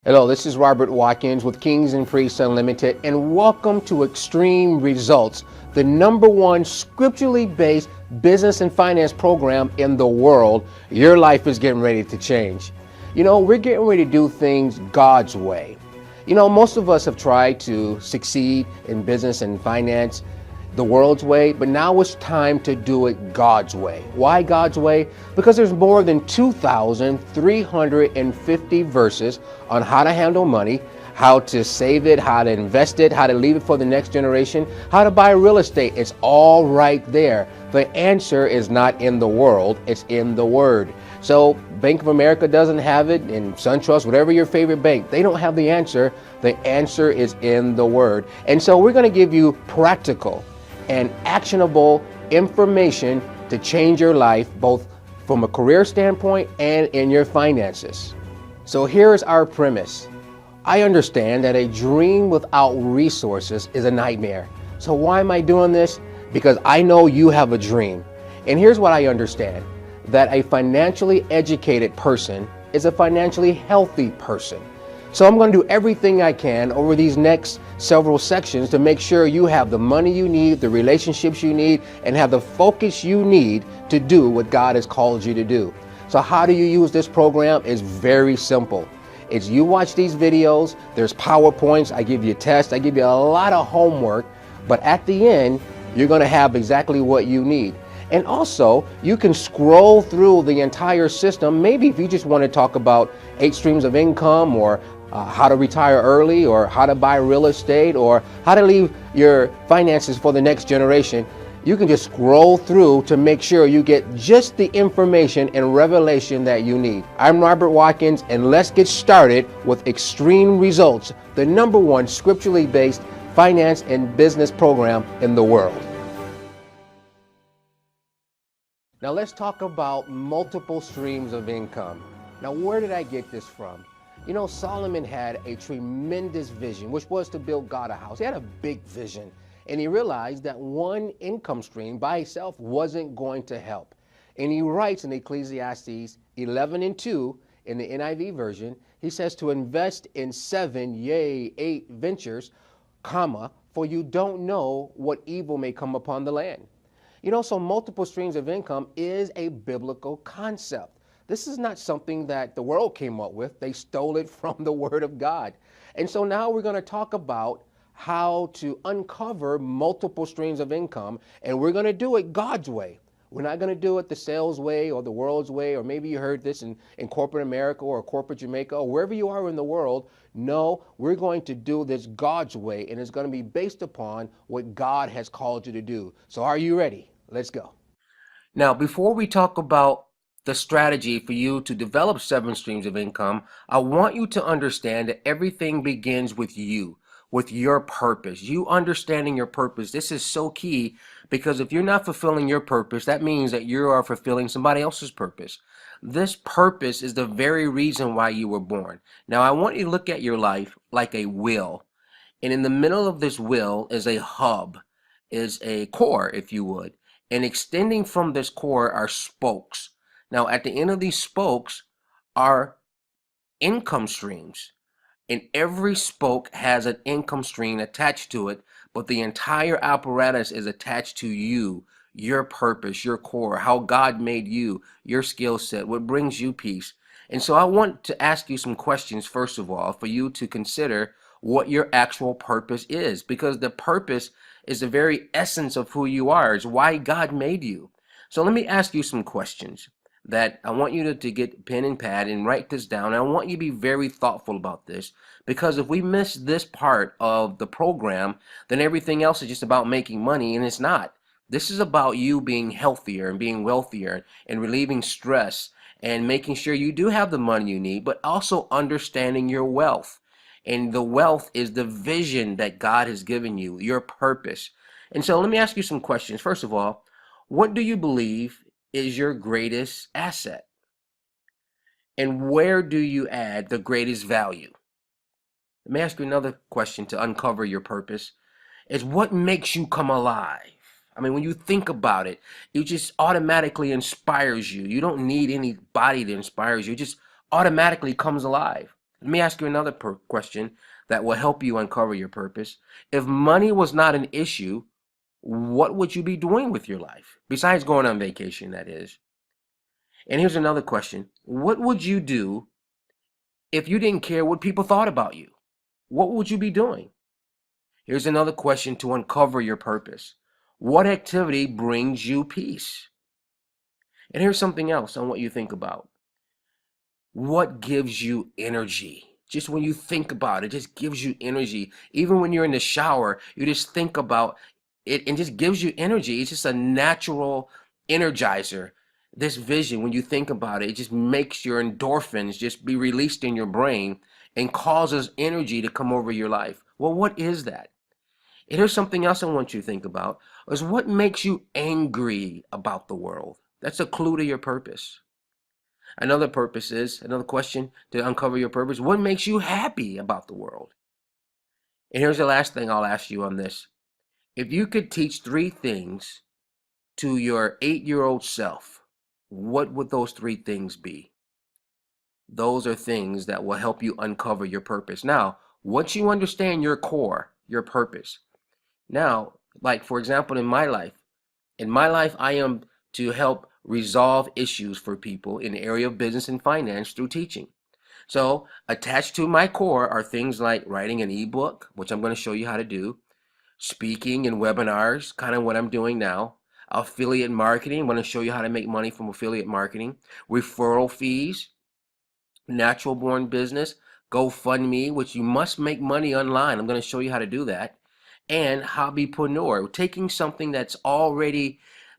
Hello, this is Robert Watkins with Kings and Priests Unlimited, and welcome to Extreme Results, the #1 scripturally based business and finance program in the world. Your life is getting ready to change. We're getting ready to do things God's way. Most of us have tried to succeed in business and finance the world's way, but now it's time to do it God's way. Why God's way? Because there's more than 2,350 verses on how to handle money, how to save it, how to invest it, how to leave it for the next generation, how to buy real estate. It's all right there. The answer is not in the world, it's in the Word. So Bank of America doesn't have it, and SunTrust, whatever your favorite bank, they don't have the answer. The answer is in the Word. And so we're going to give you practical and actionable information to change your life, both from a career standpoint and in your finances. So here's our premise. I understand that a dream without resources is a nightmare. So why am I doing this? Because I know you have a dream. And here's what I understand, that a financially educated person is a financially healthy person. So I'm going to do everything I can over these next several sections to make sure you have the money you need, the relationships you need, and have the focus you need to do what God has called you to do. So how do you use this program? It's very simple. It's you watch these videos, there's PowerPoints, I give you tests, I give you a lot of homework, but at the end, you're going to have exactly what you need. And also, you can scroll through the entire system. Maybe if you just want to talk about 8 streams of income, or how to retire early, or how to buy real estate, or how to leave your finances for the next generation, you can just scroll through to make sure you get just the information and revelation that you need. I'm Robert Watkins, and let's get started with Extreme Results, the #1 scripturally based finance and business program in the world. Now let's talk about multiple streams of income. Now, where did I get this from? Solomon had a tremendous vision, which was to build God a house. He had a big vision, and he realized that one income stream by itself wasn't going to help. And he writes in Ecclesiastes 11:2 in the NIV version, he says to invest in 7, yea, 8 ventures, for you don't know what evil may come upon the land. So multiple streams of income is a biblical concept. This is not something that the world came up with. They stole it from the Word of God. And so now we're going to talk about how to uncover multiple streams of income, and we're going to do it God's way. We're not going to do it the sales way or the world's way, or maybe you heard this in corporate America or corporate Jamaica or wherever you are in the world. No, we're going to do this God's way, and it's going to be based upon what God has called you to do. So are you ready? Let's go. Now, before we talk about the strategy for you to develop 7 streams of income, I want you to understand that everything begins with you, with your purpose. You understanding your purpose. This is so key, because if you're not fulfilling your purpose, that means that you are fulfilling somebody else's purpose. This purpose is the very reason why you were born. Now, I want you to look at your life like a wheel. And in the middle of this wheel is a hub, is a core, if you would. And extending from this core are spokes. Now, at the end of these spokes are income streams. And every spoke has an income stream attached to it, but the entire apparatus is attached to you, your purpose, your core, how God made you, your skill set, what brings you peace. And so I want to ask you some questions, first of all, for you to consider what your actual purpose is, because the purpose is the very essence of who you are. It's why God made you. So let me ask you some questions that I want you to get pen and pad and write this down. I want you to be very thoughtful about this, because if we miss this part of the program, then everything else is just about making money, and it's not. This is about you being healthier and being wealthier and relieving stress and making sure you do have the money you need, but also understanding your wealth. And the wealth is the vision that God has given you, your purpose. And so let me ask you some questions. First of all, what do you believe is your greatest asset? And where do you add the greatest value? Let me ask you another question to uncover your purpose. Is what makes you come alive? I mean, when you think about it, it just automatically inspires you. You don't need anybody that inspires you. It just automatically comes alive. Let me ask you another question that will help you uncover your purpose. If money was not an issue, what would you be doing with your life? Besides going on vacation, that is. And here's another question. What would you do if you didn't care what people thought about you? What would you be doing? Here's another question to uncover your purpose. What activity brings you peace? And here's something else I want you to think about. What gives you energy? Just when you think about it, just gives you energy. Even when you're in the shower, you just think about it and just gives you energy. It's just a natural energizer. This vision, when you think about it, it just makes your endorphins just be released in your brain and causes energy to come over your life. Well, what is that? And here's something else I want you to think about is what makes you angry about the world? That's a clue to your purpose. Another question to uncover your purpose. What makes you happy about the world? And here's the last thing I'll ask you on this. If you could teach 3 things to your 8-year-old self, what would those 3 things be? Those are things that will help you uncover your purpose. Now, once you understand your core, your purpose, now, like for example, in my life, I am to help resolve issues for people in the area of business and finance through teaching. So attached to my core are things like writing an ebook, which I'm going to show you how to do, speaking and webinars, kind of what I'm doing now, affiliate marketing. I'm going to show you how to make money from affiliate marketing, referral fees, natural born business, GoFundMe, which you must make money online. I'm going to show you how to do that. And hobbypreneur, taking something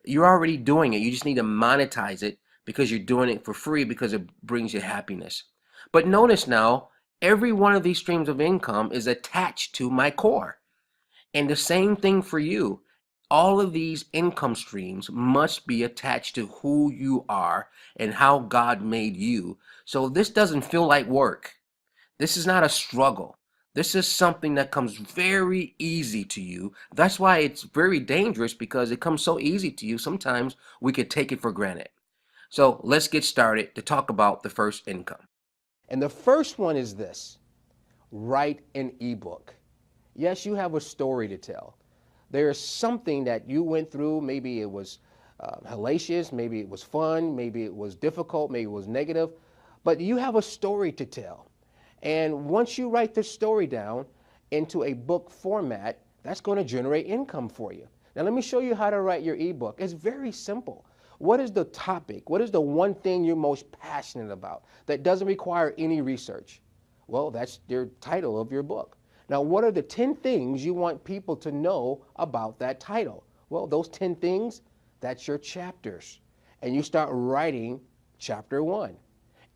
you're already doing it. You just need to monetize it because you're doing it for free because it brings you happiness. But notice now, every one of these streams of income is attached to my core. And the same thing for you. All of these income streams must be attached to who you are and how God made you. So this doesn't feel like work. This is not a struggle. This is something that comes very easy to you. That's why it's very dangerous, because it comes so easy to you. Sometimes we could take it for granted. So let's get started to talk about the first income. And the first one is this: write an ebook. Yes, you have a story to tell. There's something that you went through. Maybe it was hellacious, maybe it was fun, maybe it was difficult, maybe it was negative, but you have a story to tell. And once you write the story down into a book format, that's going to generate income for you. Now, let me show you how to write your ebook. It's very simple. What is the topic? What is the one thing you're most passionate about that doesn't require any research? Well, that's your title of your book. Now, what are the 10 things you want people to know about that title? Well, those 10 things, that's your chapters. And you start writing chapter 1.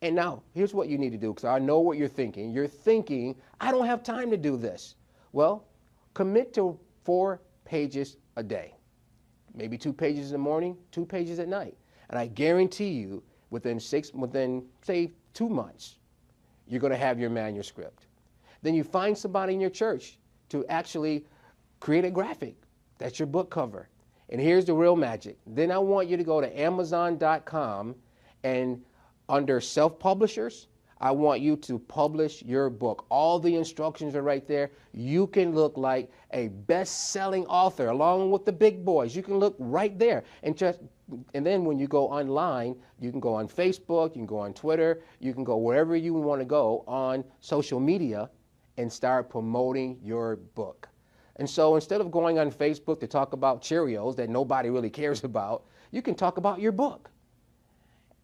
And now, here's what you need to do, because I know what you're thinking. You're thinking, I don't have time to do this. Well, commit to 4 pages a day. Maybe 2 pages in the morning, 2 pages at night. And I guarantee you, within say 2 months, you're going to have your manuscript. Then you find somebody in your church to actually create a graphic. That's your book cover. And here's the real magic. Then I want you to go to Amazon.com, and under self-publishers, I want you to publish your book. All the instructions are right there. You can look like a best-selling author along with the big boys. You can look right there. And then when you go online, you can go on Facebook, you can go on Twitter, you can go wherever you want to go on social media and start promoting your book. And so instead of going on Facebook to talk about Cheerios that nobody really cares about, you can talk about your book.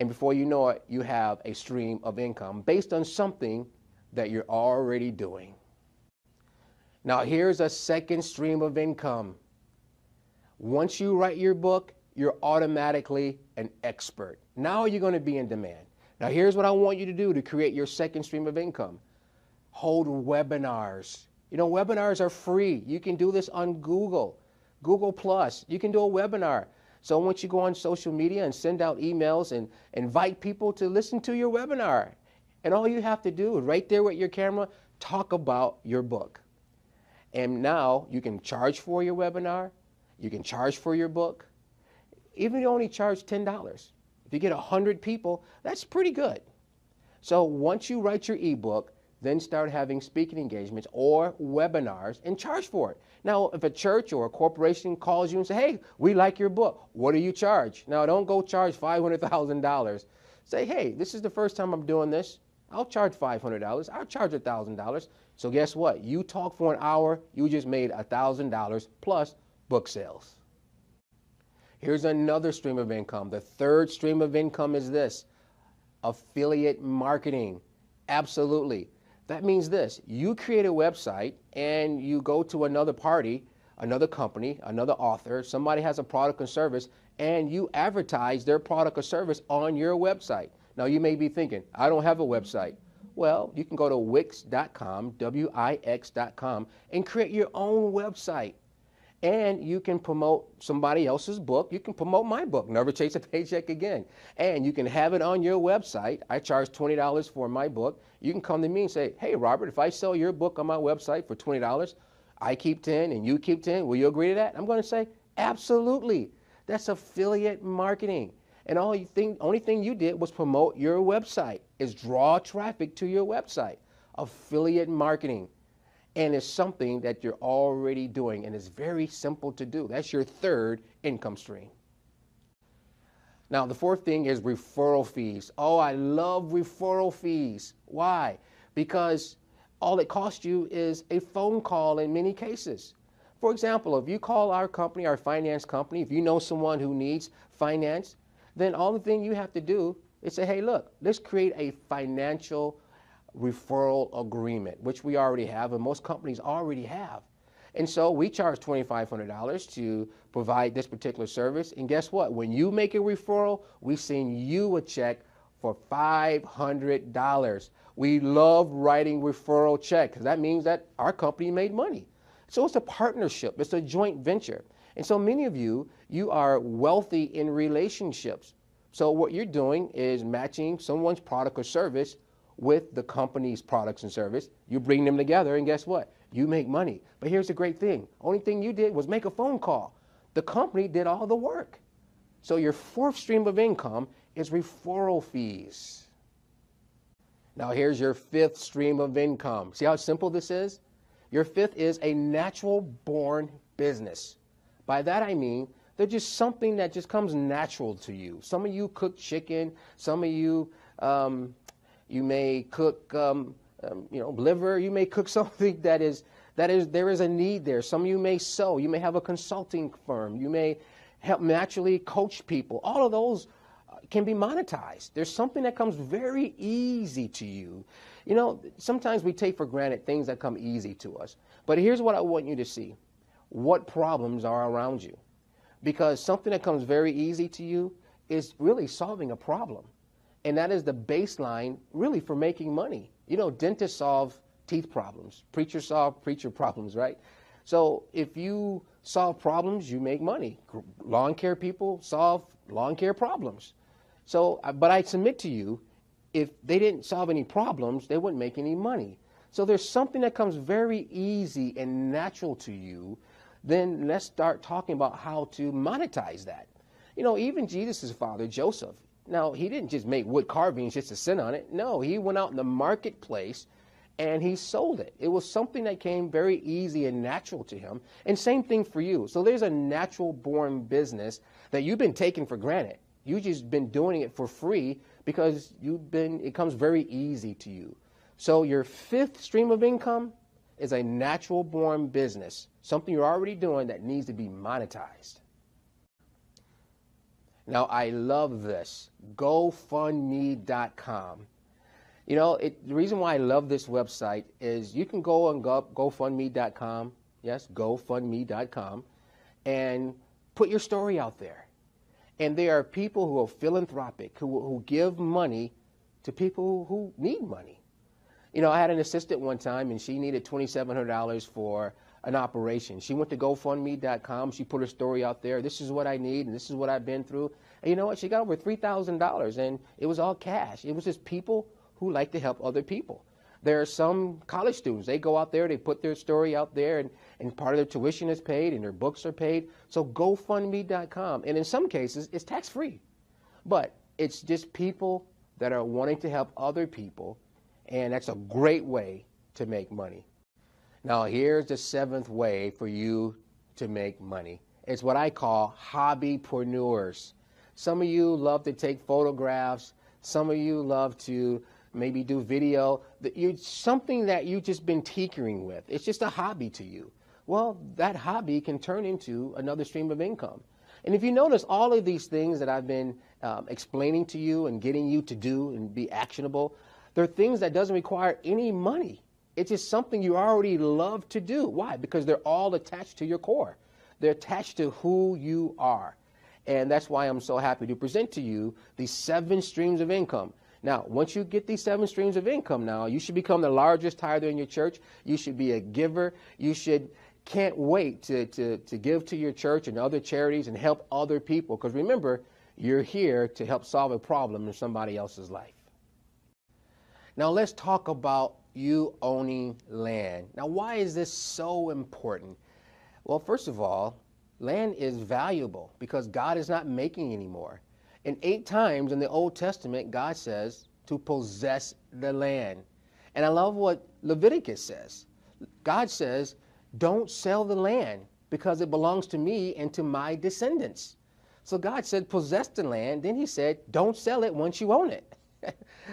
And before you know it, you have a stream of income based on something that you're already doing. Now, here's a second stream of income. Once you write your book, you're automatically an expert. Now you're going to be in demand. Now, here's what I want you to do to create your second stream of income. Hold webinars. You know, webinars are free. You can do this on Google Plus. You can do a webinar. So once you go on social media and send out emails and invite people to listen to your webinar, and all you have to do is right there with your camera, talk about your book. And now you can charge for your webinar. You can charge for your book. Even if you only charge $10. If you get 100 people, that's pretty good. So once you write your ebook, then start having speaking engagements or webinars and charge for it. Now, if a church or a corporation calls you and say, hey, we like your book, what do you charge? Now, don't go charge $500,000. Say, hey, this is the first time I'm doing this. I'll charge $500. I'll charge $1,000. So guess what? You talk for an hour, you just made $1,000 plus book sales. Here's another stream of income. The third stream of income is this: affiliate marketing. Absolutely. That means this: you create a website and you go to another party, another company, another author, somebody has a product or service, and you advertise their product or service on your website. Now you may be thinking, I don't have a website. Well, you can go to Wix.com, Wix.com, and create your own website. And you can promote somebody else's book. You can promote my book, Never Chase a Paycheck Again. And you can have it on your website. I charge $20 for my book. You can come to me and say, hey, Robert, if I sell your book on my website for $20, I keep 10 and you keep 10. Will you agree to that? I'm going to say, absolutely. That's affiliate marketing. And only thing you did was promote your website, is draw traffic to your website. Affiliate marketing. And it's something that you're already doing, and it's very simple to do. That's your third income stream. Now, the fourth thing is referral fees. Oh, I love referral fees. Why? Because all it costs you is a phone call in many cases. For example, if you call our company, our finance company, if you know someone who needs finance, then all the thing you have to do is say, hey, look, let's create a financial referral agreement, which we already have, and most companies already have. And so we charge $2,500 to provide this particular service. And guess what? When you make a referral, we send you a check for $500. We love writing referral checks because that means that our company made money. So it's a partnership. It's a joint venture. And so many of you are wealthy in relationships. So what you're doing is matching someone's product or service with the company's products and service. You bring them together, and guess what? You make money. But here's the great thing. Only thing you did was make a phone call. The company did all the work. So your fourth stream of income is referral fees. Now here's your fifth stream of income. See how simple this is? Your fifth is a natural born business. By that I mean, they're just something that just comes natural to you. Some of you cook chicken. Some of you, you may cook, liver. You may cook something there is a need there. Some of you may sew. You may have a consulting firm. You may help naturally coach people. All of those can be monetized. There's something that comes very easy to you. You know, sometimes we take for granted things that come easy to us. But here's what I want you to see. What problems are around you? Because something that comes very easy to you is really solving a problem. And that is the baseline really for making money. You know, dentists solve teeth problems. Preachers solve preacher problems, right? So if you solve problems, you make money. Lawn care people solve lawn care problems. So, but I submit to you, if they didn't solve any problems, they wouldn't make any money. So there's something that comes very easy and natural to you. Then let's start talking about how to monetize that. You know, even Jesus' father, Joseph, now he didn't just make wood carvings just to sit on it. No, he went out in the marketplace and he sold it. It was something that came very easy and natural to him. And same thing for you. So there's a natural born business that you've been taking for granted. You've just been doing it for free because it comes very easy to you. So your fifth stream of income is a natural born business, something you're already doing that needs to be monetized. Now, I love this, GoFundMe.com. You know, the reason why I love this website is you can go on GoFundMe.com, yes, GoFundMe.com, and put your story out there. And there are people who are philanthropic, who give money to people who need money. You know, I had an assistant one time, and she needed $2,700 for an operation. She went to GoFundMe.com. She put her story out there. This is what I need, and this is what I've been through. And you know what? She got over $3,000, and it was all cash. It was just people who like to help other people. There are some college students. They go out there, they put their story out there, and part of their tuition is paid, and their books are paid. So GoFundMe.com. And in some cases, it's tax-free. But it's just people that are wanting to help other people. And that's a great way to make money. Now, here's the seventh way for you to make money. It's what I call hobbypreneurs. Some of you love to take photographs. Some of you love to maybe do video. Something that you've just been tinkering with. It's just a hobby to you. Well, that hobby can turn into another stream of income. And if you notice, all of these things that I've been explaining to you and getting you to do and be actionable, they're things that doesn't require any money. It's just something you already love to do. Why? Because they're all attached to your core. They're attached to who you are. And that's why I'm so happy to present to you these 7 streams of income. Now, once you get these 7 streams of income now, you should become the largest tither in your church. You should be a giver. Can't wait to give to your church and other charities and help other people. Because remember, you're here to help solve a problem in somebody else's life. Now, let's talk about you owning land. Now, why is this so important? Well, first of all, land is valuable because God is not making anymore. And 8 times in the Old Testament, God says to possess the land. And I love what Leviticus says. God says, don't sell the land because it belongs to me and to my descendants. So God said, possess the land. Then he said, don't sell it once you own it.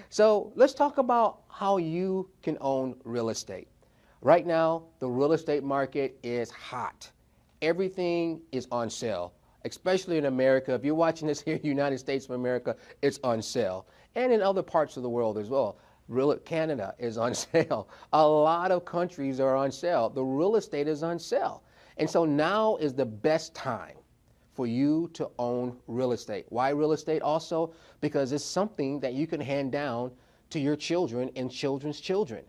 So let's talk about how you can own real estate. Right now, the real estate market is hot. Everything is on sale, especially in America. If you're watching this here in the United States of America, it's on sale. And in other parts of the world as well. Canada is on sale. A lot of countries are on sale. The real estate is on sale. And so now is the best time for you to own real estate. Why real estate also? Because it's something that you can hand down to your children and children's children.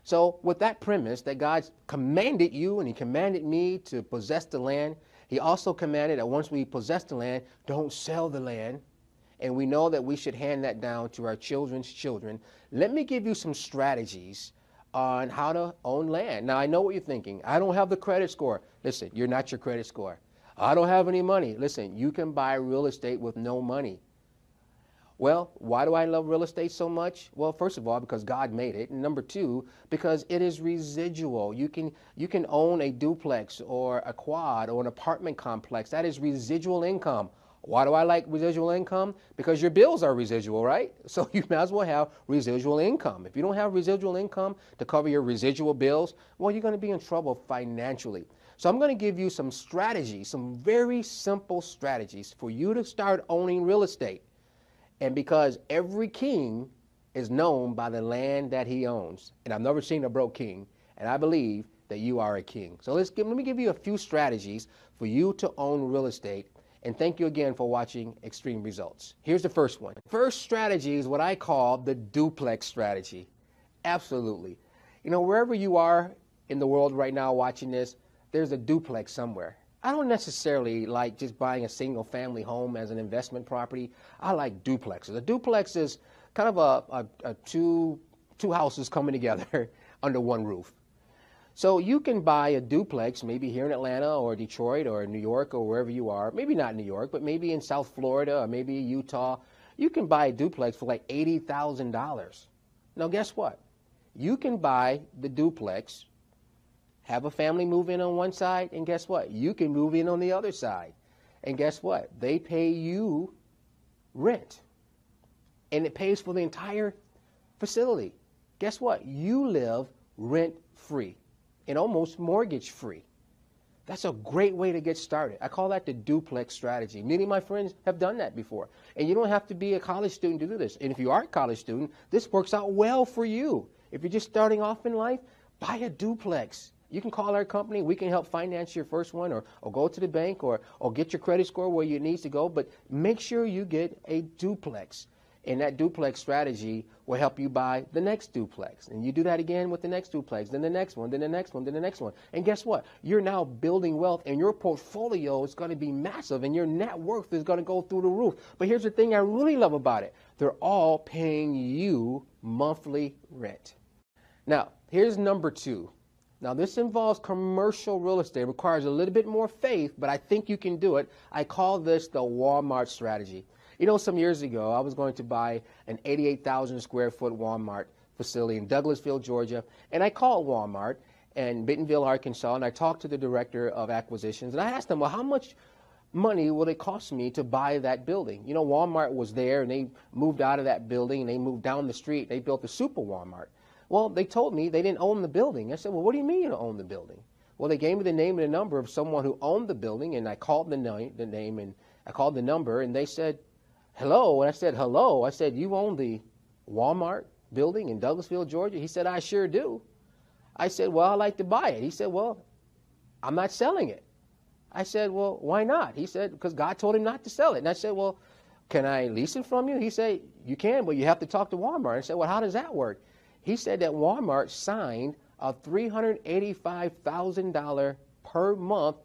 So with that premise that God commanded you and he commanded me to possess the land, he also commanded that once we possess the land, don't sell the land. And we know that we should hand that down to our children's children. Let me give you some strategies on how to own land. Now, I know what you're thinking. I don't have the credit score. Listen, you're not your credit score. I don't have any money. Listen, you can buy real estate with no money. Well, why do I love real estate so much? Well, first of all, because God made it. And number 2, because it is residual. You can own a duplex or a quad or an apartment complex. That is residual income. Why do I like residual income? Because your bills are residual, right? So you might as well have residual income. If you don't have residual income to cover your residual bills, well, you're going to be in trouble financially. So I'm going to give you some strategies, some very simple strategies for you to start owning real estate. And because every king is known by the land that he owns, and I've never seen a broke king, and I believe that you are a king. So let me give you a few strategies for you to own real estate. And thank you again for watching Extreme Results. Here's the first one. First strategy is what I call the duplex strategy. Absolutely. You know, wherever you are in the world right now watching this, there's a duplex somewhere. I don't necessarily like just buying a single family home as an investment property. I like duplexes. A duplex is kind of two houses coming together under one roof. So you can buy a duplex maybe here in Atlanta or Detroit or New York or wherever you are. Maybe not New York, but maybe in South Florida or maybe Utah. You can buy a duplex for like $80,000. Now guess what? You can buy the duplex, have a family move in on one side, and guess what? You can move in on the other side. And guess what? They pay you rent. And it pays for the entire facility. Guess what? You live rent-free and almost mortgage-free. That's a great way to get started. I call that the duplex strategy. Many of my friends have done that before. And you don't have to be a college student to do this. And if you are a college student, this works out well for you. If you're just starting off in life, buy a duplex. You can call our company. We can help finance your first one or go to the bank or get your credit score where you need to go. But make sure you get a duplex. And that duplex strategy will help you buy the next duplex. And you do that again with the next duplex, then the next one, then the next one, then the next one. And guess what? You're now building wealth, and your portfolio is going to be massive, and your net worth is going to go through the roof. But here's the thing I really love about it. They're all paying you monthly rent. Now, here's number 2. Now, this involves commercial real estate. It requires a little bit more faith, but I think you can do it. I call this the Walmart strategy. You know, some years ago, I was going to buy an 88,000 square foot Walmart facility in Douglasville, Georgia. And I called Walmart in Bentonville, Arkansas, and I talked to the director of acquisitions. And I asked them, well, how much money will it cost me to buy that building? You know, Walmart was there, and they moved out of that building, and they moved down the street. They built a super Walmart. Well, they told me they didn't own the building. I said, well, what do you mean you don't own the building? Well, they gave me the name and the number of someone who owned the building, and I called the name, and I called the number, and they said, hello. And I said, hello. I said, you own the Walmart building in Douglasville, Georgia? He said, I sure do. I said, well, I'd like to buy it. He said, well, I'm not selling it. I said, well, why not? He said, because God told him not to sell it. And I said, well, can I lease it from you? He said, you can, but you have to talk to Walmart. I said, well, how does that work? He said that Walmart signed a $385,000 per month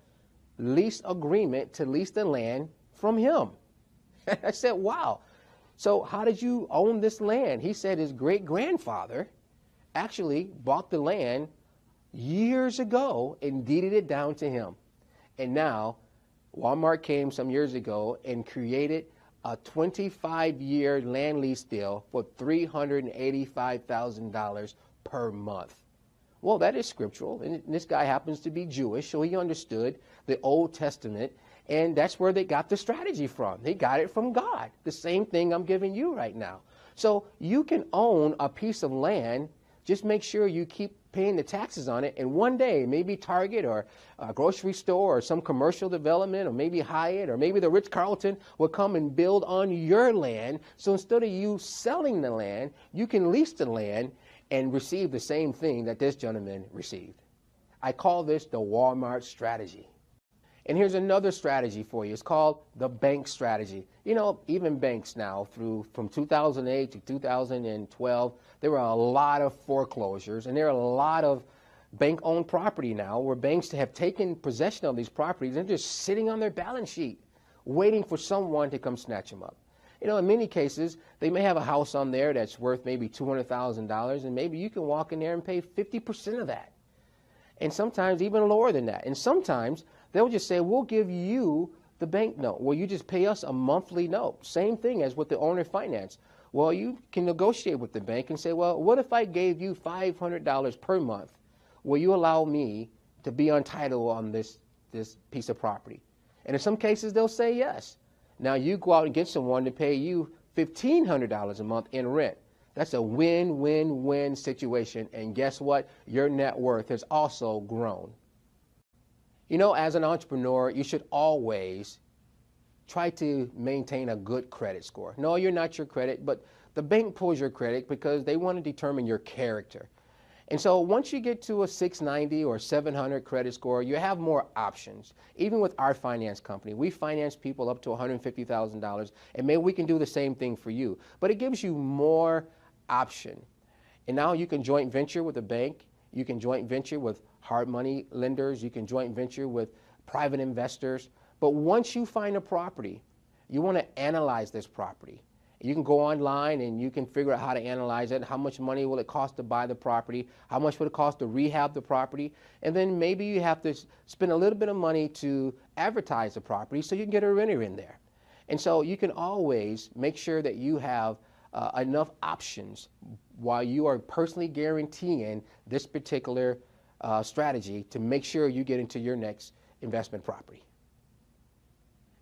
lease agreement to lease the land from him. I said, wow. So how did you own this land? He said his great-grandfather actually bought the land years ago and deeded it down to him. And now Walmart came some years ago and created a 25-year land lease deal for $385,000 per month. Well, that is scriptural, and this guy happens to be Jewish, so he understood the Old Testament, and that's where they got the strategy from. They got it from God, the same thing I'm giving you right now. So you can own a piece of land, just make sure you keep paying the taxes on it, and one day, maybe Target or a grocery store or some commercial development or maybe Hyatt or maybe the Ritz-Carlton will come and build on your land. So instead of you selling the land, you can lease the land and receive the same thing that this gentleman received. I call this the Walmart strategy. And here's another strategy for you. It's called the bank strategy. You know, even banks now, from 2008 to 2012, there were a lot of foreclosures, and there are a lot of bank-owned property now where banks have taken possession of these properties and they're just sitting on their balance sheet, waiting for someone to come snatch them up. You know, in many cases, they may have a house on there that's worth maybe $200,000, and maybe you can walk in there and pay 50% of that. And sometimes even lower than that. And sometimes they'll just say, we'll give you the bank note. Well, you just pay us a monthly note. Same thing as with the owner finance. Well, you can negotiate with the bank and say, well, what if I gave you $500 per month? Will you allow me to be on title on this piece of property? And in some cases, they'll say yes. Now, you go out and get someone to pay you $1,500 a month in rent. That's a win-win-win situation. And guess what? Your net worth has also grown. You know, as an entrepreneur, you should always try to maintain a good credit score. No, you're not your credit, but the bank pulls your credit because they want to determine your character. And so once you get to a 690 or 700 credit score, you have more options. Even with our finance company, we finance people up to $150,000, and maybe we can do the same thing for you. But it gives you more option. And now you can joint venture with a bank. You can joint venture with hard money lenders. You can joint venture with private investors. But once you find a property, you want to analyze this property. You can go online and you can figure out how to analyze it. How much money will it cost to buy the property? How much will it cost to rehab the property? And then maybe you have to spend a little bit of money to advertise the property so you can get a renter in there. And so you can always make sure that you have enough options while you are personally guaranteeing this particular strategy to make sure you get into your next investment property.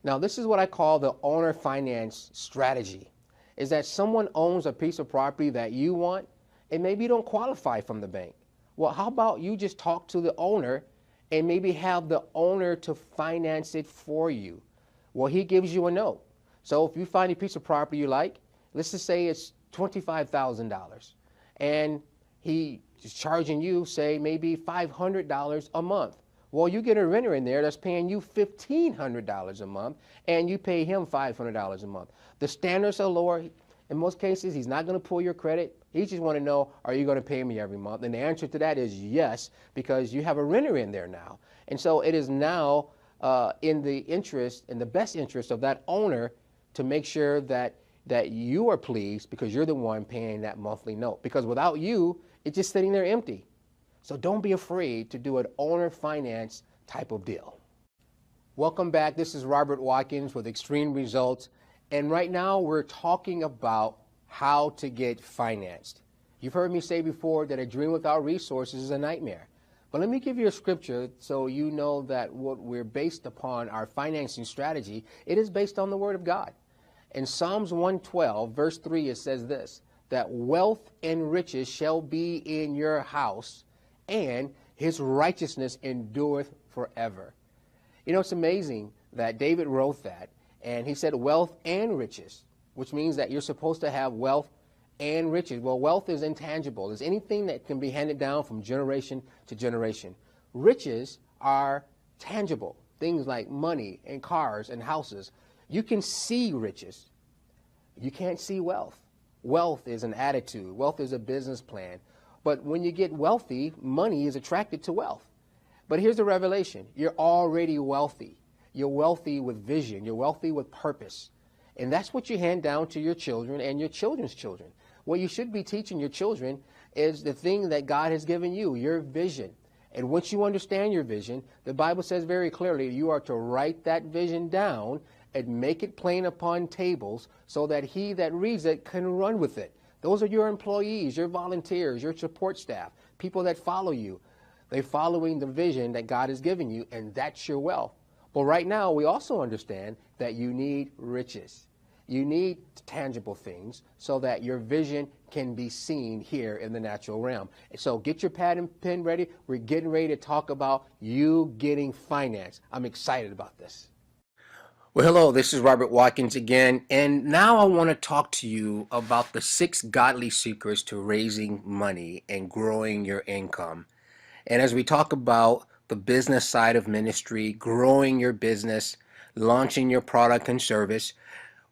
Now, this is what I call the owner finance strategy, is that someone owns a piece of property that you want, and maybe you don't qualify from the bank. Well, how about you just talk to the owner and maybe have the owner to finance it for you? Well, he gives you a note. So if you find a piece of property you like, let's just say it's $25,000, and he is charging you, say, maybe $500 a month. Well, you get a renter in there that's paying you $1,500 a month, and you pay him $500 a month. The standards are lower. In most cases, he's not going to pull your credit. He just want to know, are you going to pay me every month? And the answer to that is yes, because you have a renter in there now. And so it is now in the best interest of that owner to make sure that you are pleased, because you're the one paying that monthly note. Because without you, it's just sitting there empty. So don't be afraid to do an owner finance type of deal. Welcome back. This is Robert Watkins with Extreme Results. And right now we're talking about how to get financed. You've heard me say before that a dream without resources is a nightmare. But let me give you a scripture so you know that what we're based upon, our financing strategy, it is based on the Word of God. In Psalms 112, verse 3, it says this, that wealth and riches shall be in your house, and his righteousness endureth forever. You know, it's amazing that David wrote that, and he said wealth and riches, which means that you're supposed to have wealth and riches. Well, wealth is intangible. It's anything that can be handed down from generation to generation. Riches are tangible, things like money and cars and houses. You can see riches. You can't see wealth. Wealth is an attitude. Wealth is a business plan. But when you get wealthy, money is attracted to wealth. But here's the revelation. You're already wealthy. You're wealthy with vision. You're wealthy with purpose. And that's what you hand down to your children and your children's children. What you should be teaching your children is the thing that God has given you, your vision. And once you understand your vision, the Bible says very clearly you are to write that vision down and make it plain upon tables so that he that reads it can run with it. Those are your employees, your volunteers, your support staff, people that follow you. They're following the vision that God has given you, and that's your wealth. But right now, we also understand that you need riches. You need tangible things so that your vision can be seen here in the natural realm. So get your pad and pen ready. We're getting ready to talk about you getting finance. I'm excited about this. Well, hello, this is Robert Watkins again, and now I want to talk to you about the 6 godly secrets to raising money and growing your income. And as we talk about the business side of ministry, growing your business, launching your product and service,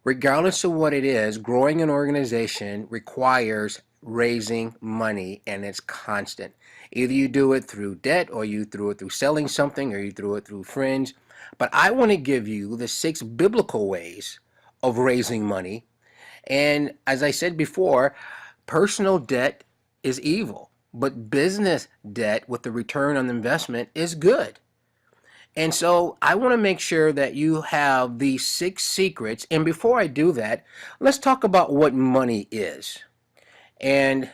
regardless of what it is, growing an organization requires raising money, and it's constant. Either you do it through debt, or you do it through selling something, or you do it through friends. But I want to give you the 6 biblical ways of raising money. And as I said before, personal debt is evil, but business debt with the return on investment is good. And so I want to make sure that you have these 6 secrets. And before I do that, let's talk about what money is. And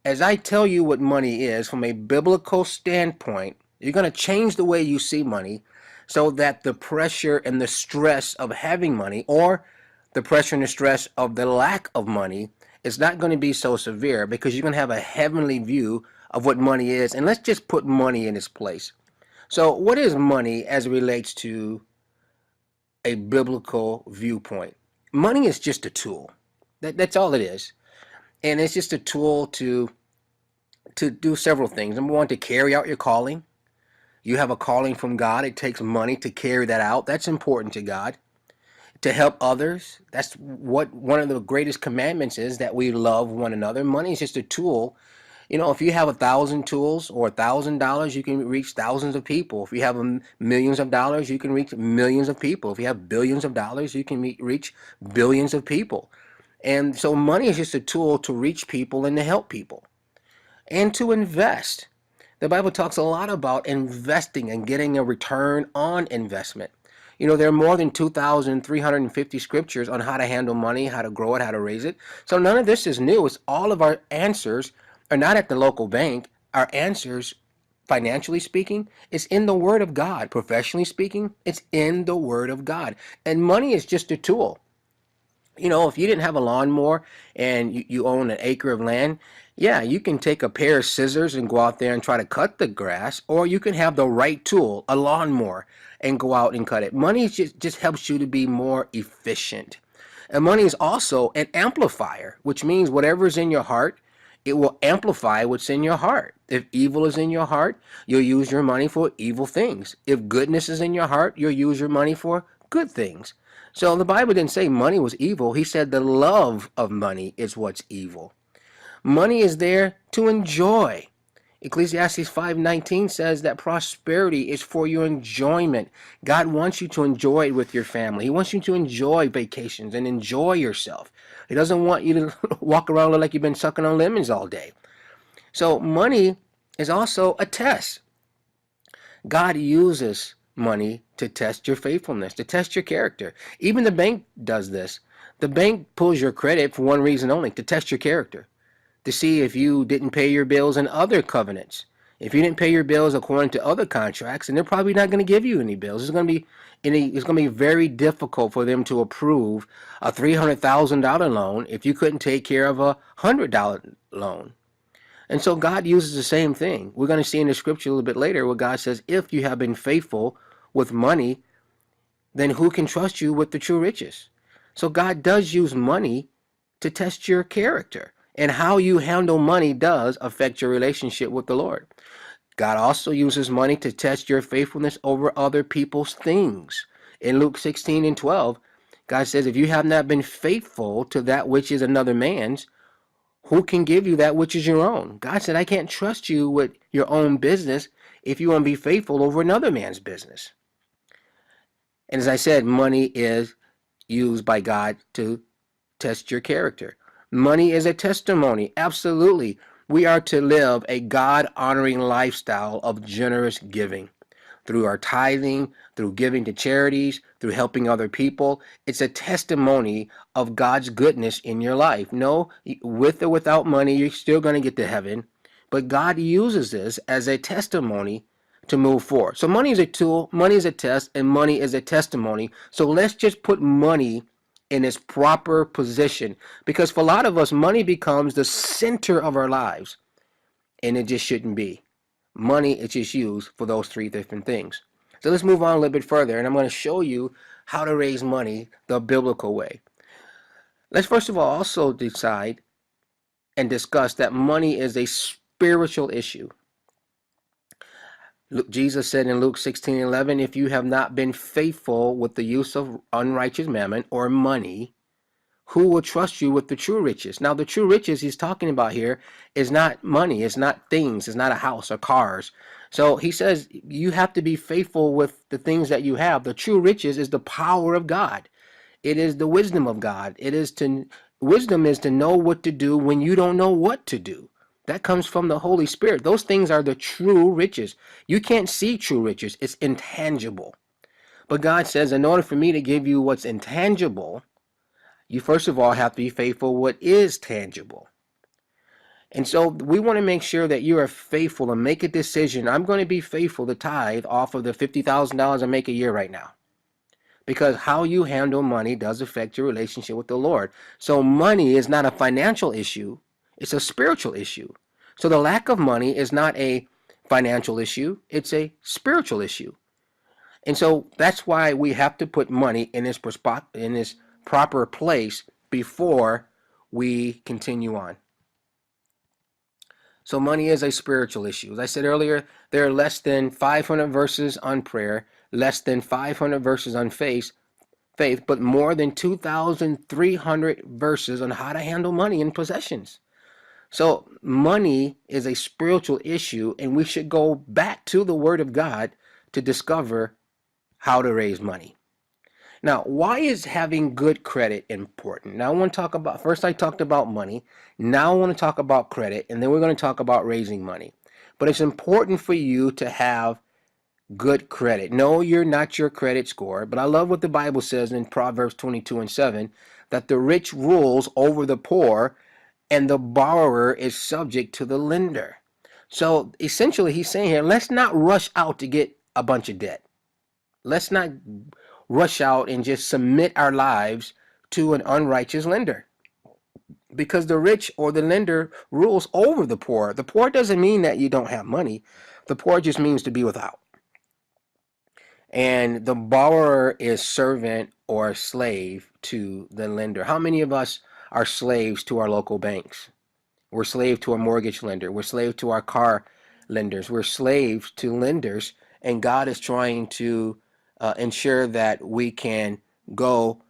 as I tell you what money is from a biblical standpoint, you're going to change the way you see money so that the pressure and the stress of having money, or the pressure and the stress of the lack of money, is not going to be so severe, because you're going to have a heavenly view of what money is. And let's just put money in its place. So what is money as it relates to a biblical viewpoint? Money is just a tool. That's all it is. And it's just a tool to do several things. Number one, to carry out your calling. You have a calling from God. It takes money to carry that out. That's important to God. To help others. That's what one of the greatest commandments is, that we love one another. Money is just a tool. You know, if you have 1,000 tools or $1,000, you can reach thousands of people. If you have millions of dollars, you can reach millions of people. If you have billions of dollars, you can reach billions of people. And so money is just a tool to reach people and to help people. And to invest. The Bible talks a lot about investing and getting a return on investment. You know, there are more than 2,350 scriptures on how to handle money, how to grow it, how to raise it. So none of this is new. It's all of our answers are not at the local bank. Our answers, financially speaking, is in the Word of God. Professionally speaking, it's in the Word of God. And money is just a tool. You know, if you didn't have a lawnmower and you own an acre of land, yeah, you can take a pair of scissors and go out there and try to cut the grass, or you can have the right tool, a lawnmower, and go out and cut it. Money just helps you to be more efficient. And money is also an amplifier, which means whatever's in your heart, it will amplify what's in your heart. If evil is in your heart, you'll use your money for evil things. If goodness is in your heart, you'll use your money for good things. So the Bible didn't say money was evil. He said the love of money is what's evil. Money is there to enjoy. Ecclesiastes 5:19 says that prosperity is for your enjoyment. God wants you to enjoy it with your family. He wants you to enjoy vacations and enjoy yourself. He doesn't want you to walk around like you've been sucking on lemons all day. So money is also a test. God uses money to test your faithfulness, to test your character. Even the bank does this. The bank pulls your credit for one reason only, to test your character, to see if you didn't pay your bills in other covenants. If you didn't pay your bills according to other contracts, and they're probably not going to give you any bills. It's going to be very difficult for them to approve a $300,000 loan if you couldn't take care of a $100 loan. And so God uses the same thing. We're going to see in the scripture a little bit later where God says, if you have been faithful with money, then who can trust you with the true riches? So God does use money to test your character. And how you handle money does affect your relationship with the Lord. God also uses money to test your faithfulness over other people's things. In Luke 16:12, God says, if you have not been faithful to that which is another man's, who can give you that which is your own? God said, I can't trust you with your own business if you want to be faithful over another man's business. And as I said, money is used by God to test your character. Money is a testimony. Absolutely. We are to live a God-honoring lifestyle of generous giving through our tithing, through giving to charities, through helping other people. It's a testimony of God's goodness in your life. No, with or without money, you're still going to get to heaven. But God uses this as a testimony to move forward. So money is a tool, money is a test, and money is a testimony. So let's just put money in its proper position, because for a lot of us, money becomes the center of our lives, and it just shouldn't be. Money is just used for those three different things. So let's move on a little bit further, and I'm going to show you how to raise money the biblical way. Let's first of all also decide and discuss that money is a spiritual issue. Jesus said in Luke 16:11, if you have not been faithful with the use of unrighteous mammon or money, who will trust you with the true riches? Now, the true riches he's talking about here is not money, it's not things, it's not a house or cars. So he says you have to be faithful with the things that you have. The true riches is the power of God. It is the wisdom of God. Wisdom is to know what to do when you don't know what to do. That comes from the Holy Spirit. Those things are the true riches. You can't see true riches. It's intangible. But God says, in order for me to give you what's intangible, you first of all have to be faithful what is tangible. And so we want to make sure that you are faithful and make a decision. I'm going to be faithful to tithe off of the $50,000 I make a year right now. Because how you handle money does affect your relationship with the Lord. So money is not a financial issue. It's a spiritual issue. So the lack of money is not a financial issue. It's a spiritual issue. And so that's why we have to put money in its proper place before we continue on. So money is a spiritual issue. As I said earlier, there are less than 500 verses on prayer, less than 500 verses on faith, but more than 2,300 verses on how to handle money and possessions. So money is a spiritual issue, and we should go back to the Word of God to discover how to raise money. Now, why is having good credit important? Now, I want to talk about, first I talked about money. Now I want to talk about credit, and then we're going to talk about raising money. But it's important for you to have good credit. No, you're not your credit score, but I love what the Bible says in Proverbs 22:7, that the rich rules over the poor, and the borrower is subject to the lender. So essentially, he's saying here, let's not rush out to get a bunch of debt. Let's not rush out and just submit our lives to an unrighteous lender, because the rich or the lender rules over the poor. The poor doesn't mean that you don't have money. The poor just means to be without. And the borrower is servant or slave to the lender. How many of us are slaves to our local banks? We're slave to a mortgage lender. We're slave to our car lenders. We're slaves to lenders, and God is trying to ensure that we can go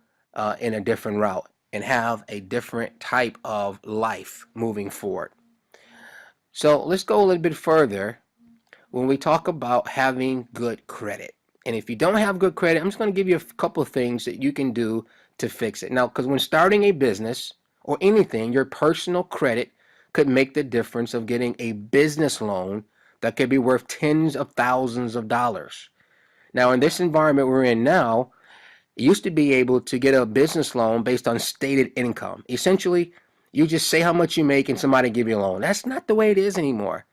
in a different route and have a different type of life moving forward. So let's go a little bit further when we talk about having good credit. And if you don't have good credit, I'm just going to give you a couple of things that you can do to fix it. Now, because when starting a business or anything, your personal credit could make the difference of getting a business loan that could be worth tens of thousands of dollars. Now, in this environment we're in now, you used to be able to get a business loan based on stated income. Essentially, You just say how much you make and somebody give you a loan. That's not the way it is anymore.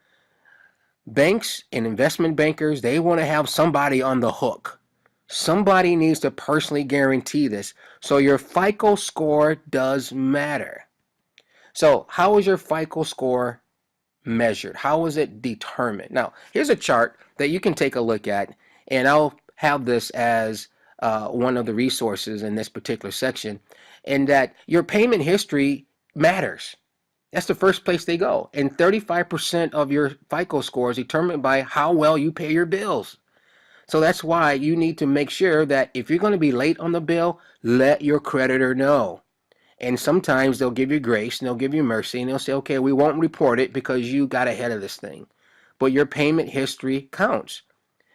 Banks and investment bankers, they want to have somebody on the hook. Somebody needs to personally guarantee this. So your FICO score does matter. So how is your FICO score measured? How is it determined? Now, here's a chart that you can take a look at, and I'll have this as one of the resources in this particular section, and that your payment history matters. That's the first place they go. And 35% of your FICO score is determined by how well you pay your bills. So that's why you need to make sure that if you're going to be late on the bill, let your creditor know. And sometimes they'll give you grace and they'll give you mercy and they'll say, okay, we won't report it because you got ahead of this thing. But your payment history counts.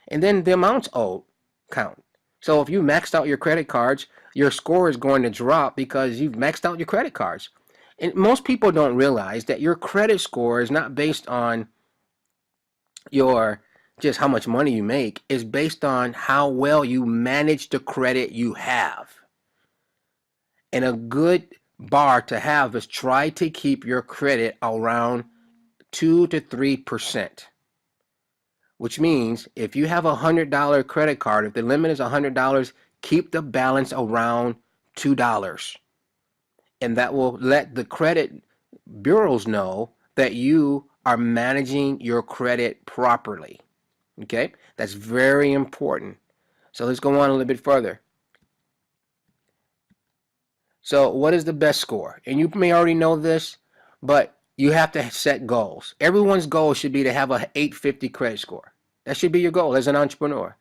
And then the amounts owed count. So if you maxed out your credit cards, your score is going to drop because you've maxed out your credit cards. And most people don't realize that your credit score is not based on your just how much money you make. It's based on how well you manage the credit you have. And a good bar to have is try to keep your credit around 2 to 3%. Which means if you have a $100 credit card, if the limit is $100, keep the balance around $2. And that will let the credit bureaus know that you are managing your credit properly. Okay, that's very important. So let's go on a little bit further. So what is the best score? And you may already know this, but you have to set goals. Everyone's goal should be to have a 850 credit score. That should be your goal as an entrepreneur.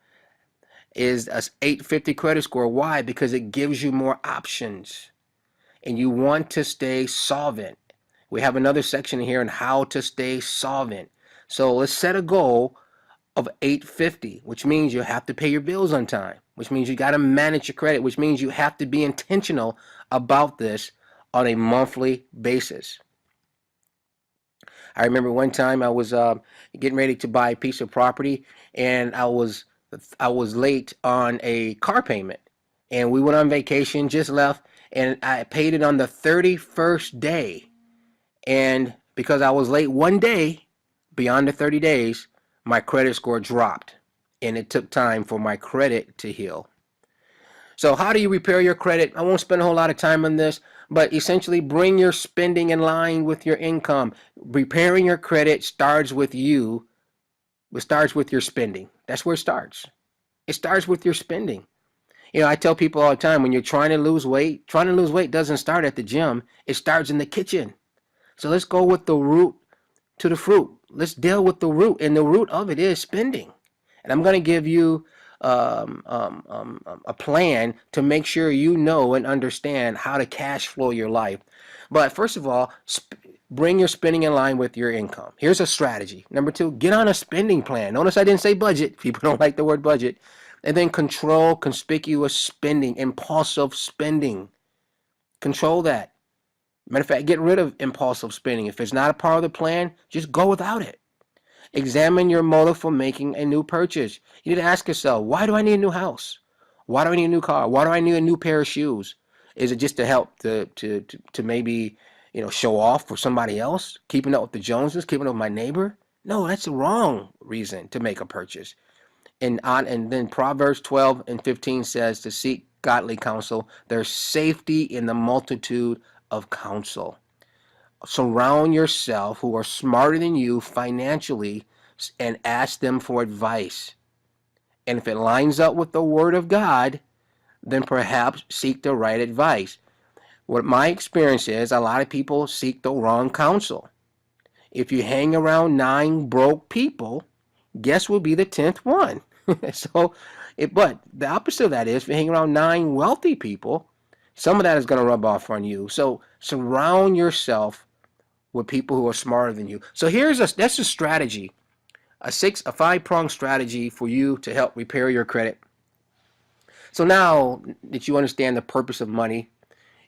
Is a 850 credit score. Why? Because it gives you more options. And you want to stay solvent. We have another section here on how to stay solvent. So let's set a goal of 850, which means you have to pay your bills on time, which means you got to manage your credit, which means you have to be intentional about this on a monthly basis. I remember one time I was getting ready to buy a piece of property, and I was late on a car payment, and we went on vacation, just left, and I paid it on the 31st day. And because I was late one day, beyond the 30 days, my credit score dropped, and it took time for my credit to heal. So how do you repair your credit? I won't spend a whole lot of time on this, but essentially bring your spending in line with your income. Repairing your credit starts with you. It starts with your spending. That's where it starts. It starts with your spending. You know, I tell people all the time, when you're trying to lose weight doesn't start at the gym. It starts in the kitchen. So let's go with the root to the fruit. Let's deal with the root, and the root of it is spending. And I'm going to give you a plan to make sure you know and understand how to cash flow your life. But first of all, bring your spending in line with your income. Here's a strategy. Number 2, get on a spending plan. Notice I didn't say budget. People don't like the word budget. And then control conspicuous spending, impulsive spending. Control that. Matter of fact, get rid of impulsive spending. If it's not a part of the plan, just go without it. Examine your motive for making a new purchase. You need to ask yourself, why do I need a new house? Why do I need a new car? Why do I need a new pair of shoes? Is it just to help to maybe, show off for somebody else? Keeping up with the Joneses, keeping up with my neighbor? No, that's the wrong reason to make a purchase. And then Proverbs 12:15 says to seek godly counsel. There's safety in the multitude of counsel. Surround yourself who are smarter than you financially and ask them for advice. And if it lines up with the Word of God, then perhaps seek the right advice. What my experience is, a lot of people seek the wrong counsel. If you hang around 9 broke people, guess will be the 10th one. But the opposite of that is, if you hang around 9 wealthy people, some of that is going to rub off on you. So surround yourself with people who are smarter than you. So that's a strategy, a 5-pronged strategy for you to help repair your credit. So now that you understand the purpose of money,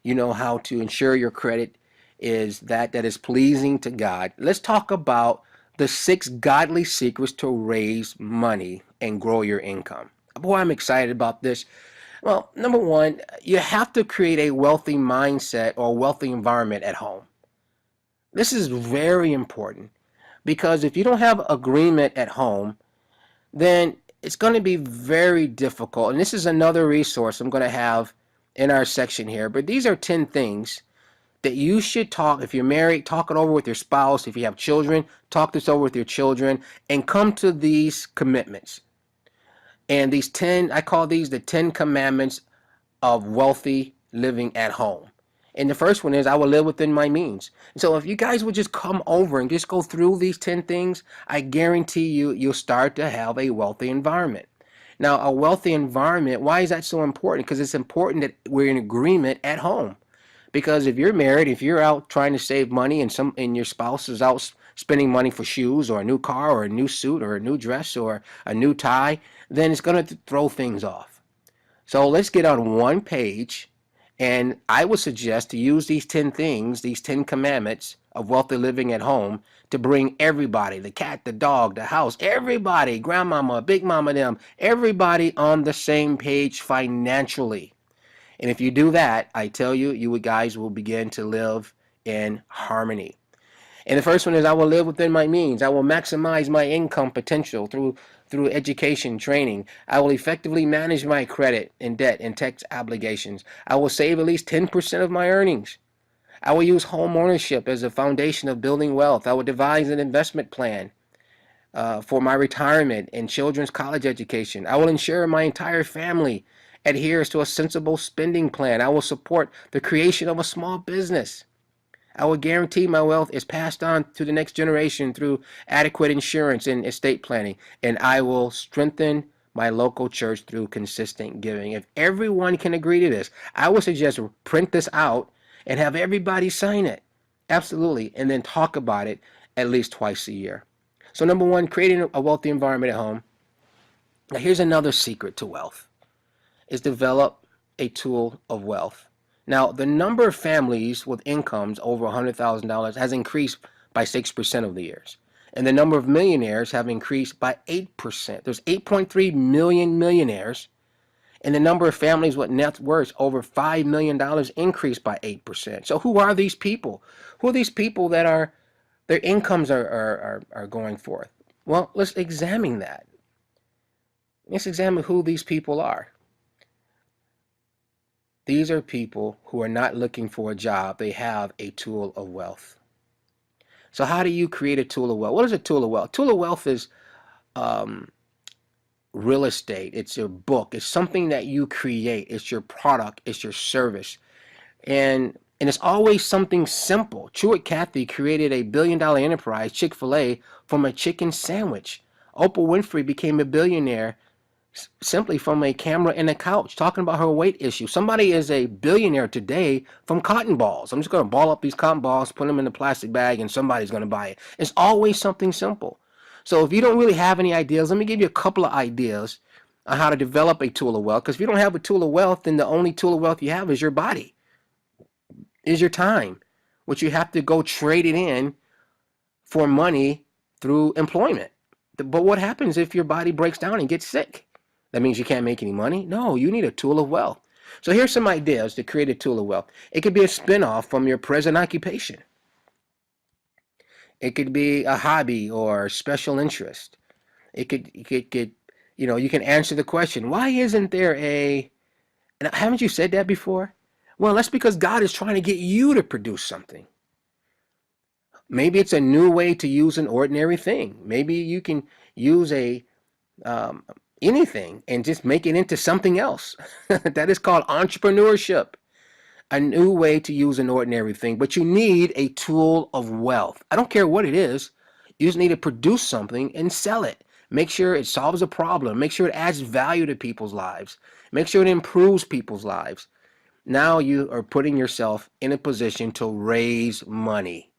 you know how to ensure your credit is that is pleasing to God. Let's talk about the 6 godly secrets to raise money and grow your income. Boy, I'm excited about this. Well, number 1, you have to create a wealthy mindset or wealthy environment at home. This is very important because if you don't have agreement at home, then it's going to be very difficult. And this is another resource I'm going to have in our section here. But these are 10 things that you should talk. If you're married, talk it over with your spouse. If you have children, talk this over with your children and come to these commitments. And these 10, I call these the 10 commandments of wealthy living at home. And the first one is, I will live within my means. And so if you guys would just come over and just go through these 10 things, I guarantee you, you'll start to have a wealthy environment. Now, a wealthy environment, why is that so important? Because it's important that we're in agreement at home. Because if you're married, if you're out trying to save money and your spouse is out spending money for shoes or a new car or a new suit or a new dress or a new tie, then it's going to throw things off. So let's get on one page, and I would suggest to use these 10 things, these 10 commandments of wealthy living at home, to bring everybody, the cat, the dog, the house, everybody, grandmama, big mama, them, everybody on the same page financially. And if you do that, I tell you, you guys will begin to live in harmony. And the first one is, I will live within my means. I will maximize my income potential through education, training. I will effectively manage my credit and debt and tax obligations. I will save at least 10% of my earnings. I will use home ownership as a foundation of building wealth. I will devise an investment plan for my retirement and children's college education. I will ensure my entire family adheres to a sensible spending plan. I will support the creation of a small business. I will guarantee my wealth is passed on to the next generation through adequate insurance and estate planning. And I will strengthen my local church through consistent giving. If everyone can agree to this, I would suggest print this out and have everybody sign it. Absolutely. And then talk about it at least twice a year. So number one, creating a wealthy environment at home. Now here's another secret to wealth, is develop a tool of wealth. Now, the number of families with incomes over $100,000 has increased by 6% over the years. And the number of millionaires have increased by 8%. There's 8.3 million millionaires, and the number of families with net worth over $5 million increased by 8%. So who are these people? Who are these people that their incomes are going forth? Well, let's examine that. Let's examine who these people are. These are people who are not looking for a job. They have a tool of wealth. So how do you create a tool of wealth? What is a tool of wealth? Tool of wealth is real estate. It's your book. It's something that you create. It's your product. It's your service. And it's always something simple. Truett Cathy created a billion-dollar enterprise, Chick-fil-A, from a chicken sandwich. Oprah Winfrey became a billionaire simply from a camera and a couch talking about her weight issue. Somebody is a billionaire today from cotton balls. I'm just going to ball up these cotton balls, put them in a plastic bag, and somebody's going to buy it. It's always something simple. So if you don't really have any ideas, let me give you a couple of ideas on how to develop a tool of wealth. Because if you don't have a tool of wealth, then the only tool of wealth you have is your body, is your time, which you have to go trade it in for money through employment. But what happens if your body breaks down and gets sick? That means you can't make any money? No, you need a tool of wealth. So here's some ideas to create a tool of wealth. It could be a spinoff from your present occupation. It could be a hobby or special interest. It could you can answer the question, why isn't there and haven't you said that before? Well, that's because God is trying to get you to produce something. Maybe it's a new way to use an ordinary thing. Maybe you can use anything and just make it into something else. That is called entrepreneurship. A new way to use an ordinary thing, but you need a tool of wealth. I don't care what it is. You just need to produce something and sell it. Make sure it solves a problem. Make sure it adds value to people's lives. Make sure it improves people's lives. Now you are putting yourself in a position to raise money.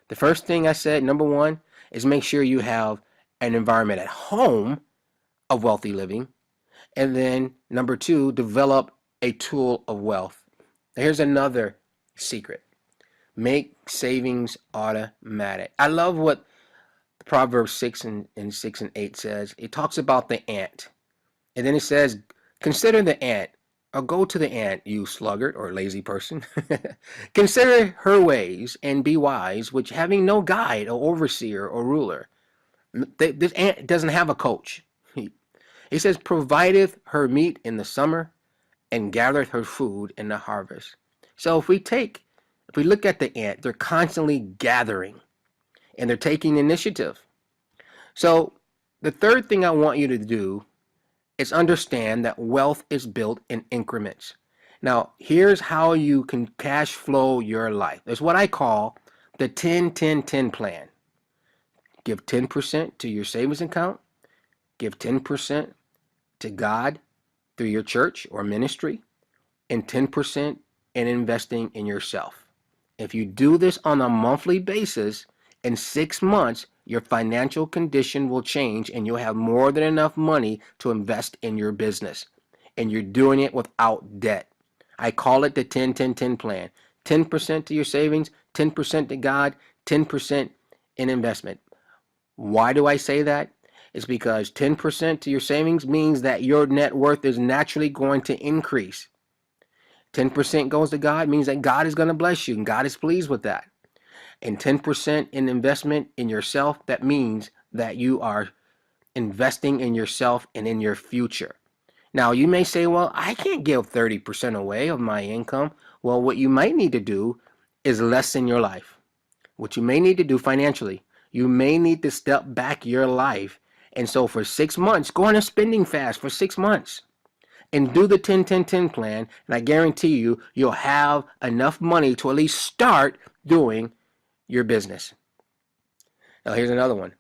The first thing I said, number one, is make sure you have an environment at home of wealthy living. And then number two, develop a tool of wealth. Here's another secret. Make savings automatic. I love what Proverbs 6 and 6 and 8 says. It talks about the ant. And then it says, consider the ant. Go to the ant, you sluggard or lazy person. Consider her ways and be wise, which having no guide or overseer or ruler. This ant doesn't have a coach. He says, provideth her meat in the summer and gathereth her food in the harvest. So if we look at the ant, they're constantly gathering and they're taking initiative. So the third thing I want you to do is understand that wealth is built in increments. Now, here's how you can cash flow your life. It's what I call the 10-10-10 plan. Give 10% to your savings account, give 10% to God through your church or ministry, and 10% in investing in yourself. If you do this on a monthly basis, in 6 months, your financial condition will change and you'll have more than enough money to invest in your business. And you're doing it without debt. I call it the 10-10-10 plan. 10% to your savings, 10% to God, 10% in investment. Why do I say that? It's because 10% to your savings means that your net worth is naturally going to increase. 10% goes to God means that God is going to bless you and God is pleased with that. And 10% in investment in yourself, that means that you are investing in yourself and in your future. Now, you may say, well, I can't give 30% away of my income. Well, what you might need to do is lessen your life. What you may need to do financially, you may need to step back your life. And so for 6 months, go on a spending fast for 6 months and do the 10-10-10 plan. And I guarantee you, you'll have enough money to at least start doing your business. Now, here's another one.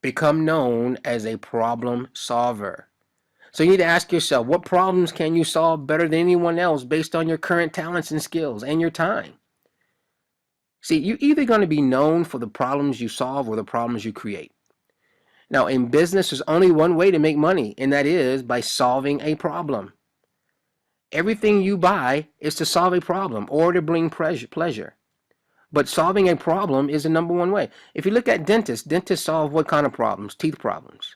Become known as a problem solver. So you need to ask yourself, what problems can you solve better than anyone else based on your current talents and skills and your time? See, you're either going to be known for the problems you solve or the problems you create. Now, in business, there's only one way to make money, and that is by solving a problem. Everything you buy is to solve a problem or to bring pleasure. But solving a problem is the number one way. If you look at dentists solve what kind of problems? Teeth problems,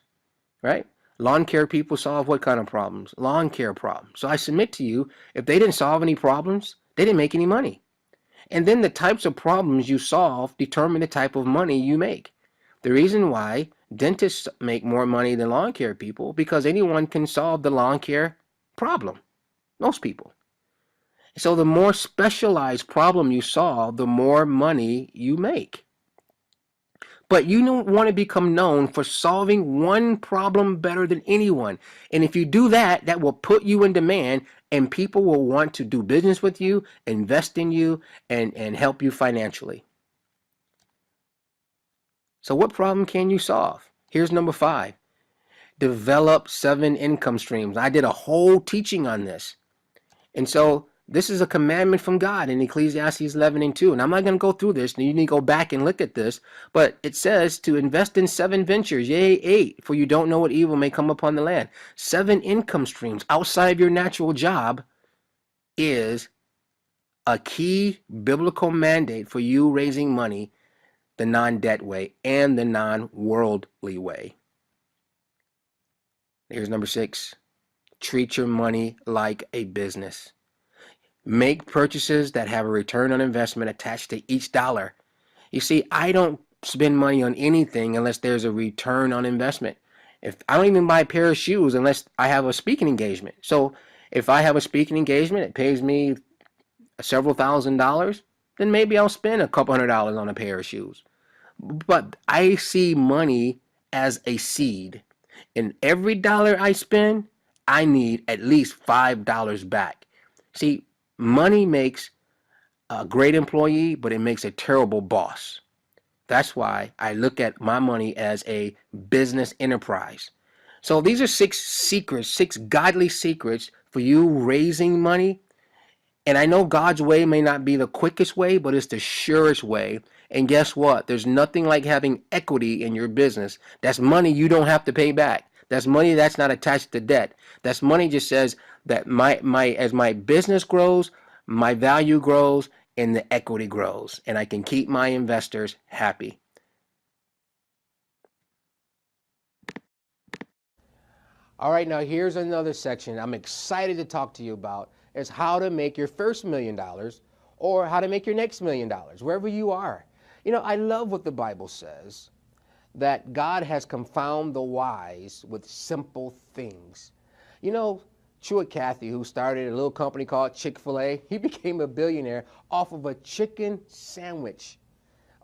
right? Lawn care people solve what kind of problems? Lawn care problems. So I submit to you, if they didn't solve any problems, they didn't make any money. And then the types of problems you solve determine the type of money you make. The reason why dentists make more money than lawn care people, because anyone can solve the lawn care problem. Most people. So the more specialized problem you solve, the more money you make. But you don't want to become known for solving one problem better than anyone. And if you do that, that will put you in demand and people will want to do business with you, invest in you, and help you financially. So what problem can you solve? Here's number 5. Develop 7 income streams. I did a whole teaching on this. And so this is a commandment from God in Ecclesiastes 11:2. And I'm not going to go through this. You need to go back and look at this. But it says to invest in 7 ventures, yea, 8, for you don't know what evil may come upon the land. 7 income streams outside of your natural job is a key biblical mandate for you raising money the non-debt way and the non-worldly way. Here's number 6. Treat your money like a business. Make purchases that have a return on investment attached to each dollar. You see, I don't spend money on anything unless there's a return on investment. If I don't even buy a pair of shoes unless I have a speaking engagement. So if I have a speaking engagement, it pays me several $1,000s, then maybe I'll spend a couple $100 on a pair of shoes. But I see money as a seed. And every dollar I spend, I need at least $5 back. See, money makes a great employee, but it makes a terrible boss. That's why I look at my money as a business enterprise. So these are 6 secrets, 6 godly secrets for you raising money. And I know God's way may not be the quickest way, but it's the surest way. And guess what? There's nothing like having equity in your business. That's money you don't have to pay back. That's money that's not attached to debt. That's money just says that as my business grows, my value grows and the equity grows, and I can keep my investors happy. All right, now here's another section I'm excited to talk to you about. is how to make your first $1 million or how to make your next $1 million, wherever you are. You know, I love what the Bible says, that God has confounded the wise with simple things. You know, Truett Cathy, who started a little company called Chick-fil-A, he became a billionaire off of a chicken sandwich.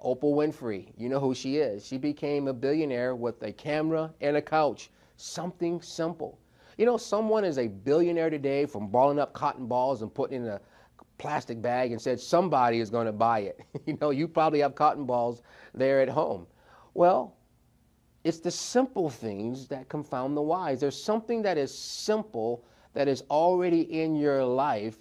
Oprah Winfrey, you know who she is. She became a billionaire with a camera and a couch. Something simple. You know, someone is a billionaire today from balling up cotton balls and putting in a plastic bag and said somebody is going to buy it. You know, you probably have cotton balls there at home. Well, it's the simple things that confound the wise. There's something that is simple that is already in your life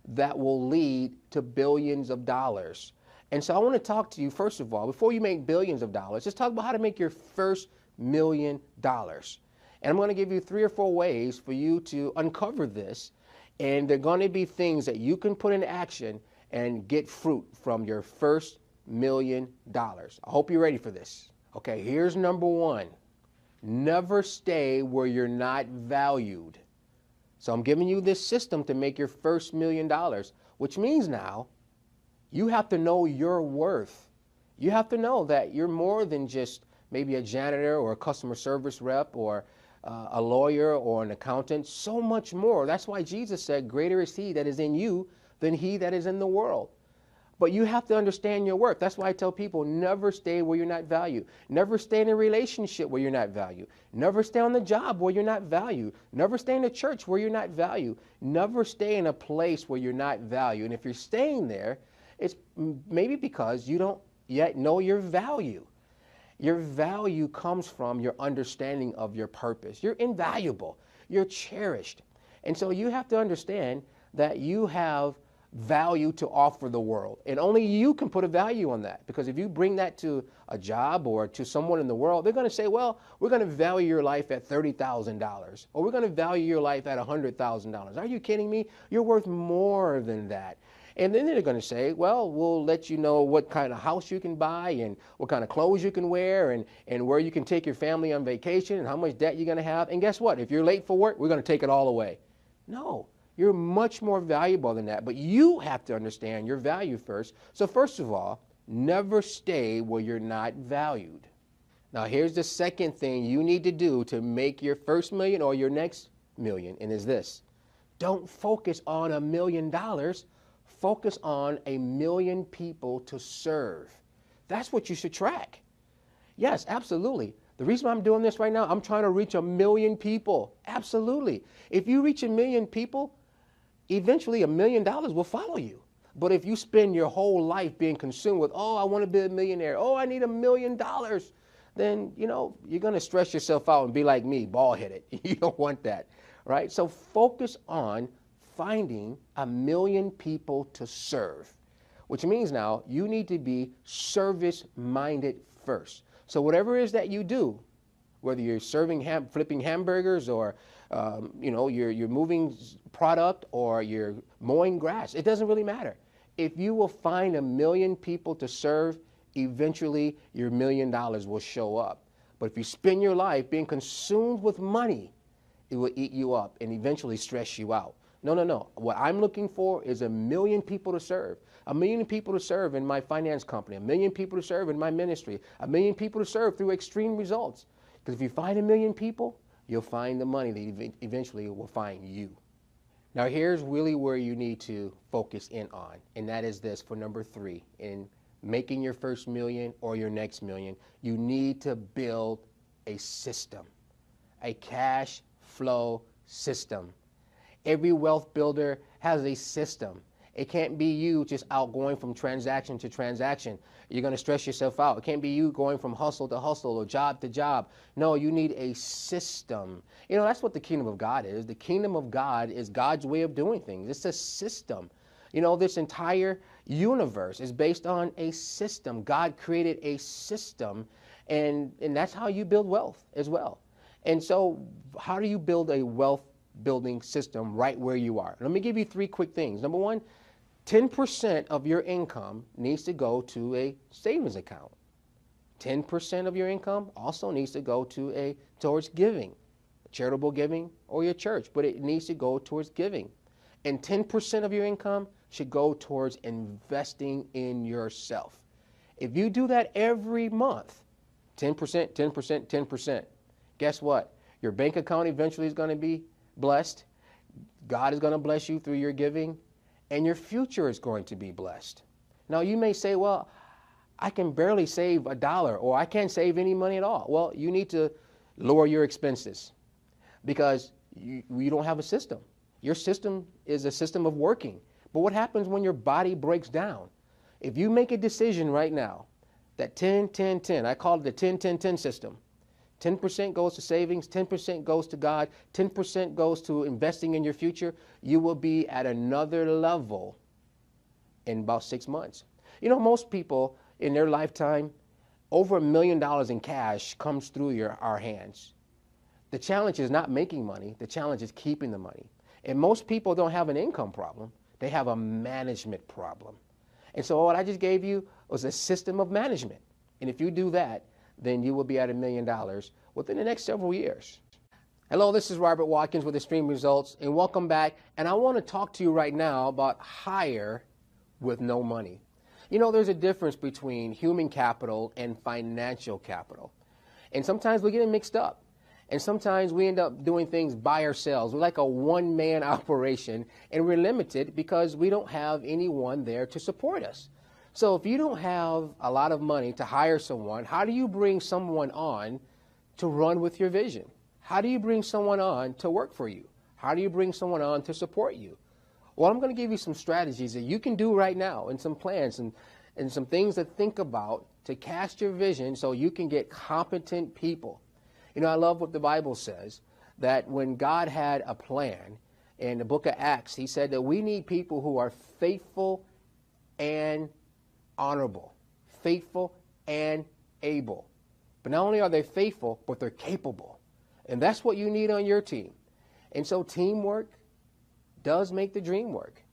that will lead to billions of dollars. And so I want to talk to you, first of all, before you make billions of dollars, let's talk about how to make your first $1 million. And I'm going to give you 3 or 4 ways for you to uncover this. And they're going to be things that you can put in action and get fruit from your first $1 million. I hope you're ready for this. Okay, here's number 1. Never stay where you're not valued. So I'm giving you this system to make your first $1 million, which means now you have to know your worth. You have to know that you're more than just maybe a janitor or a customer service rep or a lawyer or an accountant, so much more. That's why Jesus said, greater is he that is in you than he that is in the world. But you have to understand your worth. That's why I tell people, never stay where you're not valued. Never stay in a relationship where you're not valued. Never stay on the job where you're not valued. Never stay in a church where you're not valued. Never stay in a place where you're not valued. And if you're staying there, it's maybe because you don't yet know your value. Your value comes from your understanding of your purpose. You're invaluable. You're cherished. And so you have to understand that you have value to offer the world. And only you can put a value on that. Because if you bring that to a job or to someone in the world, they're going to say, well, we're going to value your life at $30,000. Or we're going to value your life at $100,000. Are you kidding me? You're worth more than that. And then they're going to say, well, we'll let you know what kind of house you can buy and what kind of clothes you can wear and where you can take your family on vacation and how much debt you're going to have. And guess what? If you're late for work, we're going to take it all away. No, you're much more valuable than that. But you have to understand your value first. So first of all, never stay where you're not valued. Now, here's the second thing you need to do to make your first $1 million or your next $1 million, and is this. Don't focus on $1 million. Focus on 1 million people to serve. That's what you should track. Yes, absolutely. The reason I'm doing this right now, I'm trying to reach 1 million people. Absolutely. If you reach 1 million people, eventually $1 million will follow you. But if you spend your whole life being consumed with, oh, I want to be a millionaire, oh, I need $1 million, then, you know, you're going to stress yourself out and be like me, bald-headed. You don't want that, right? So focus on finding 1 million people to serve, which means now you need to be service-minded first. So whatever it is that you do, whether you're flipping hamburgers or you know, you're moving product or you're mowing grass, it doesn't really matter. If you will find 1 million people to serve, eventually your $1 million will show up. But if you spend your life being consumed with money, it will eat you up and eventually stress you out. No, no, no. What I'm looking for is 1 million people to serve. 1 million people to serve in my finance company. 1 million people to serve in my ministry. 1 million people to serve through extreme results. Because if you find 1 million people, you'll find the money that eventually will find you. Now here's really where you need to focus in on, and that is this for number 3. In making your first $1 million or your next $1 million, you need to build a system, a cash flow system. Every wealth builder has a system. It can't be you just out going from transaction to transaction. You're going to stress yourself out. It can't be you going from hustle to hustle or job to job. No, you need a system. You know, that's what the kingdom of God is. The kingdom of God is God's way of doing things. It's a system. You know, this entire universe is based on a system. God created a system, and that's how you build wealth as well. And so how do you build a wealth building system right where you are? Let me give you 3 quick things. Number 1, 10% of your income needs to go to a savings account. 10% of your income also needs to go towards giving, charitable giving or your church, but it needs to go towards giving. And 10% of your income should go towards investing in yourself. If you do that every month, 10%, 10%, 10%, guess what? Your bank account eventually is going to be blessed. God is going to bless you through your giving, and your future is going to be blessed. Now, you may say, well, I can barely save $1, or I can't save any money at all. Well, you need to lower your expenses because you don't have a system. Your system is a system of working. But what happens when your body breaks down? If you make a decision right now that 10, 10, 10, I call it the 10, 10, 10 system. 10% goes to savings, 10% goes to God, 10% goes to investing in your future, you will be at another level in about 6 months. You know, most people in their lifetime, over $1 million in cash comes through our hands. The challenge is not making money, the challenge is keeping the money. And most people don't have an income problem, they have a management problem. And so what I just gave you was a system of management. And if you do that, then you will be at $1 million within the next several years. Hello, this is Robert Watkins with Extreme Results, and welcome back. And I want to talk to you right now about hire with no money. You know, there's a difference between human capital and financial capital. And sometimes we get it mixed up. And sometimes we end up doing things by ourselves. We're like a one-man operation, and we're limited because we don't have anyone there to support us. So if you don't have a lot of money to hire someone, how do you bring someone on to run with your vision? How do you bring someone on to work for you? How do you bring someone on to support you? Well, I'm going to give you some strategies that you can do right now, and some plans and some things to think about to cast your vision so you can get competent people. You know, I love what the Bible says, that when God had a plan in the book of Acts, he said that we need people who are faithful and honorable, faithful and able. But not only are they faithful, but they're capable. And that's what you need on your team. And so teamwork does make the dream work.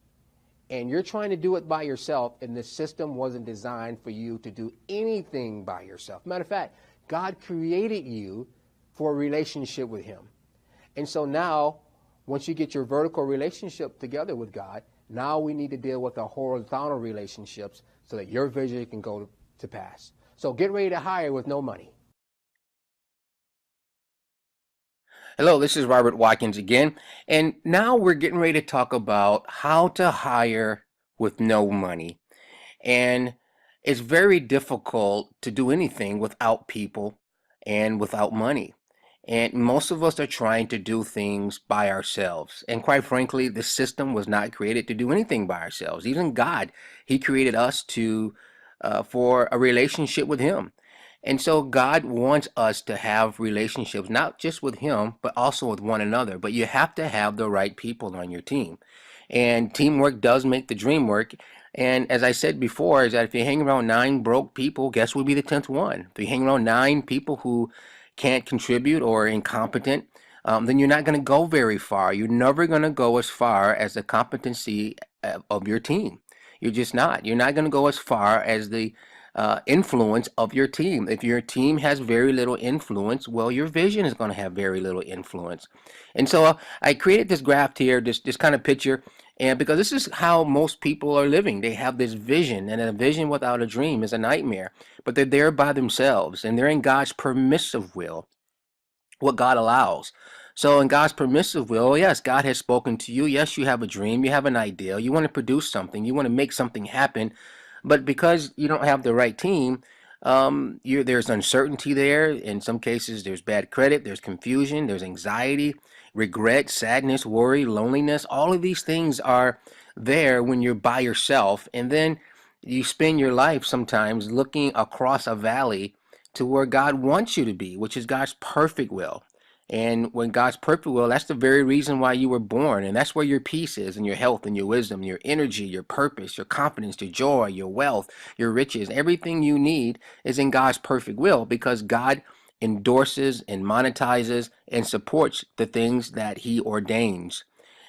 And you're trying to do it by yourself, and the system wasn't designed for you to do anything by yourself. Matter of fact, God created you for a relationship with him. And so now, once you get your vertical relationship together with God, now we need to deal with our horizontal relationships so that your vision can go to pass. So get ready to hire with no money. Hello, this is Robert Watkins again, and now we're getting ready to talk about how to hire with no money. And it's very difficult to do anything without people and without money. And most of us are trying to do things by ourselves. And quite frankly, the system was not created to do anything by ourselves. Even God, he created us for a relationship with him. And so God wants us to have relationships, not just with him, but also with one another. But you have to have the right people on your team. And teamwork does make the dream work. And as I said before, is that if you hang around 9 broke people, guess what will be the 10th one? If you hang around 9 people who can't contribute or are incompetent, then you're not going to go very far. You're never going to go as far as the competency of your team. You're just not. You're not going to go as far as the influence of your team. If your team has very little influence, well, your vision is going to have very little influence. And so I created this graph here, this kind of picture, and because this is how most people are living. They have this vision, and a vision without a dream is a nightmare. But they're there by themselves, and they're in God's permissive will, what God allows. So in God's permissive will, yes, God has spoken to you. Yes, you have a dream, you have an idea, you want to produce something, you want to make something happen. But because you don't have the right team, there's uncertainty there. In some cases, there's bad credit, there's confusion, there's anxiety, regret, sadness, worry, loneliness. All of these things are there when you're by yourself. And then you spend your life sometimes looking across a valley to where God wants you to be, which is God's perfect will. And when God's perfect will, that's the very reason why you were born. And that's where your peace is, and your health, and your wisdom, your energy, your purpose, your confidence, your joy, your wealth, your riches. Everything you need is in God's perfect will, because God endorses and monetizes and supports the things that he ordains.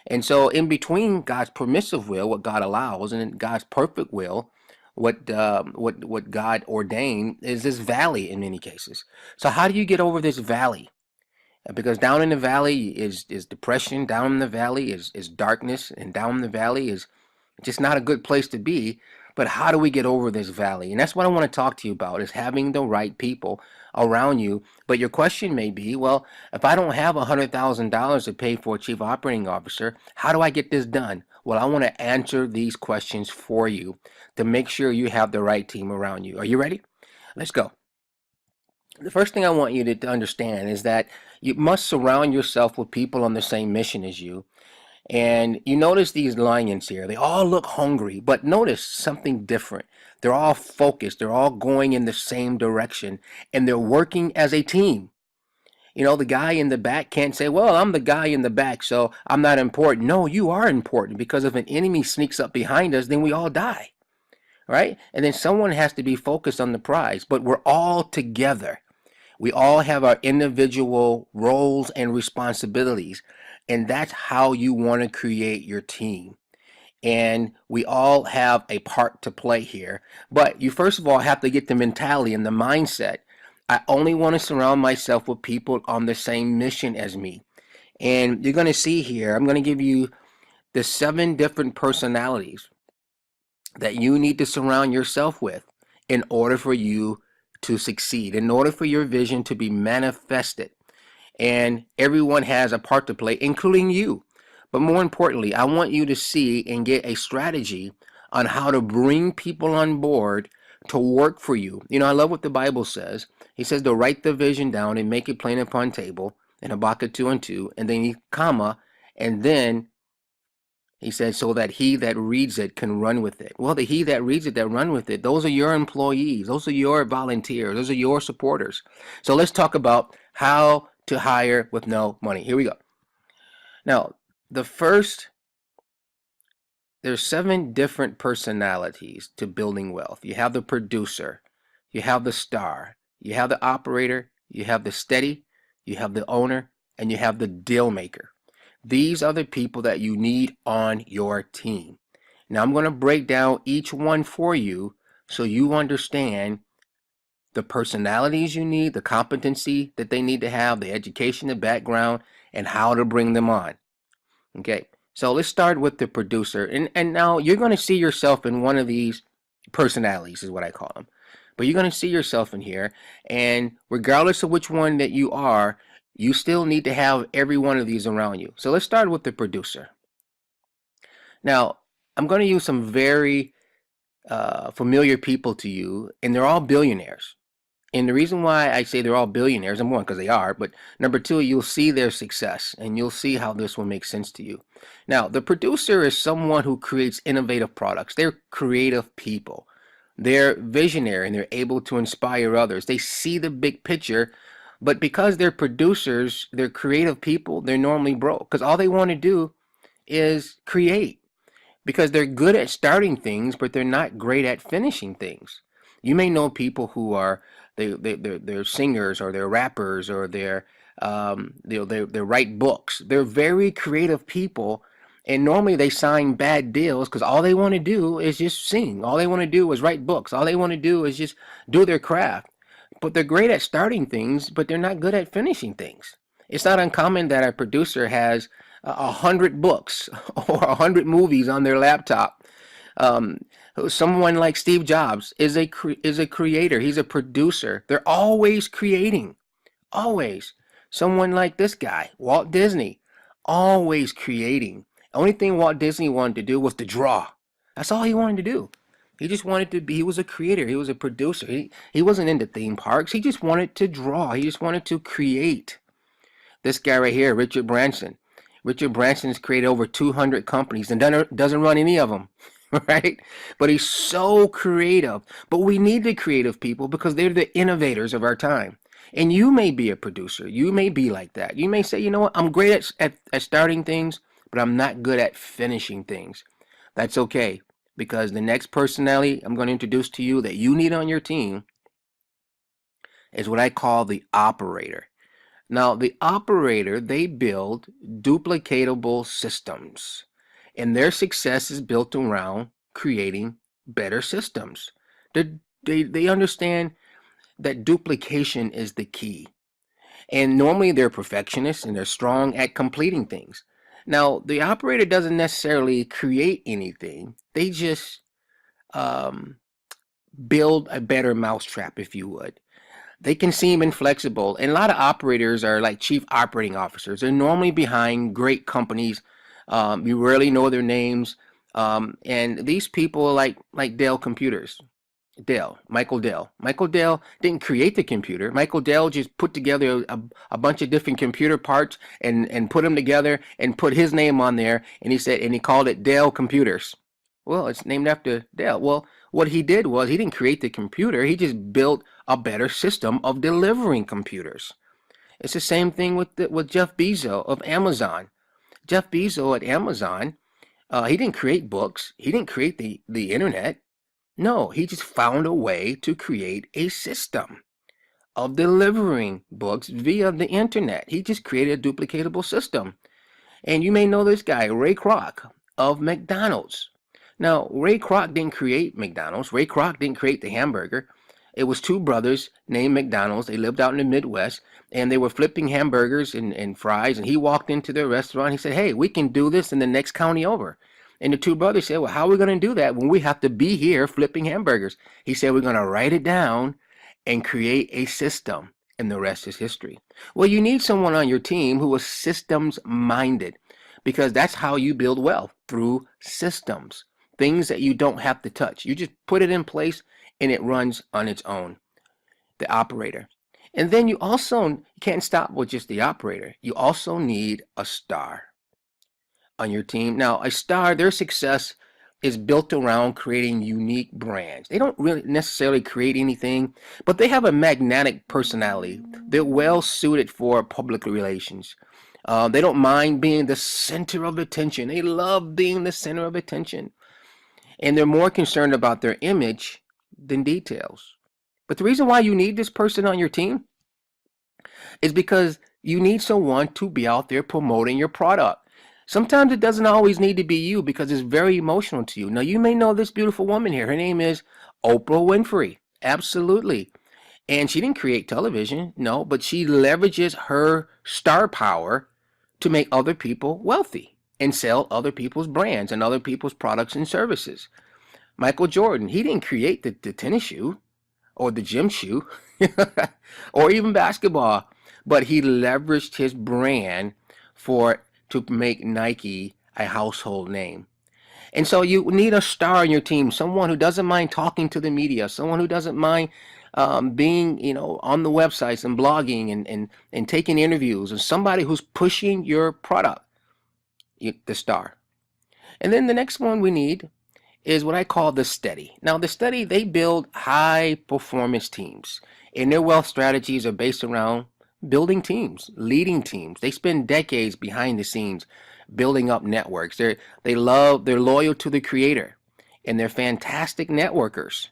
And so in between God's permissive will, what God allows, and God's perfect will, what God ordained, is this valley in many cases. So how do you get over this valley? Because down in the valley is depression, down in the valley is darkness, and down in the valley is just not a good place to be. But how do we get over this valley? And that's what I want to talk to you about, is having the right people around you. But your question may be, well, if I don't have $100,000 to pay for a chief operating officer, how do I get this done? Well, I want to answer these questions for you to make sure you have the right team around you. Are you ready? Let's go. The first thing I want you to understand is that you must surround yourself with people on the same mission as you. And you notice these lions here, they all look hungry, but notice something different. They're all focused, they're all going in the same direction, and they're working as a team. You know, the guy in the back can't say, well, I'm the guy in the back, so I'm not important. No, you are important, because if an enemy sneaks up behind us, then we all die, right? And then someone has to be focused on the prize, but we're all together. We all have our individual roles and responsibilities, and that's how you want to create your team. And we all have a part to play here. But you first of all have to get the mentality and the mindset. I only want to surround myself with people on the same mission as me. And you're going to see here, I'm going to give you the 7 different personalities that you need to surround yourself with in order for you to succeed, in order for your vision to be manifested. And everyone has a part to play, including you. But more importantly, I want you to see and get a strategy on how to bring people on board to work for you. You know, I love what the Bible says. He says to write the vision down and make it plain upon table in Habakkuk 2 and 2, and then comma, and then he said, so that he that reads it can run with it. Well, the he that reads it, that run with it, those are your employees. Those are your volunteers. Those are your supporters. So let's talk about how to hire with no money. Here we go. Now, there's 7 different personalities to building wealth. You have the producer, you have the star, you have the operator, you have the steady, you have the owner, and you have the deal maker. These are the people that you need on your team. Now I'm going to break down each one for you so you understand the personalities you need, the competency that they need to have, the education, the background, and how to bring them on. Okay, so let's start with the producer. And now you're going to see yourself in one of these personalities, is what I call them. But you're going to see yourself in here, and regardless of which one that you are, you still need to have every one of these around you. So let's start with the producer. Now, I'm going to use some very familiar people to you, and they're all billionaires. And the reason why I say they're all billionaires, number one, because they are, but number two, you'll see their success and you'll see how this will make sense to you. Now, the producer is someone who creates innovative products. They're creative people. They're visionary and they're able to inspire others. They see the big picture, but because they're producers, they're creative people, they're normally broke because all they want to do is create, because they're good at starting things, but they're not great at finishing things. You may know people who are they're singers or they're rappers or they write books. They're very creative people, and normally they sign bad deals because all they want to do is just sing. All they want to do is write books. All they want to do is just do their craft. But they're great at starting things, but they're not good at finishing things. It's not uncommon that a producer has 100 books or 100 movies on their laptop. Um, Someone like Steve Jobs is a creator. He's a producer. They're always creating, always. Someone like this guy, Walt Disney, always creating. The only thing Walt Disney wanted to do was to draw. That's all he wanted to do. He just wanted to be. He was a creator. He was a producer. He wasn't into theme parks. He just wanted to draw. He just wanted to create. This guy right here, Richard Branson. Richard Branson has created over 200 companies and doesn't run any of them, right? But he's so creative. But we need the creative people because they're the innovators of our time. And you may be a producer. You may be like that. You may say, you know what, I'm great at starting things, but I'm not good at finishing things. That's okay, because the next personality I'm going to introduce to you that you need on your team is what I call the operator. Now, the operator, they build duplicatable systems, and their success is built around creating better systems. They understand that duplication is the key. And normally they're perfectionists and they're strong at completing things. Now, the operator doesn't necessarily create anything, they just um, build a better mousetrap, if you would. They can seem inflexible, and a lot of operators are like chief operating officers. They're normally behind great companies. You rarely know their names, and these people like Dell Computers. Michael Dell. Michael Dell didn't create the computer. Michael Dell just put together a bunch of different computer parts and put them together and put his name on there. And he called it Dell Computers. Well, it's named after Dell. Well, what he did was he didn't create the computer. He just built a better system of delivering computers. It's the same thing with Jeff Bezos of Amazon. Jeff Bezos at Amazon, he didn't create books. He didn't create the internet. No, he just found a way to create a system of delivering books via the internet. He just created a duplicatable system. And you may know this guy, Ray Kroc of McDonald's. Now, Ray Kroc didn't create McDonald's. Ray Kroc didn't create the hamburger. It was two brothers named McDonald's. They lived out in the Midwest, and they were flipping hamburgers and fries. And he walked into their restaurant. He said, "Hey, we can do this in the next county over." And the two brothers said, "Well, how are we going to do that when we have to be here flipping hamburgers?" He said, "We're going to write it down and create a system, and the rest is history." Well, you need someone on your team who is systems minded, because that's how you build wealth, through systems, things that you don't have to touch. You just put it in place and it runs on its own, the operator. And then you also can't stop with just the operator. You also need a star on your team. Now, a star, their success is built around creating unique brands. They don't really necessarily create anything, but they have a magnetic personality. They're well suited for public relations. They don't mind being the center of attention. They love being the center of attention. And they're more concerned about their image than details. But the reason why you need this person on your team is because you need someone to be out there promoting your product. Sometimes it doesn't always need to be you, because it's very emotional to you. Now, you may know this beautiful woman here. Her name is Oprah Winfrey. Absolutely. And she didn't create television, no, but she leverages her star power to make other people wealthy and sell other people's brands and other people's products and services. Michael Jordan, he didn't create the tennis shoe or the gym shoe or even basketball, but he leveraged his brand to make Nike a household name. And so you need a star on your team, someone who doesn't mind talking to the media, someone who doesn't mind being, on the websites and blogging and taking interviews, and somebody who's pushing your product, the star. And then the next one we need is what I call the steady. Now, the steady, they build high performance teams, and their wealth strategies are based around building teams, leading teams. They spend decades behind the scenes building up networks. They're loyal to the creator, and they're fantastic networkers.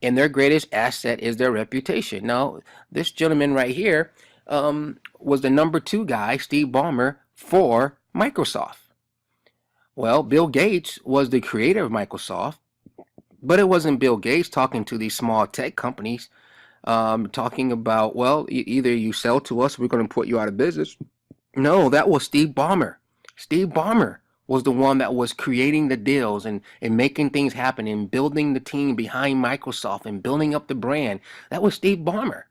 And their greatest asset is their reputation. Now, this gentleman right here was the number 2 guy, Steve Ballmer, for Microsoft. Well, Bill Gates was the creator of Microsoft, but it wasn't Bill Gates talking to these small tech companies, talking about, well, either you sell to us, we're going to put you out of business. No, that was Steve Ballmer. Steve Ballmer was the one that was creating the deals and making things happen and building the team behind Microsoft and building up the brand. That was Steve Ballmer.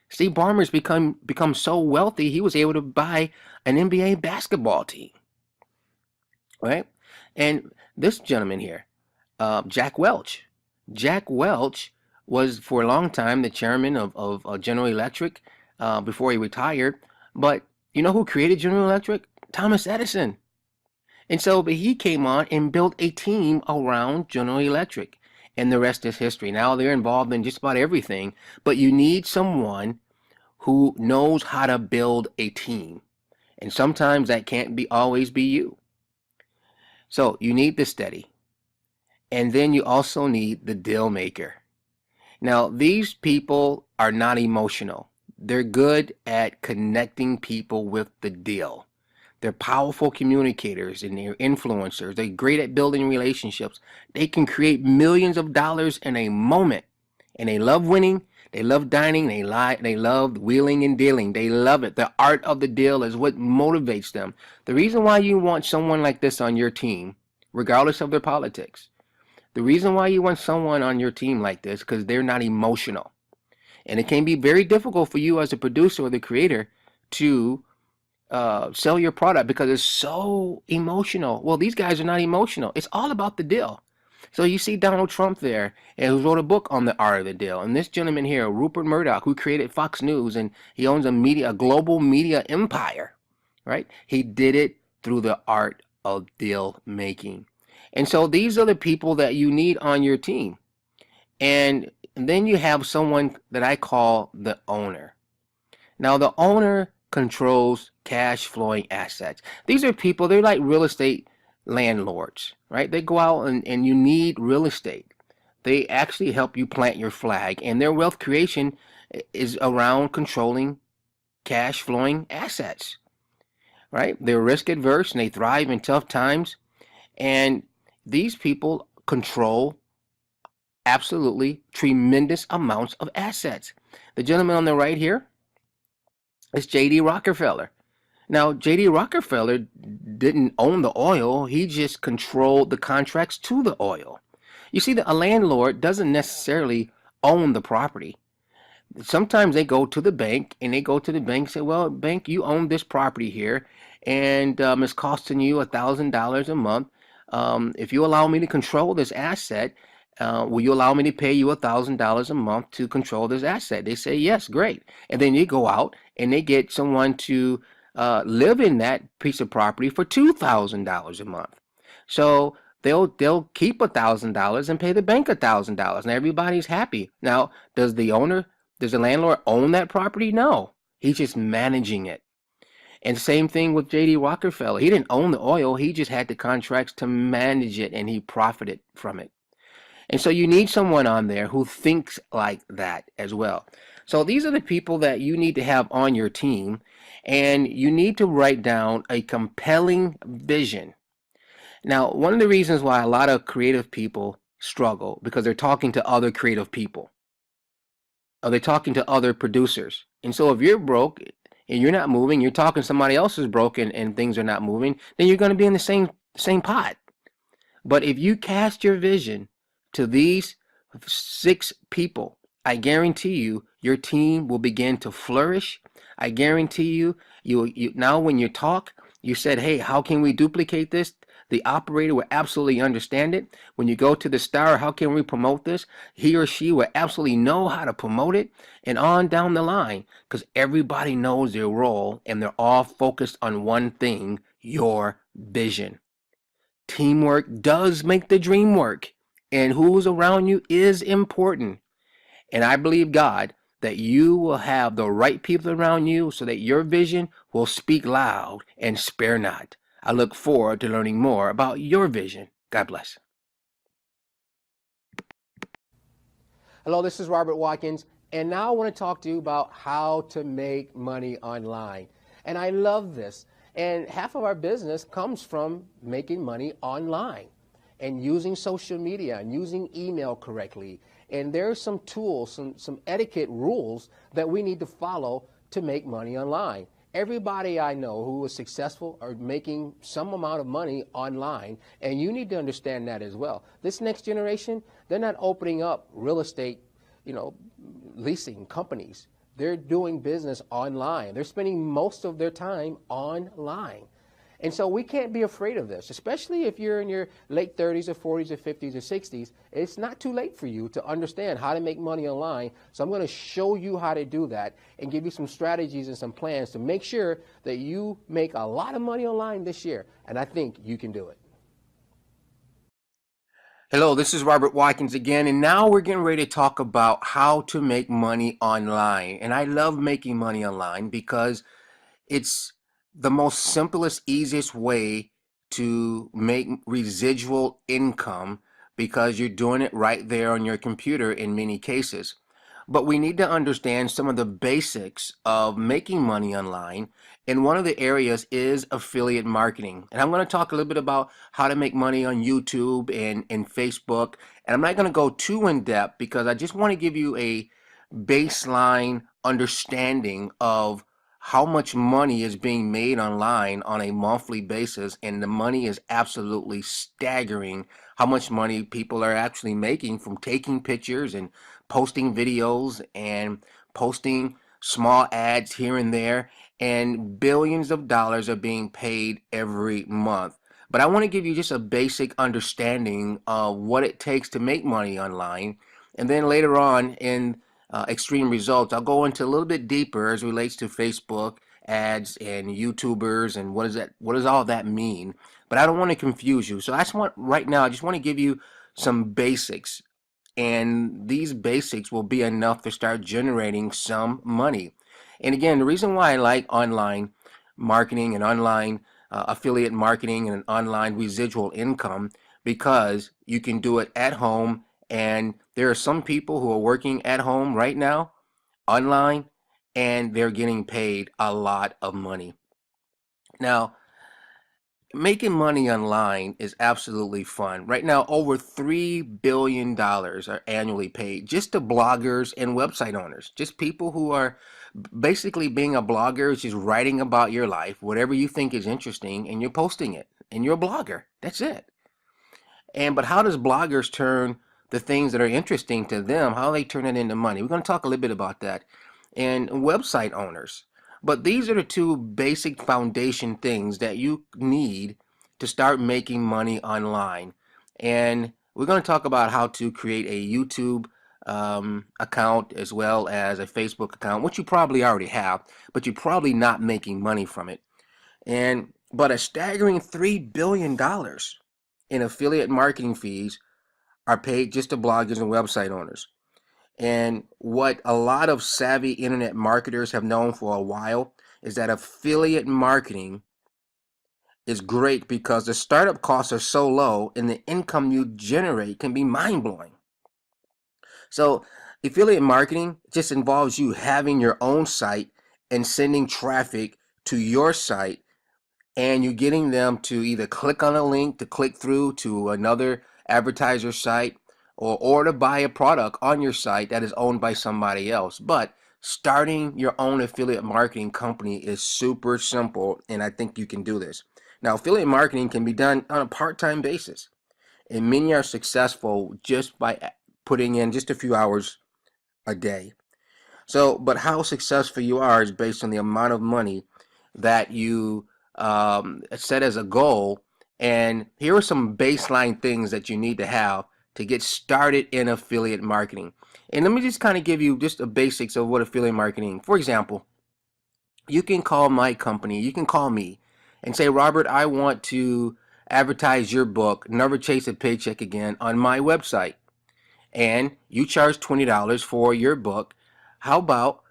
Steve Ballmer's become so wealthy, he was able to buy an NBA basketball team. Right? And this gentleman here, Jack Welch. Jack Welch was for a long time the chairman of General Electric before he retired. But you know who created General Electric? Thomas Edison. And so he came on and built a team around General Electric. And the rest is history. Now they're involved in just about everything. But you need someone who knows how to build a team. And sometimes that can't always be you. So you need the steady. And then you also need the deal maker. Now, these people are not emotional. They're good at connecting people with the deal. They're powerful communicators and they're influencers. They're great at building relationships. They can create millions of dollars in a moment. And they love winning. They love dining. They love wheeling and dealing. They love it. The art of the deal is what motivates them. The reason why you want someone like this on your team, regardless of their politics, the reason why you want someone on your team like this, because they're not emotional. And it can be very difficult for you as a producer or the creator to sell your product because it's so emotional. Well, these guys are not emotional. It's all about the deal. So you see Donald Trump there, and who wrote a book on the art of the deal. And this gentleman here, Rupert Murdoch, who created Fox News, and he owns a global media empire, right? He did it through the art of deal making. And so these are the people that you need on your team. And then you have someone that I call the owner. Now, the owner controls cash flowing assets. These are people, they're like real estate landlords, right? They go out and you need real estate. They actually help you plant your flag, and their wealth creation is around controlling cash flowing assets, right? They're risk adverse and they thrive in tough times. And these people control absolutely tremendous amounts of assets. The gentleman on the right here, it's J.D. Rockefeller. Now, J.D. Rockefeller didn't own the oil. He just controlled the contracts to the oil. You see, a landlord doesn't necessarily own the property. Sometimes they go to the bank and say, well, bank, you own this property here, and it's costing you $1,000 a month. If you allow me to control this asset, will you allow me to pay you $1,000 a month to control this asset? They say, yes, great. And then you go out and they get someone to live in that piece of property for $2,000 a month. So they'll keep $1,000 and pay the bank $1,000, and everybody's happy. Now, does the landlord own that property? No, he's just managing it. And same thing with J.D. Rockefeller. He didn't own the oil. He just had the contracts to manage it, and he profited from it. And so you need someone on there who thinks like that as well. So these are the people that you need to have on your team, and you need to write down a compelling vision. Now, one of the reasons why a lot of creative people struggle because they're talking to other creative people, or they're talking to other producers. And so if you're broke and you're not moving, you're talking to somebody else who's broke and things are not moving, then you're going to be in the same pot. But if you cast your vision to these 6 people, I guarantee you your team will begin to flourish. I guarantee you now when you talk, you said, hey, how can we duplicate this? The operator will absolutely understand it. When you go to the star, how can we promote this? He or she will absolutely know how to promote it, and on down the line, because everybody knows their role and they're all focused on one thing, your vision. Teamwork does make the dream work, and who's around you is important. And I believe, God, that you will have the right people around you so that your vision will speak loud and spare not. I look forward to learning more about your vision. God bless. Hello, this is Robert Watkins, and now I want to talk to you about how to make money online. And I love this. And half of our business comes from making money online and using social media and using email correctly. And there are some tools, some etiquette rules that we need to follow to make money online. Everybody I know who is successful are making some amount of money online, and you need to understand that as well. This next generation, they're not opening up real estate, leasing companies. They're doing business online. They're spending most of their time online. And so we can't be afraid of this, especially if you're in your late 30s or 40s or 50s or 60s. It's not too late for you to understand how to make money online. So I'm going to show you how to do that and give you some strategies and some plans to make sure that you make a lot of money online this year. And I think you can do it. Hello, this is Robert Watkins again, and now we're getting ready to talk about how to make money online. And I love making money online because it's the most simplest, easiest way to make residual income because you're doing it right there on your computer in many cases. But we need to understand some of the basics of making money online. And one of the areas is affiliate marketing. And I'm going to talk a little bit about how to make money on YouTube and Facebook. And I'm not going to go too in depth because I just want to give you baseline understanding of how much money is being made online on a monthly basis, and the money is absolutely staggering how much money people are actually making from taking pictures and posting videos and posting small ads here and there, and billions of dollars are being paid every month. But I want to give you just a basic understanding of what it takes to make money online, and then later on in extreme results, I'll go into a little bit deeper as it relates to Facebook ads and YouTubers and what does all that mean. But I don't want to confuse you. So I just want right now, I just want to give you some basics, and these basics will be enough to start generating some money. And again, the reason why I like online marketing and online affiliate marketing and online residual income, because you can do it at home, and there are some people who are working at home right now online, and they're getting paid a lot of money. Now, making money online is absolutely fun. Right now, over $3 billion are annually paid just to bloggers and website owners. Just people who are basically, being a blogger is just writing about your life, whatever you think is interesting, and you're posting it. And you're a blogger. That's it. But how does bloggers turn the things that are interesting to them, how they turn it into money? We're going to talk a little bit about that. And website owners. But these are the two basic foundation things that you need to start making money online. And we're going to talk about how to create a YouTube account as well as a Facebook account, which you probably already have, but you're probably not making money from it. But a staggering $3 billion in affiliate marketing fees are paid just to bloggers and website owners. And what a lot of savvy internet marketers have known for a while is that affiliate marketing is great because the startup costs are so low and the income you generate can be mind-blowing. So affiliate marketing just involves you having your own site and sending traffic to your site, and you're getting them to either click on a link to click through to another advertiser site, or to buy a product on your site that is owned by somebody else. But starting your own affiliate marketing company is super simple, and I think you can do this. Now, affiliate marketing can be done on a part-time basis, and many are successful just by putting in just a few hours a day. So, but how successful you are is based on the amount of money that you set as a goal. And here are some baseline things that you need to have to get started in affiliate marketing. And let me just kind of give you just the basics of what affiliate marketing. For example, you can call my company, you can call me and say, Robert, I want to advertise your book, Never Chase a Paycheck Again, on my website. And you charge $20 for your book. How about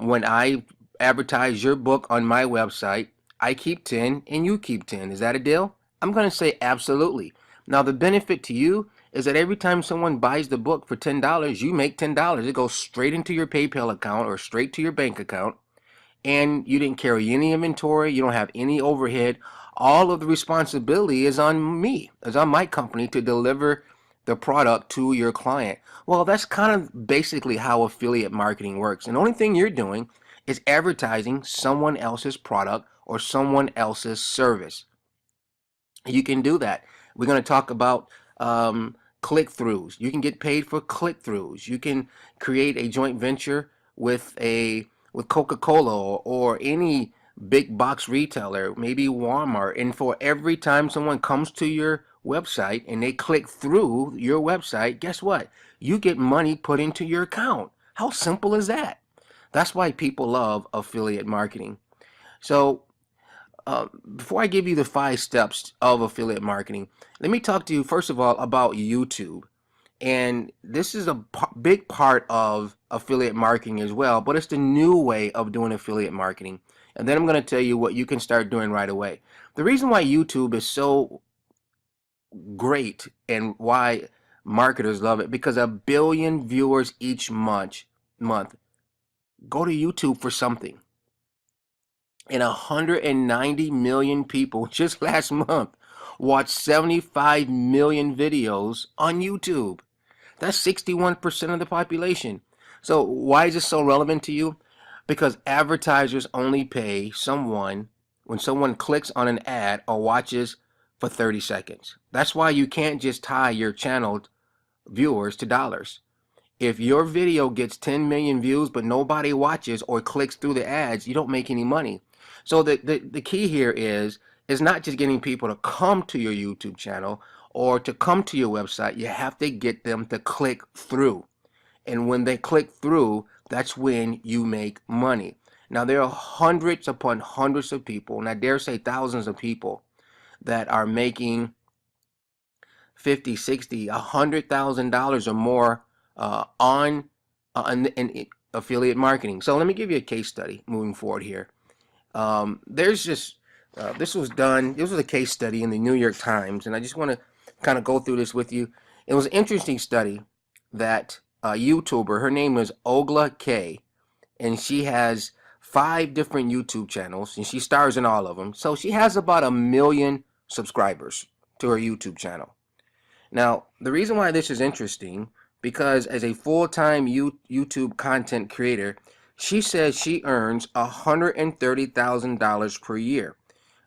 when I advertise your book on my website, I keep 10 and you keep 10? Is that a deal? I'm going to say absolutely. Now, the benefit to you is that every time someone buys the book for $10, you make $10. It goes straight into your PayPal account or straight to your bank account, and you didn't carry any inventory, you don't have any overhead. All of the responsibility is on me, is on my company to deliver the product to your client. Well, that's kind of basically how affiliate marketing works. And the only thing you're doing is advertising someone else's product or someone else's service. You can do that. We're going to talk about click-throughs. You can get paid for click-throughs. You can create a joint venture with Coca-Cola or any big box retailer, maybe Walmart, and for every time someone comes to your website and they click through your website, guess what? You get money put into your account. How simple is that? That's why people love affiliate marketing. So before I give you the 5 steps of affiliate marketing, let me talk to you first of all about YouTube. And this is a big part of affiliate marketing as well, but it's the new way of doing affiliate marketing. And then I'm going to tell you what you can start doing right away. The reason why YouTube is so great and why marketers love it, because 1 billion viewers each month go to YouTube for something. And 190 million people just last month watched 75 million videos on YouTube. That's 61% of the population. So why is this so relevant to you? Because advertisers only pay someone when someone clicks on an ad or watches for 30 seconds. That's why you can't just tie your channel viewers to dollars. If your video gets 10 million views but nobody watches or clicks through the ads, you don't make any money. So the key here is not just getting people to come to your YouTube channel or to come to your website. You have to get them to click through. And when they click through, that's when you make money. Now, there are hundreds upon hundreds of people, and I dare say thousands of people that are making 50, 60, $100,000 or more in affiliate marketing. So let me give you a case study moving forward here. There's just this was done. This was a case study in the New York Times, and I just want to kind of go through this with you. It was an interesting study that a YouTuber, her name is Ogla K, and she has 5 different YouTube channels, and she stars in all of them. So she has about 1 million subscribers to her YouTube channel. Now, the reason why this is interesting, because as a full-time YouTube content creator, she says she earns $130,000 per year.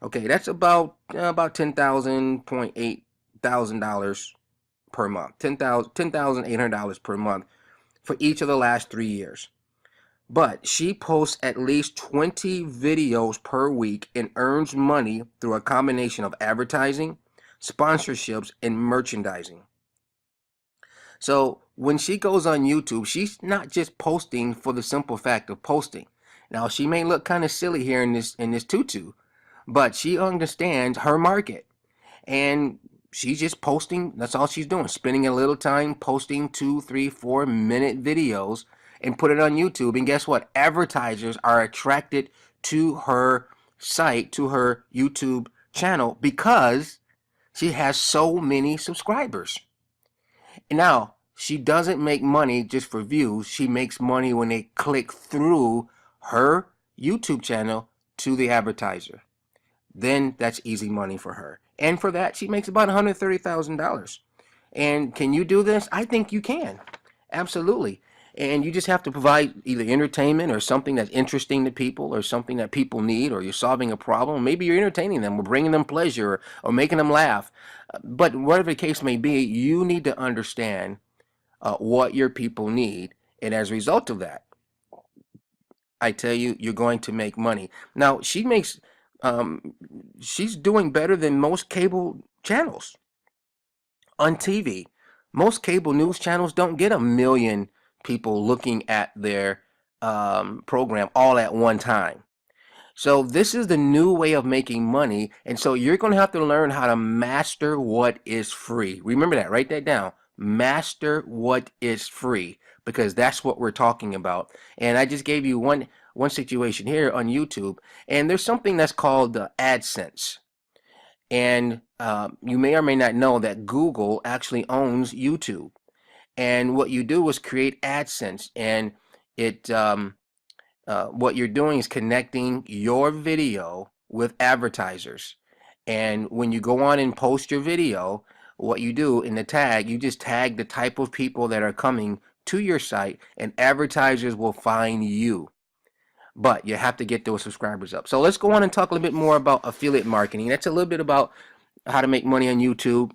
Okay, that's about $10,800 per month, $10,800 per month for each of the last 3 years. But she posts at least 20 videos per week and earns money through a combination of advertising, sponsorships, and merchandising. So when she goes on YouTube, she's not just posting for the simple fact of posting. Now, she may look kind of silly here in this tutu, but she understands her market, and she's just posting. That's all she's doing, spending a little time posting 2, 3, 4-minute videos and put it on YouTube. And guess what? Advertisers are attracted to her site, to her YouTube channel, because she has so many subscribers. Now, she doesn't make money just for views. She makes money when they click through her YouTube channel to the advertiser. Then that's easy money for her. And for that, she makes about $130,000. And can you do this? I think you can. Absolutely. And you just have to provide either entertainment or something that's interesting to people or something that people need, or you're solving a problem. Maybe you're entertaining them or bringing them pleasure or making them laugh. But whatever the case may be, you need to understand what your people need. And as a result of that, I tell you, you're going to make money. Now, she's doing better than most cable channels on TV. Most cable news channels don't get 1 million people looking at their program all at one time. So this is the new way of making money, and so you're going to have to learn how to master what is free. Remember that, write that down. Master what is free, because that's what we're talking about. And I just gave you one situation here on YouTube, and there's something that's called AdSense. And you may or may not know that Google actually owns YouTube. And what you do is create AdSense, and what you're doing is connecting your video with advertisers. And when you go on and post your video, what you do in the tag, you just tag the type of people that are coming to your site, and advertisers will find you. But you have to get those subscribers up. So let's go on and talk a little bit more about affiliate marketing. That's a little bit about how to make money on YouTube.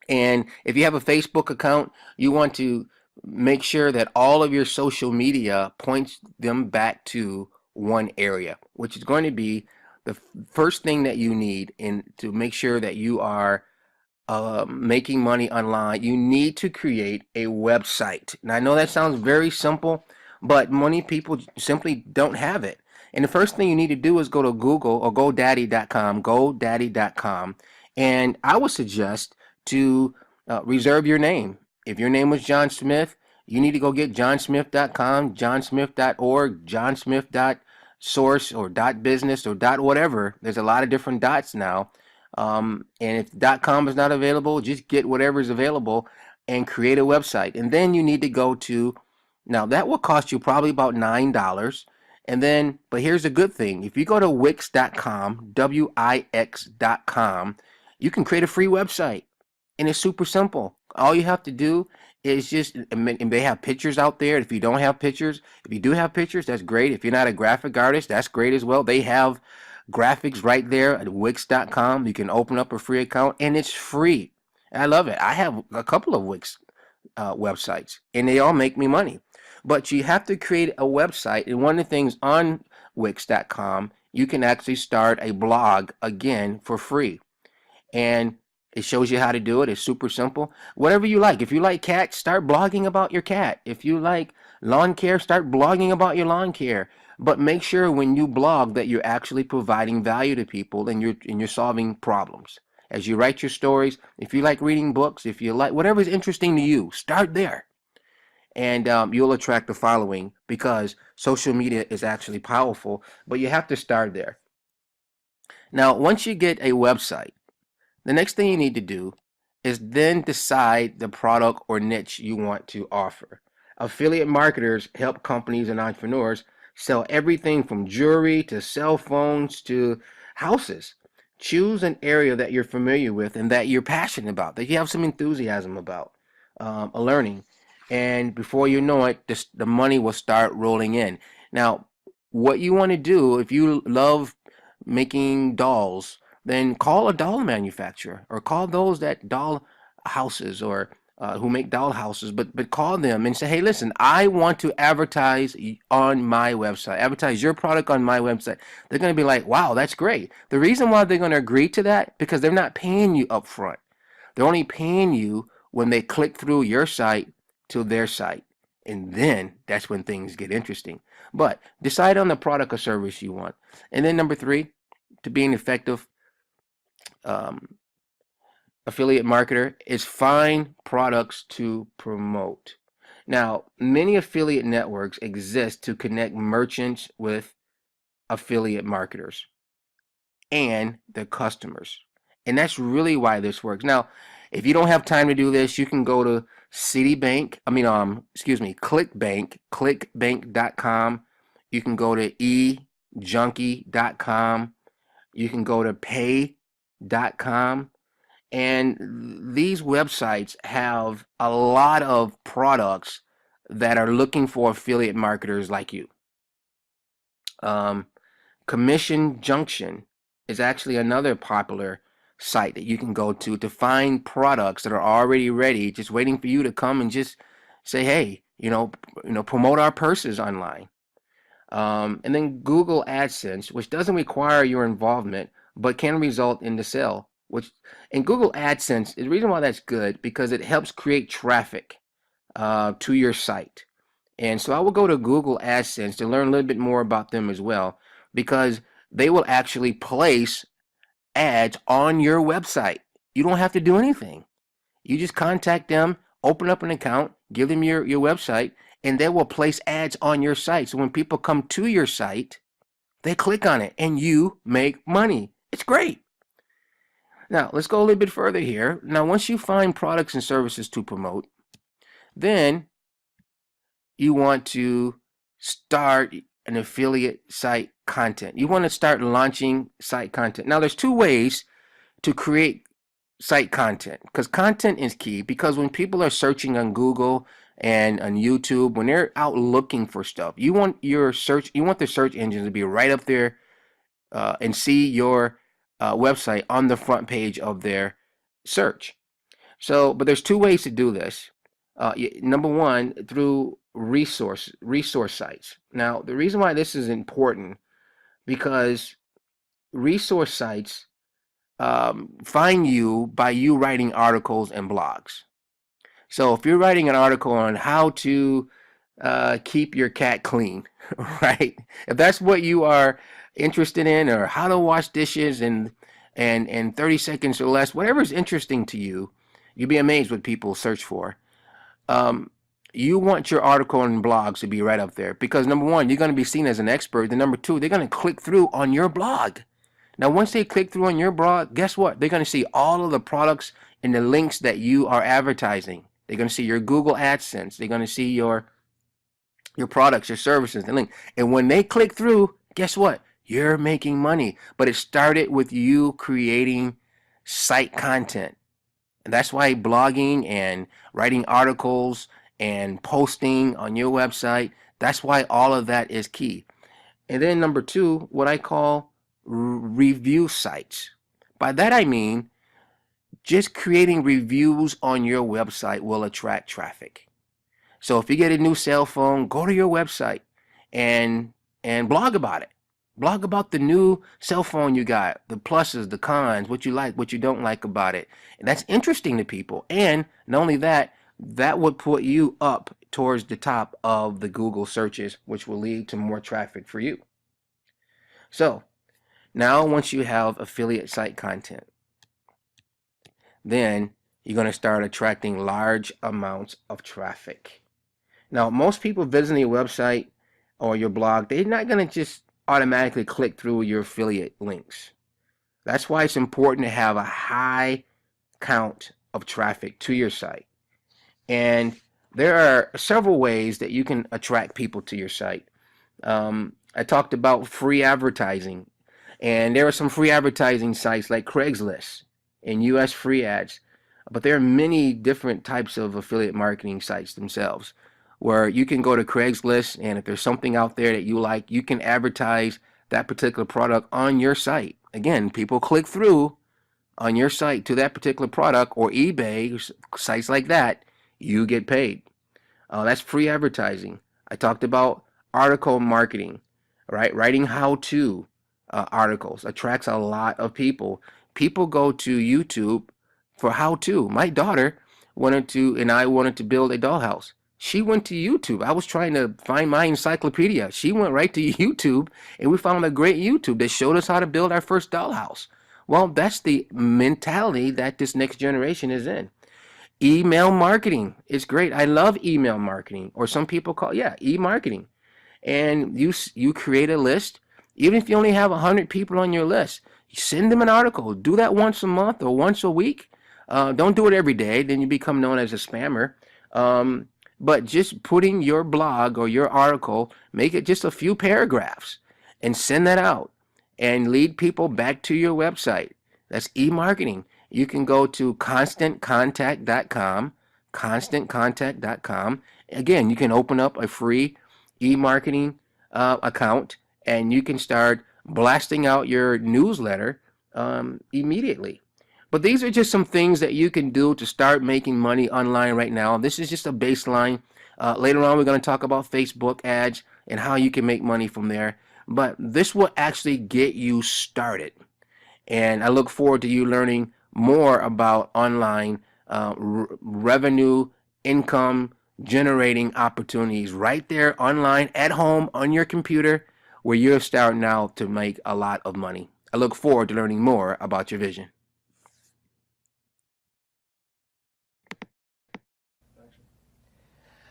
And if you have a Facebook account, you want to make sure that all of your social media points them back to one area, which is going to be the first thing that you need to make sure that you are making money online. You need to create a website. Now, I know that sounds very simple, but many people simply don't have it. And the first thing you need to do is go to Google or GoDaddy.com, and I would suggest to reserve your name. If your name was John Smith, you need to go get johnsmith.com, johnsmith.org, johnsmith.source or .business or .whatever. There's a lot of different dots now. And if .com is not available, just get whatever is available and create a website. And then you need to go to, now that will cost you probably about $9. And then, but here's the good thing. If you go to Wix.com, Wix.com, you can create a free website. And it's super simple. All you have to do It's just, and they have pictures out there. If you don't have pictures, if you do have pictures, that's great. If you're not a graphic artist, that's great as well. They have graphics right there at Wix.com. You can open up a free account and it's free. And I love it. I have a couple of Wix websites and they all make me money. But you have to create a website. And one of the things on Wix.com, you can actually start a blog again for free. And it shows you how to do it. It's super simple. Whatever you like. If you like cats, start blogging about your cat. If you like lawn care, start blogging about your lawn care. But make sure when you blog that you're actually providing value to people and you're solving problems. As you write your stories, if you like reading books, if you like whatever's interesting to you, start there. And you'll attract the following because social media is actually powerful, but you have to start there. Now, once you get a website, the next thing you need to do is then decide the product or niche you want to offer. Affiliate marketers help companies and entrepreneurs sell everything from jewelry to cell phones to houses. Choose an area that you're familiar with and that you're passionate about, that you have some enthusiasm about, learning. And before you know it, the money will start rolling in. Now, what you want to do, if you love making dolls, then call a doll manufacturer or call those that doll houses or who make doll houses, but call them and say, hey, listen, I want to advertise on my website, advertise your product on my website. They're going to be like, wow, that's great. The reason why they're going to agree to that, because they're not paying you up front. They're only paying you when they click through your site to their site. And then that's when things get interesting. But decide on the product or service you want. And then number 3, to be an effective affiliate marketer is find products to promote. Now, many affiliate networks exist to connect merchants with affiliate marketers and their customers. And that's really why this works. Now, if you don't have time to do this, you can go to clickbank.com. You can go to ejunkie.com. You can go to pay.com. And these websites have a lot of products that are looking for affiliate marketers like you. Commission Junction is actually another popular site that you can go to find products that are already ready, just waiting for you to come and just say, hey, promote our purses online. And then Google AdSense, which doesn't require your involvement, but can result in the sale. And Google AdSense, the reason why that's good, because it helps create traffic to your site. And so I will go to Google AdSense to learn a little bit more about them as well, because they will actually place ads on your website. You don't have to do anything. You just contact them, open up an account, give them your website, and they will place ads on your site. So when people come to your site, they click on it and you make money. It's great. Now, let's go a little bit further here. Now, once you find products and services to promote, then you want to start an affiliate site content. You want to start launching site content. Now, there's 2 ways to create site content, because content is key. Because when people are searching on Google and on YouTube, when they're out looking for stuff, you want the search engines to be right up there and see your website on the front page of their search. So, but there's 2 ways to do this. Number 1, through resource sites. Now, the reason why this is important, because resource sites find you by you writing articles and blogs. So if you're writing an article on how to keep your cat clean, right? If that's what you are interested in, or how to wash dishes in 30 seconds or less, whatever is interesting to you, you'd be amazed what people search for. You want your article and blogs to be right up there, because number 1, you're going to be seen as an expert. And number 2, they're going to click through on your blog. Now, once they click through on your blog, guess what? They're going to see all of the products and the links that you are advertising. They're going to see your Google AdSense. They're going to see your products, your services, the link. And when they click through, guess what? You're making money. But it started with you creating site content. And that's why blogging and writing articles and posting on your website, that's why all of that is key. And then number two, what I call review sites. By that I mean just creating reviews on your website will attract traffic. So if you get a new cell phone, go to your website and blog about it. Blog about the new cell phone you got, the pluses, the cons, what you like, what you don't like about it. And that's interesting to people. And not only that, that would put you up towards the top of the Google searches, which will lead to more traffic for you. So now once you have affiliate site content, then you're going to start attracting large amounts of traffic. Now, most people visiting your website or your blog, they're not going to just automatically click through your affiliate links. That's why it's important to have a high count of traffic to your site. And there are several ways that you can attract people to your site. I talked about free advertising, and there are some free advertising sites like Craigslist and US free ads, but there are many different types of affiliate marketing sites themselves where you can go to Craigslist, and if there's something out there that you like, you can advertise that particular product on your site. Again, people click through on your site to that particular product, or eBay, sites like that, you get paid. That's free advertising. I talked about article marketing, right? Writing how-to articles attracts a lot of people. People go to YouTube for how-to. My daughter wanted to build a dollhouse. She went to YouTube. I was trying to find my encyclopedia. She went right to YouTube, and we found a great YouTube that showed us how to build our first dollhouse. Well, that's the mentality that this next generation is in. Email marketing is great. I love email marketing, or some people call e-marketing. And you create a list. Even if you only have 100 people on your list, you send them an article. Do that once a month or once a week. Don't do it every day. Then you become known as a spammer. But just putting your blog or your article, make it just a few paragraphs and send that out and lead people back to your website. That's e-marketing. You can go to constantcontact.com, constantcontact.com. Again, you can open up a free e-marketing account, and you can start blasting out your newsletter immediately. But these are just some things that you can do to start making money online right now. This is just a baseline. Later on, we're going to talk about Facebook ads and how you can make money from there. But this will actually get you started. And I look forward to you learning more about online revenue, income generating opportunities right there online at home on your computer, where you're starting now to make a lot of money. I look forward to learning more about your vision.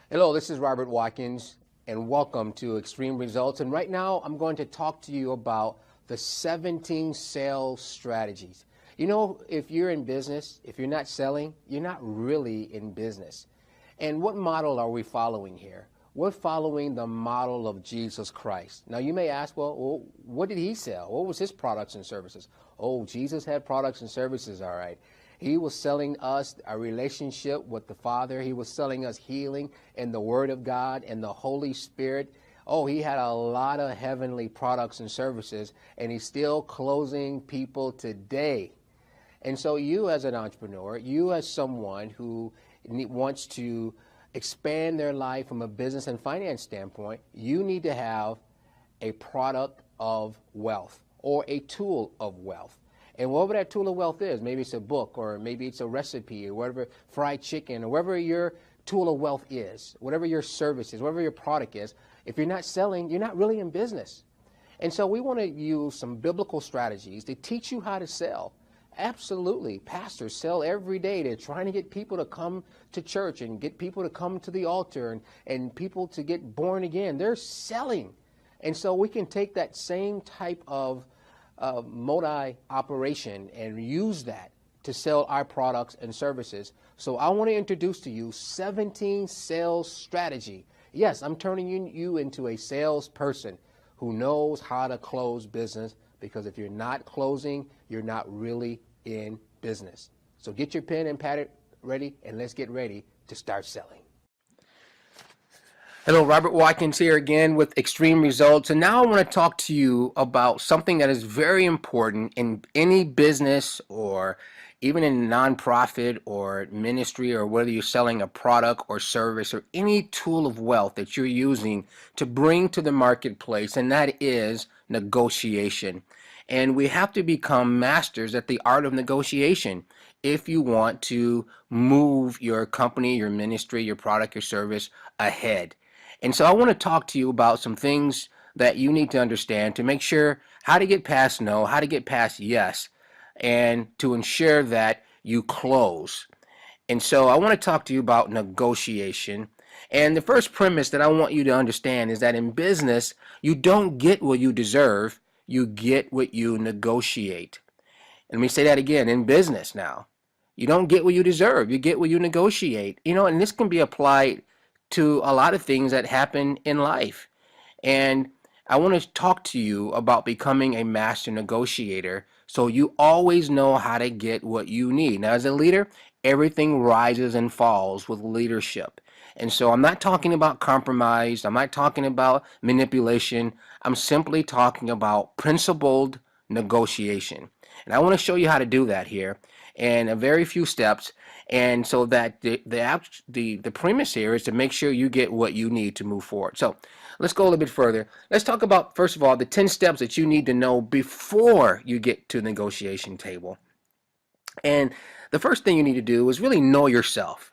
Hello, this is Robert Watkins, and welcome to Extreme Results. And right now, I'm going to talk to you about the 17 sales strategies. You know, if you're in business, if you're not selling, you're not really in business. And what model are we following here? We're following the model of Jesus Christ. Now, you may ask, well, what did he sell? What was his products and services? Oh, Jesus had products and services, all right. He was selling us a relationship with the Father. He was selling us healing and the Word of God and the Holy Spirit. Oh, he had a lot of heavenly products and services, and he's still closing people today. And so you as an entrepreneur, you as someone who wants to expand their life from a business and finance standpoint, you need to have a product of wealth or a tool of wealth. And whatever that tool of wealth is, maybe it's a book, or maybe it's a recipe, or whatever, fried chicken, or whatever your tool of wealth is, whatever your service is, whatever your product is, if you're not selling, you're not really in business. And so we want to use some biblical strategies to teach you how to sell. Absolutely. Pastors sell every day. They're trying to get people to come to church and get people to come to the altar and people to get born again. They're selling. And so we can take that same type of modi operation and use that to sell our products and services. So I want to introduce to you 17 sales strategy. Yes, I'm turning you into a salesperson who knows how to close business, because if you're not closing, you're not really in business. So get your pen and pad ready, and let's get ready to start selling. Hello, Robert Watkins here again with Extreme Results. And now I want to talk to you about something that is very important in any business or even in a nonprofit or ministry, or whether you're selling a product or service or any tool of wealth that you're using to bring to the marketplace, and that is negotiation. And we have to become masters at the art of negotiation if you want to move your company, your ministry, your product, your service ahead. And so I want to talk to you about some things that you need to understand to make sure how to get past no, how to get past yes, and to ensure that you close. And so I want to talk to you about negotiation. And the first premise that I want you to understand is that in business, you don't get what you deserve, you get what you negotiate. And let me say that again, in business now. You don't get what you deserve, you get what you negotiate. And this can be applied to a lot of things that happen in life. And I want to talk to you about becoming a master negotiator so you always know how to get what you need. Now, as a leader, everything rises and falls with leadership. And so I'm not talking about compromise, I'm not talking about manipulation, I'm simply talking about principled negotiation. And I want to show you how to do that here in a very few steps. And so that the premise here is to make sure you get what you need to move forward. So let's go a little bit further. Let's talk about, first of all, the 10 steps that you need to know before you get to the negotiation table. And the first thing you need to do is really know yourself.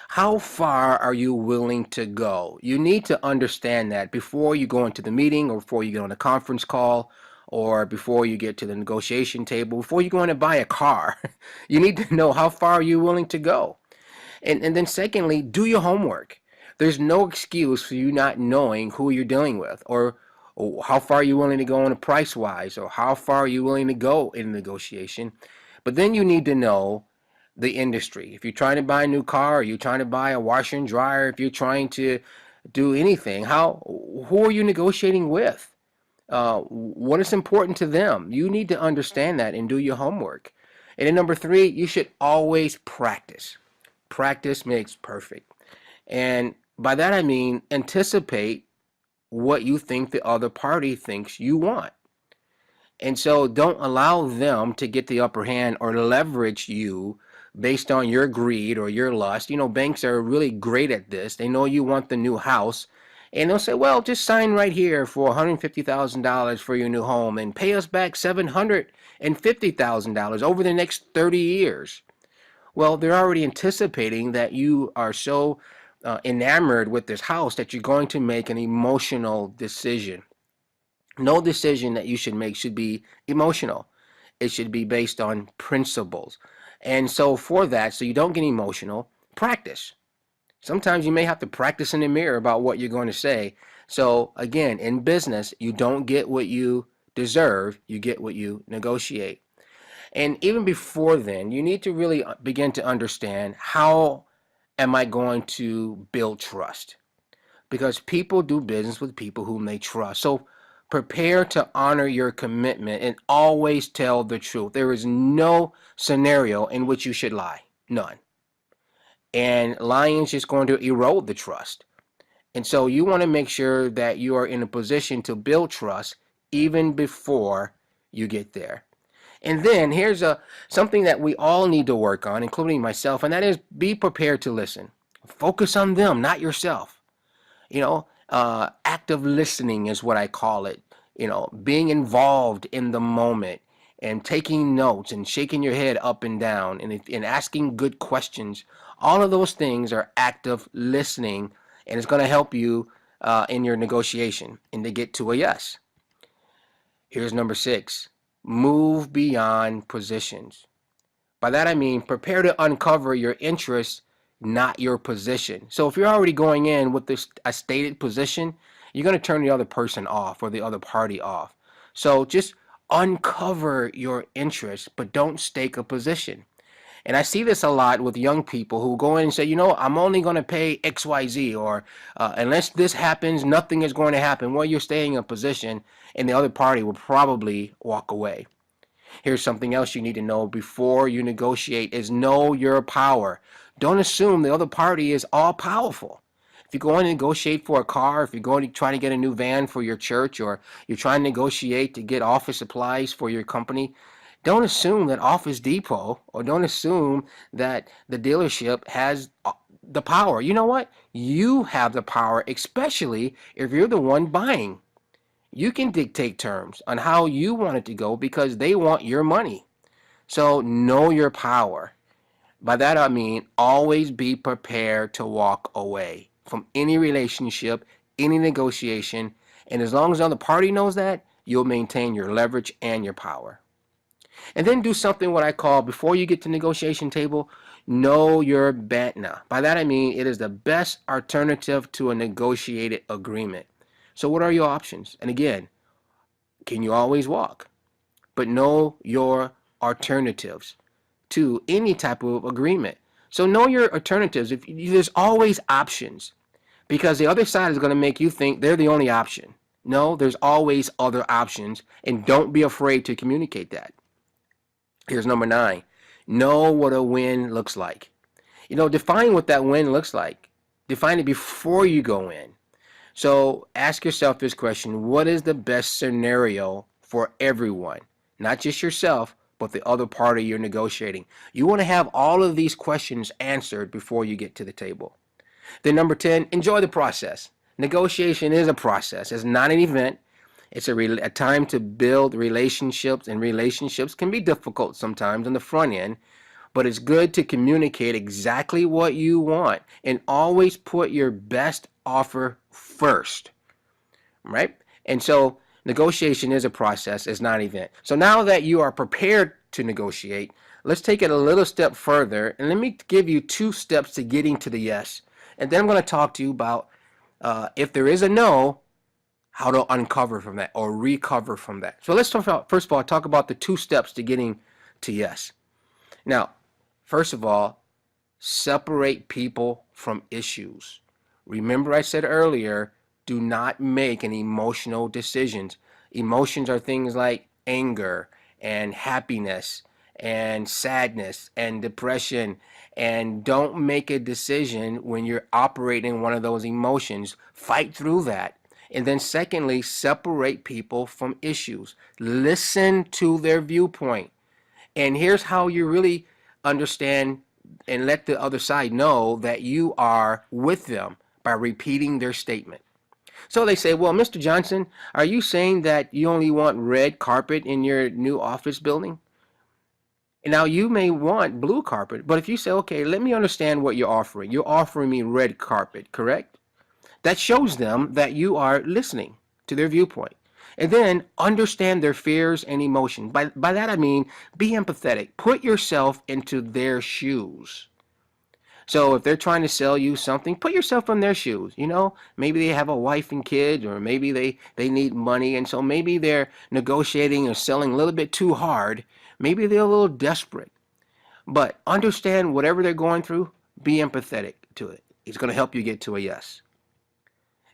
How far are you willing to go? You need to understand that before you go into the meeting, or before you get on a conference call, or before you get to the negotiation table, before you go in and buy a car. You need to know how far you're willing to go. And then secondly, do your homework. There's no excuse for you not knowing who you're dealing with, or how far you're willing to go on a price wise, or how far you're willing to go in negotiation. But then you need to know the industry. If you're trying to buy a new car, or you're trying to buy a washer and dryer, if you're trying to do anything, who are you negotiating with? What is important to them? You need to understand that and do your homework. And then number 3, you should always practice. Practice makes perfect. And by that I mean anticipate what you think the other party thinks you want. And so don't allow them to get the upper hand or leverage you based on your greed or your lust. Banks are really great at this. They know you want the new house, and they'll say, well, just sign right here for $150,000 for your new home and pay us back $750,000 over the next 30 years. Well, they're already anticipating that you are so enamored with this house that you're going to make an emotional decision. No decision that you should make should be emotional. It should be based on principles. And so for that, so you don't get emotional, practice. Sometimes you may have to practice in the mirror about what you're going to say. So again, in business, you don't get what you deserve, you get what you negotiate. And even before then, you need to really begin to understand, how am I going to build trust? Because people do business with people whom they trust. So prepare to honor your commitment and always tell the truth. There is no scenario in which you should lie. None. And lying is just going to erode the trust. And so you want to make sure that you are in a position to build trust even before you get there. And then here's something that we all need to work on, including myself, and that is be prepared to listen. Focus on them, not yourself. Active listening is what I call it. Being involved in the moment and taking notes and shaking your head up and down and asking good questions. All of those things are active listening, and it's going to help you in your negotiation and to get to a yes. Here's number 6. Move beyond positions. By that I mean prepare to uncover your interests, not your position. So if you're already going in with a stated position, you're going to turn the other person off or the other party off. So just uncover your interests, but don't stake a position. And I see this a lot with young people who go in and say, I'm only going to pay XYZ, or unless this happens, nothing is going to happen. Well, you're staying in a position, and the other party will probably walk away. Here's something else you need to know before you negotiate is know your power. Don't assume the other party is all powerful. If you're going to negotiate for a car, if you're going to try to get a new van for your church, or you're trying to negotiate to get office supplies for your company, don't assume that Office Depot, or don't assume that the dealership has the power. You know what? You have the power, especially if you're the one buying. You can dictate terms on how you want it to go because they want your money. So know your power. By that I mean always be prepared to walk away from any relationship, any negotiation, and as long as the other party knows that, you'll maintain your leverage and your power. And then do something what I call, before you get to negotiation table, know your BATNA. By that I mean it is the best alternative to a negotiated agreement. So what are your options? And again, can you always walk? But know your alternatives to any type of agreement. So know your alternatives. If there's always options, because the other side is going to make you think they're the only option. No, there's always other options, and don't be afraid to communicate that. Here's number 9. Know what a win looks like. Define what that win looks like. Define it before you go in. So ask yourself this question: what is the best scenario for everyone? Not just yourself, but the other party you're negotiating. You want to have all of these questions answered before you get to the table. Then number 10, enjoy the process. Negotiation is a process. It's not an event. It's a time to build relationships, and relationships can be difficult sometimes on the front end, but it's good to communicate exactly what you want and always put your best offer first, right? And so negotiation is a process, it's not an event. So now that you are prepared to negotiate, let's take it a little step further, and let me give you 2 steps to getting to the yes. And then I'm going to talk to you about if there is a no, how to uncover from that or recover from that. So let's talk about, first of all, talk about the 2 steps to getting to yes. Now, first of all, separate people from issues. Remember I said earlier, do not make an emotional decisions. Emotions are things like anger and happiness and sadness and depression, and don't make a decision when you're operating one of those emotions. Fight through that. And then secondly, separate people from issues. Listen to their viewpoint. And here's how you really understand and let the other side know that you are with them, by repeating their statement. So they say, well, Mr. Johnson, are you saying that you only want red carpet in your new office building? Now, you may want blue carpet, but if you say, okay, let me understand what you're offering. You're offering me red carpet, correct? That shows them that you are listening to their viewpoint. And then understand their fears and emotions. By that I mean, be empathetic. Put yourself into their shoes. So if they're trying to sell you something, put yourself in their shoes. Maybe they have a wife and kids, or maybe they need money, and so maybe they're negotiating or selling a little bit too hard. Maybe they're a little desperate. But understand whatever they're going through, be empathetic to it. It's going to help you get to a yes.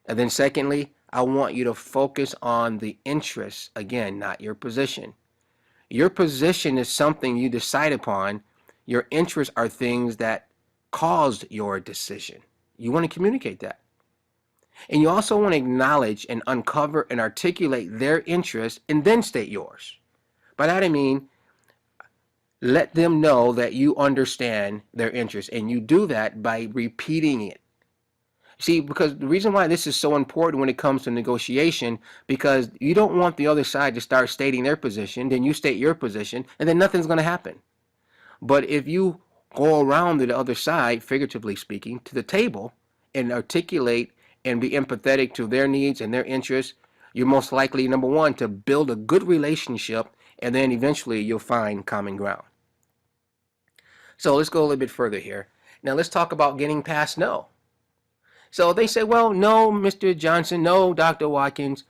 And then secondly, I want you to focus on the interests, again, not your position. Your position is something you decide upon. Your interests are things that caused your decision. You want to communicate that. And you also want to acknowledge and uncover and articulate their interests and then state yours. By that I mean, let them know that you understand their interests, and you do that by repeating it. See, because the reason why this is so important when it comes to negotiation, because you don't want the other side to start stating their position, then you state your position, and then nothing's going to happen. But if you go around to the other side, figuratively speaking, to the table and articulate and be empathetic to their needs and their interests, you're most likely, number one, to build a good relationship, and then eventually you'll find common ground. So let's go a little bit further here. Now let's talk about getting past no. So they say, well, no, Mr. Johnson, no, Dr. Watkins,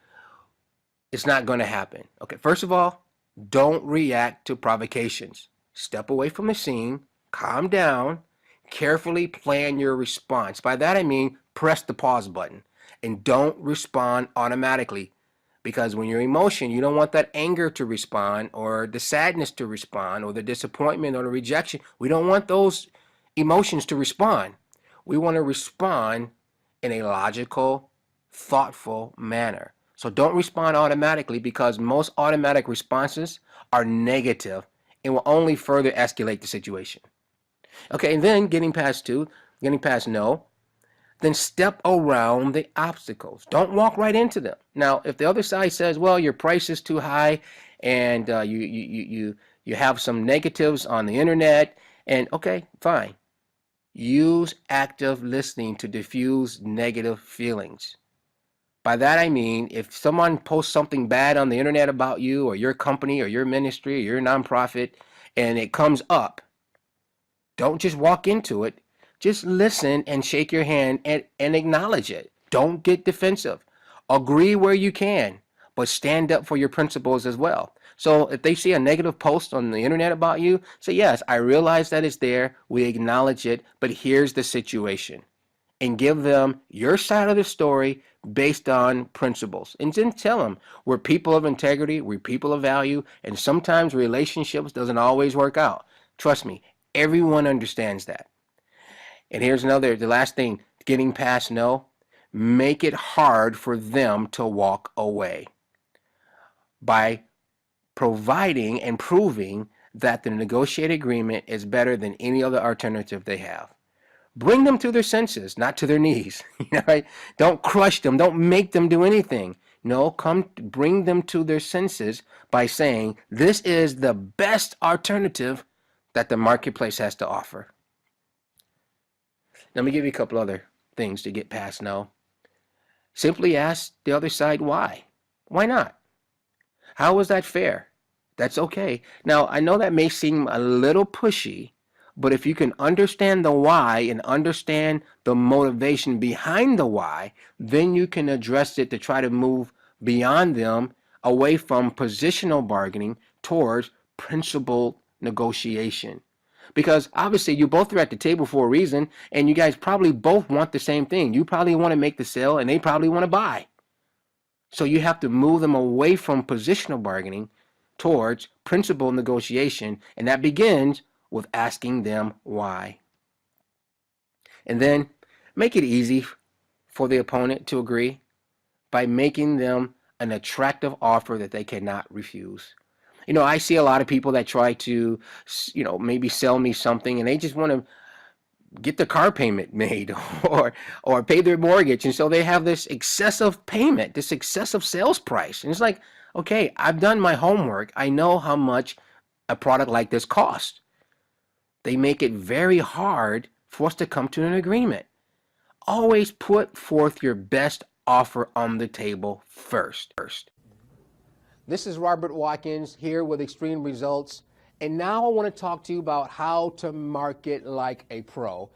it's not going to happen. Okay, first of all, don't react to provocations. Step away from the scene, calm down, carefully plan your response. By that I mean, press the pause button and don't respond automatically. Because when you're emotion, you don't want that anger to respond or the sadness to respond or the disappointment or the rejection. We don't want those emotions to respond. We want to respond in a logical, thoughtful manner. So don't respond automatically, because most automatic responses are negative and will only further escalate the situation. Okay, and then getting past no, then step around the obstacles. Don't walk right into them. Now, if the other side says, well, your price is too high and you have some negatives on the internet, and okay, fine. Use active listening to diffuse negative feelings. By that I mean, if someone posts something bad on the internet about you or your company or your ministry or your nonprofit and it comes up, don't just walk into it. Just listen and shake your hand and acknowledge it. Don't get defensive. Agree where you can, but stand up for your principles as well. So if they see a negative post on the internet about you, say, yes, I realize that it's there. We acknowledge it, but here's the situation. And give them your side of the story based on principles. And then tell them we're people of integrity, we're people of value, and sometimes relationships doesn't always work out. Trust me, everyone understands that. And here's the last thing, getting past no, make it hard for them to walk away by providing and proving that the negotiated agreement is better than any other alternative they have. Bring them to their senses, not to their knees. Right? Don't crush them. Don't make them do anything. No, bring them to their senses by saying, this is the best alternative that the marketplace has to offer. Let me give you a couple other things to get past no. Simply ask the other side why. Why not? How is that fair? That's okay. Now, I know that may seem a little pushy, but if you can understand the why and understand the motivation behind the why, then you can address it to try to move beyond them, away from positional bargaining towards principled negotiation. Because obviously you both are at the table for a reason, and you guys probably both want the same thing. You probably want to make the sale, and they probably want to buy. So you have to move them away from positional bargaining towards principled negotiation, and that begins with asking them why. And then make it easy for the opponent to agree by making them an attractive offer that they cannot refuse. I see a lot of people that try to, maybe sell me something, and they just want to get the car payment made or pay their mortgage. And so they have this excessive payment, this excessive sales price. And it's like, okay, I've done my homework. I know how much a product like this costs. They make it very hard for us to come to an agreement. Always put forth your best offer on the table first. This is Robert Watkins here with Extreme Results. And now I want to talk to you about how to market like a pro.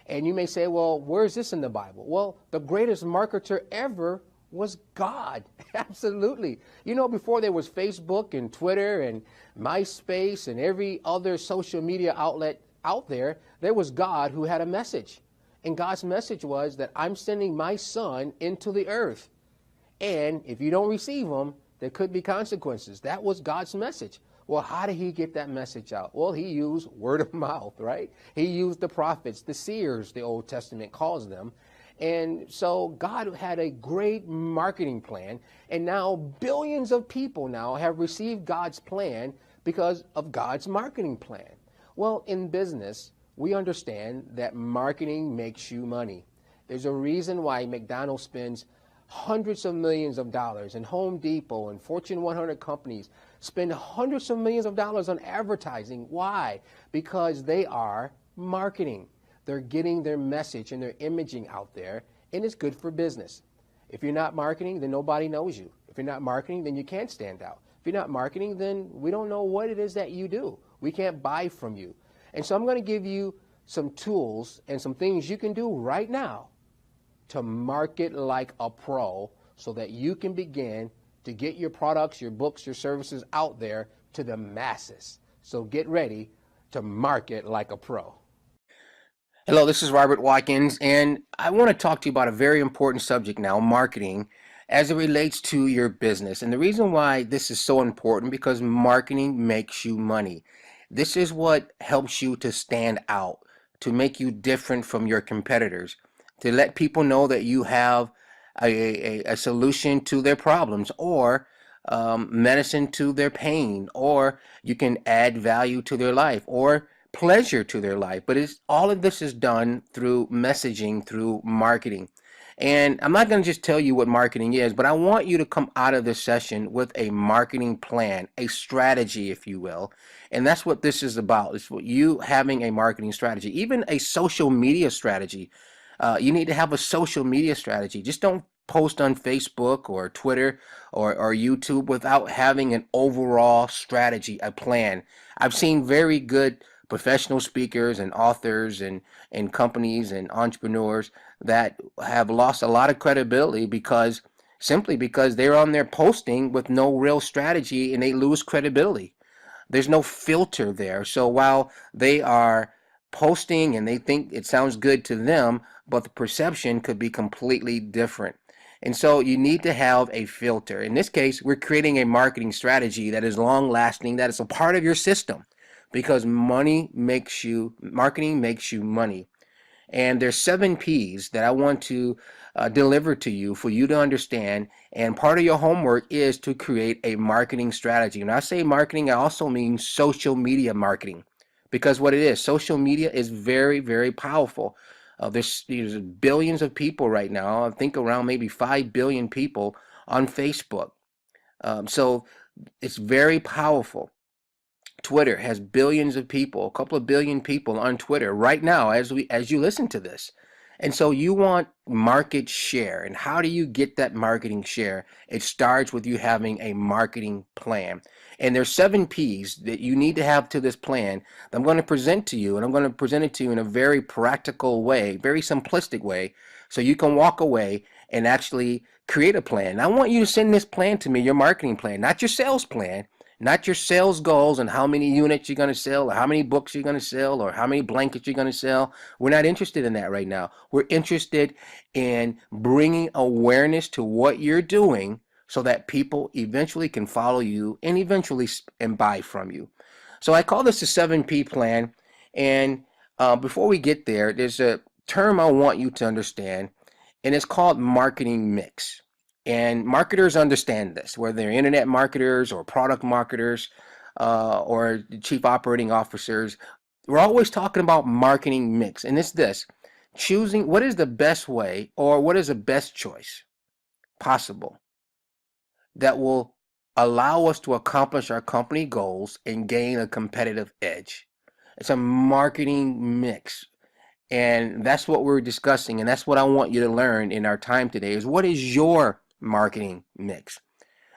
And you may say, well, where's this in the Bible? Well, the greatest marketer ever was God. Absolutely. Before there was Facebook and Twitter and MySpace and every other social media outlet out there, there was God who had a message. And God's message was that I'm sending my son into the earth. And if you don't receive him, there could be consequences. That was God's message. Well, how did he get that message out? Well, he used word of mouth, right? He used the prophets, the seers, the Old Testament calls them. And so God had a great marketing plan, and now billions of people now have received God's plan because of God's marketing plan. Well, in business, we understand that marketing makes you money. There's a reason why McDonald's spends hundreds of millions of dollars, and Home Depot and Fortune 100 companies spend hundreds of millions of dollars on advertising. Why? Because they are marketing. They're getting their message and their imaging out there, and it's good for business. If you're not marketing, then nobody knows you. If you're not marketing, then you can't stand out. If you're not marketing, then we don't know what it is that you do. We can't buy from you. And so I'm going to give you some tools and some things you can do right now to market like a pro so that you can begin to get your products, your books, your services out there to the masses. So get ready to market like a pro. Hello, this is Robert Watkins, and I want to talk to you about a very important subject now, marketing. as it relates to your business. And the reason why this is so important because marketing makes you money. This is what helps you to stand out, to make you different from your competitors, to let people know that you have a solution to their problems or medicine to their pain, or you can add value to their life or pleasure to their life. But it's all of this is done through messaging, through marketing. And I'm not going to just tell you what marketing is, but I want you to come out of this session with a marketing plan, a strategy, if you will. And that's what this is about. It's what you having a marketing strategy, even a social media strategy. You need to have a social media strategy. Just don't post on Facebook or Twitter or YouTube without having an overall strategy, a plan. I've seen very good professional speakers and authors and companies and entrepreneurs that have lost a lot of credibility because simply because they're on there posting with no real strategy and they lose credibility. There's no filter there. So while they are posting and they think it sounds good to them, but the perception could be completely different. And so you need to have a filter. In this case, we're creating a marketing strategy that is long lasting, that is a part of your system because marketing makes you money. And there's 7 P's that I want to deliver to you for you to understand. And part of your homework is to create a marketing strategy. When I say marketing, I also mean social media marketing. Because what it is, social media is very, very powerful. There's billions of people right now. I think around maybe 5 billion people on Facebook. So it's very powerful. Twitter has billions of people, a couple of billion people on Twitter right now as you listen to this. And so you want market share. And how do you get that marketing share? It starts with you having a marketing plan. And there's 7 P's that you need to have to this plan that I'm going to present to you. And I'm going to present it to you in a very practical way, very simplistic way, so you can walk away and actually create a plan. And I want you to send this plan to me, your marketing plan, not your sales plan, not your sales goals and how many units you're going to sell or how many books you're going to sell or how many blankets you're going to sell. We're not interested in that right now. We're interested in bringing awareness to what you're doing so that people eventually can follow you and eventually and buy from you. So I call this a 7P plan. And before we get there, there's a term I want you to understand, and it's called marketing mix. And marketers understand this, whether they're internet marketers or product marketers or chief operating officers. We're always talking about marketing mix. And it's this choosing what is the best way or what is the best choice possible that will allow us to accomplish our company goals and gain a competitive edge. It's a marketing mix. And that's what we're discussing. And that's what I want you to learn in our time today is what is your marketing mix?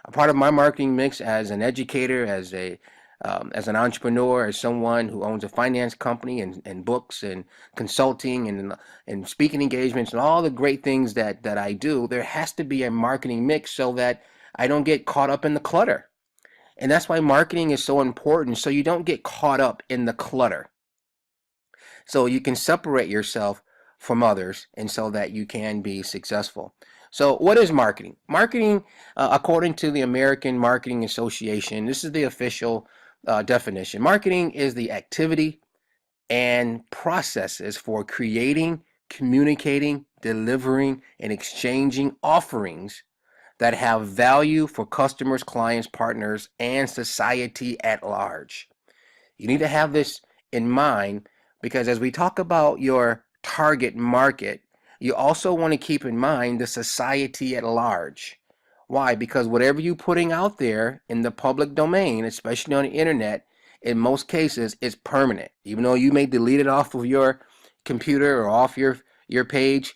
A part of my marketing mix as an educator, as an entrepreneur, as someone who owns a finance company and books and consulting and speaking engagements and all the great things that I do, there has to be a marketing mix so that I don't get caught up in the clutter. And that's why marketing is so important, so you don't get caught up in the clutter. So you can separate yourself from others and so that you can be successful. So what is marketing? Marketing, according to the American Marketing Association, this is the official definition. Marketing is the activity and processes for creating, communicating, delivering, and exchanging offerings that have value for customers, clients, partners, and society at large. You need to have this in mind because as we talk about your target market, you also want to keep in mind the society at large. Why? Because whatever you're putting out there in the public domain, especially on the internet, in most cases is permanent. Even though you may delete it off of your computer or off your page,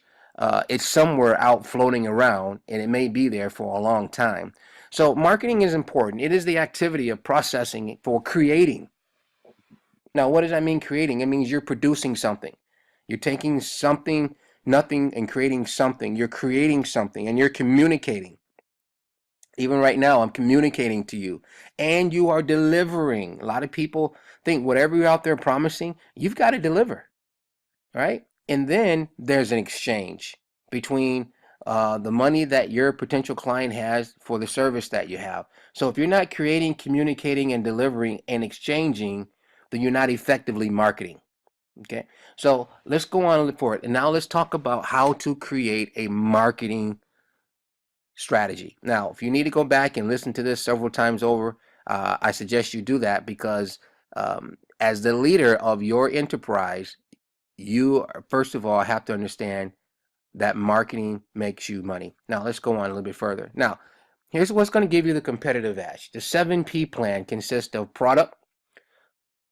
it's somewhere out floating around and it may be there for a long time. So marketing is important. It is the activity of processing for creating. Now, what does that mean, creating? It means you're producing something. You're taking something, nothing, and creating something. You're creating something and you're communicating. Even right now, I'm communicating to you and you are delivering. A lot of people think whatever you're out there promising, you've got to deliver, right? And then there's an exchange between the money that your potential client has for the service that you have. So if you're not creating, communicating, and delivering and exchanging, then you're not effectively marketing. Okay, so let's go on for it. And now let's talk about how to create a marketing strategy. Now, if you need to go back and listen to this several times over, I suggest you do that because as the leader of your enterprise, you first of all have to understand that marketing makes you money. Now, let's go on a little bit further. Now, here's what's going to give you the competitive edge. The 7P plan consists of product,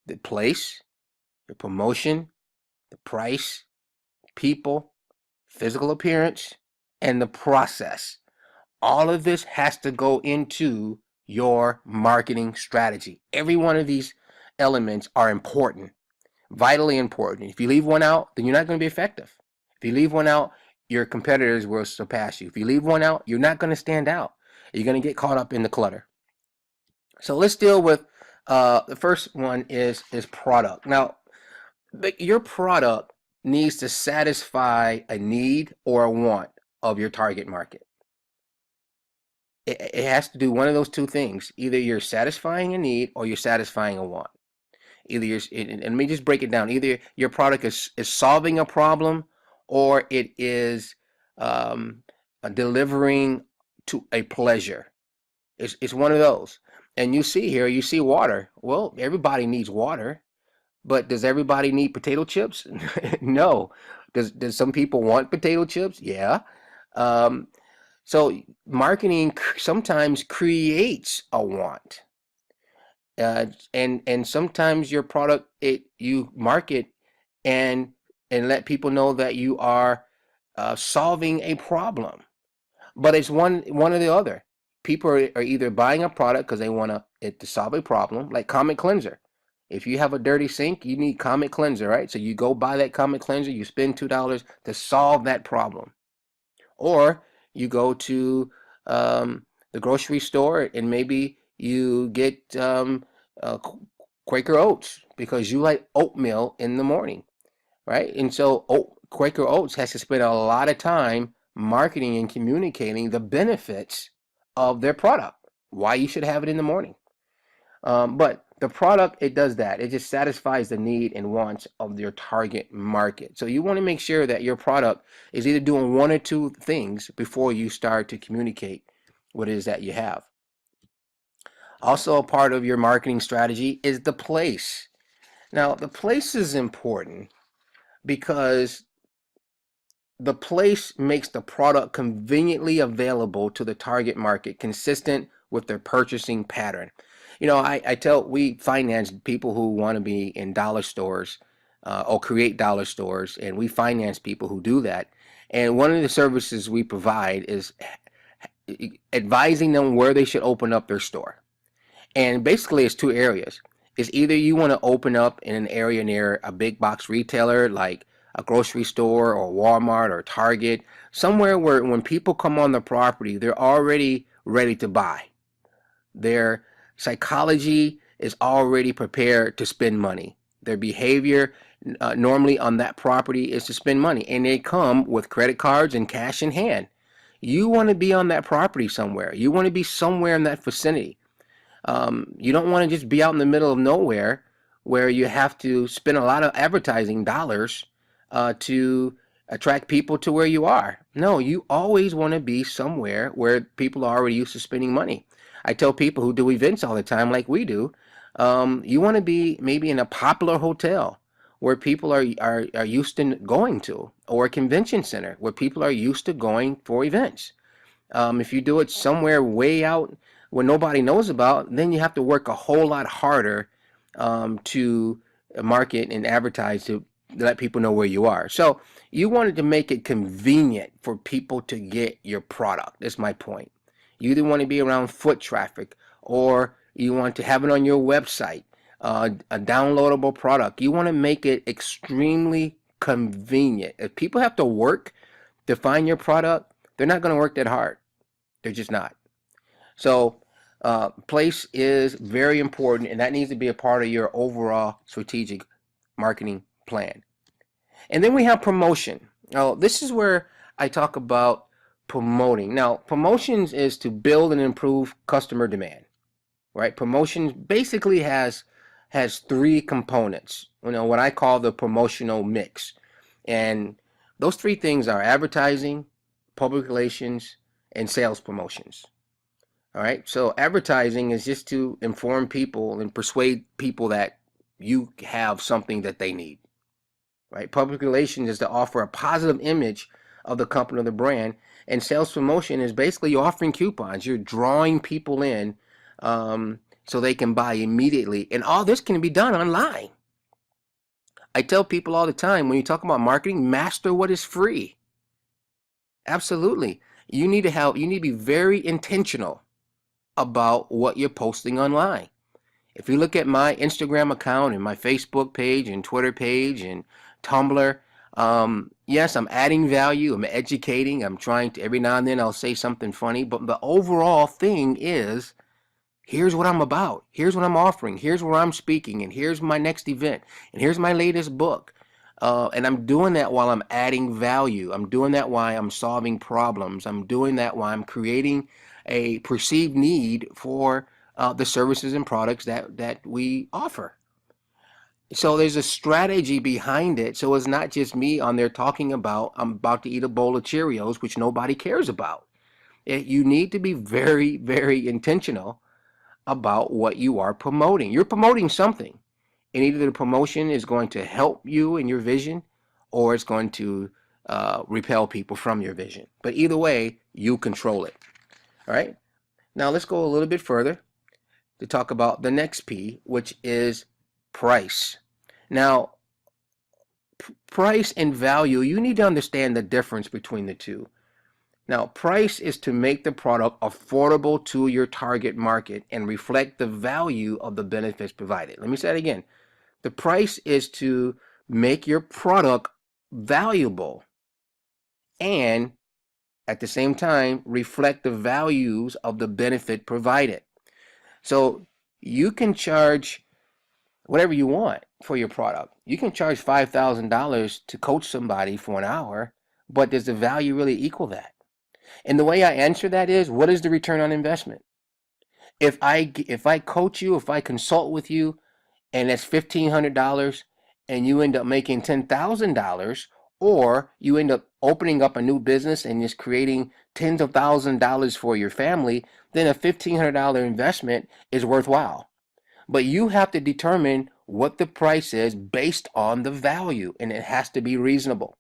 the place, the promotion, the price, people, physical appearance, and the process. All of this has to go into your marketing strategy. Every one of these elements are important, vitally important. If you leave one out, then you're not going to be effective. If you leave one out, your competitors will surpass you. If you leave one out, you're not going to stand out. You're going to get caught up in the clutter. So let's deal with the first one is product. Now, your product needs to satisfy a need or a want of your target market. It has to do one of those two things. Either you're satisfying a need or you're satisfying a want. Either you're, and let me just break it down. Either your product is solving a problem or it is delivering to a pleasure. It's one of those. And you see here, you see water. Well, everybody needs water, but does everybody need potato chips? No. Does some people want potato chips? Yeah. Um, so marketing sometimes creates a want, and sometimes your product you market and let people know that you are solving a problem, but it's one or the other. People are either buying a product because they want it to solve a problem, like Comet Cleanser. If you have a dirty sink, you need Comet Cleanser, right? So you go buy that Comet Cleanser, you spend $2 to solve that problem. Or you go to the grocery store and maybe you get uh, Quaker Oats because you like oatmeal in the morning, right? And so Quaker Oats has to spend a lot of time marketing and communicating the benefits of their product, why you should have it in the morning. But the product, it does that. It just satisfies the need and wants of your target market. So you want to make sure that your product is either doing one or two things before you start to communicate what it is that you have. Also, a part of your marketing strategy is the place. Now, the place is important because the place makes the product conveniently available to the target market, consistent with their purchasing pattern. We finance people who want to be in dollar stores or create dollar stores, and we finance people who do that. And one of the services we provide is advising them where they should open up their store. And basically, it's two areas. It's either you want to open up in an area near a big box retailer like a grocery store or Walmart or Target, somewhere where when people come on the property, they're already ready to buy. Their psychology is already prepared to spend money. Their behavior normally on that property is to spend money, and they come with credit cards and cash in hand. You want to be on that property somewhere. You want to be somewhere in that vicinity. You don't want to just be out in the middle of nowhere where you have to spend a lot of advertising dollars to attract people to where you are. No, you always want to be somewhere where people are already used to spending money. I tell people who do events all the time, like we do, you want to be maybe in a popular hotel where people are used to going to, or a convention center where people are used to going for events. If you do it somewhere way out where nobody knows about, then you have to work a whole lot harder to market and advertise to let people know where you are. So you wanted to make it convenient for people to get your product. That's my point. You either want to be around foot traffic or you want to have it on your website, a downloadable product. You want to make it extremely convenient. If people have to work to find your product, they're not going to work that hard. They're just not. So place is very important, and that needs to be a part of your overall strategic marketing plan. And then we have promotion. Now, this is where I talk about promoting. Now, promotions is to build and improve customer demand, right? Promotions basically has three components. You know, what I call the promotional mix. And those three things are advertising, public relations, and sales promotions. All right. So advertising is just to inform people and persuade people that you have something that they need. Right. Public relations is to offer a positive image of the company or the brand, and sales promotion is basically you're offering coupons. You're drawing people in so they can buy immediately, and all this can be done online. I tell people all the time when you talk about marketing, master what is free. Absolutely. You need to be very intentional about what you're posting online. If you look at my Instagram account and my Facebook page and Twitter page and Tumblr, yes, I'm adding value, I'm educating, I'm trying to, every now and then I'll say something funny, but the overall thing is, here's what I'm about, here's what I'm offering, here's where I'm speaking, and here's my next event, and here's my latest book. And I'm doing that while I'm adding value. I'm doing that while I'm solving problems. I'm doing that while I'm creating a perceived need for the services and products that we offer. So there's a strategy behind it. So it's not just me on there talking about I'm about to eat a bowl of Cheerios, which nobody cares about. You need to be very, very intentional about what you are promoting. You're promoting something, and either the promotion is going to help you in your vision or it's going to repel people from your vision. But either way, you control it. All right. Now let's go a little bit further to talk about the next P, which is price. Now, price and value, you need to understand the difference between the two. Now, price is to make the product affordable to your target market and reflect the value of the benefits provided. Let me say that again. The price is to make your product valuable and at the same time reflect the values of the benefit provided. So you can charge whatever you want for your product. You can charge $5,000 to coach somebody for an hour, but does the value really equal that? And the way I answer that is, what is the return on investment? If I coach you, if I consult with you, and that's $1,500, and you end up making $10,000, or you end up opening up a new business and just creating tens of thousands of dollars for your family, then a $1,500 investment is worthwhile. But you have to determine what the price is based on the value, and it has to be reasonable.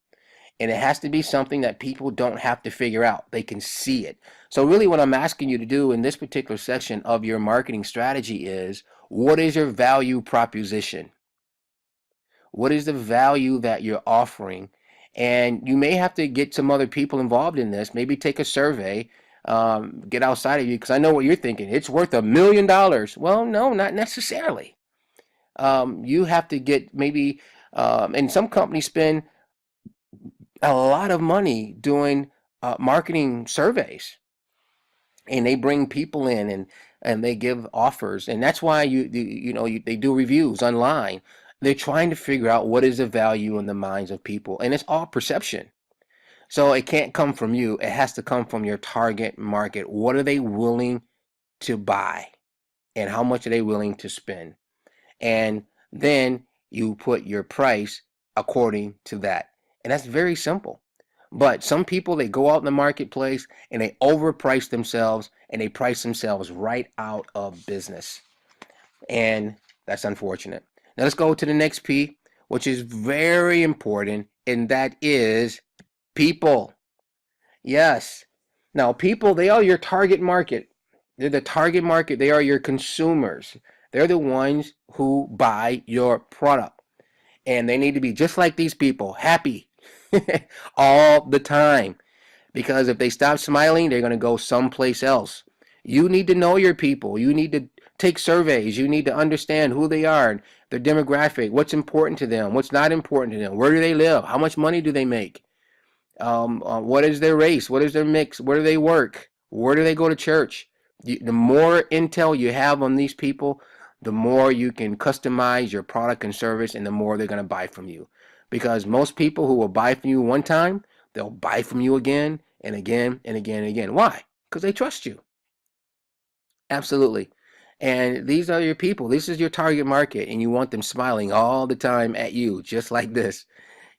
And it has to be something that people don't have to figure out. They can see it. So really what I'm asking you to do in this particular section of your marketing strategy is, what is your value proposition? What is the value that you're offering? And you may have to get some other people involved in this. Maybe take a survey, get outside of you, because I know what you're thinking. It's worth $1 million. Well, no, not necessarily. You have to get maybe, and some companies spend a lot of money doing marketing surveys, and they bring people in and they give offers, and that's why they do reviews online. They're trying to figure out what is the value in the minds of people, and it's all perception. So it can't come from you. It has to come from your target market. What are they willing to buy, and how much are they willing to spend? And then you put your price according to that. And that's very simple. But some people, they go out in the marketplace and they overprice themselves, and they price themselves right out of business. And that's unfortunate. Now let's go to the next P, which is very important, and that is people. Yes. Now, people, they are your target market. They're the target market. They are your consumers. They're the ones who buy your product. And they need to be just like these people, happy all the time. Because if they stop smiling, they're going to go someplace else. You need to know your people. You need to take surveys. You need to understand who they are, their demographic, what's important to them, what's not important to them, where do they live, how much money do they make, what is their race, what is their mix, where do they work, where do they go to church. The more intel you have on these people, the more you can customize your product and service, and the more they're going to buy from you. Because most people who will buy from you one time, They'll buy from you again and again and again and again. Why? Because they trust you. Absolutely. And these are your people. This is your target market, and you want them smiling all the time at you, just like this.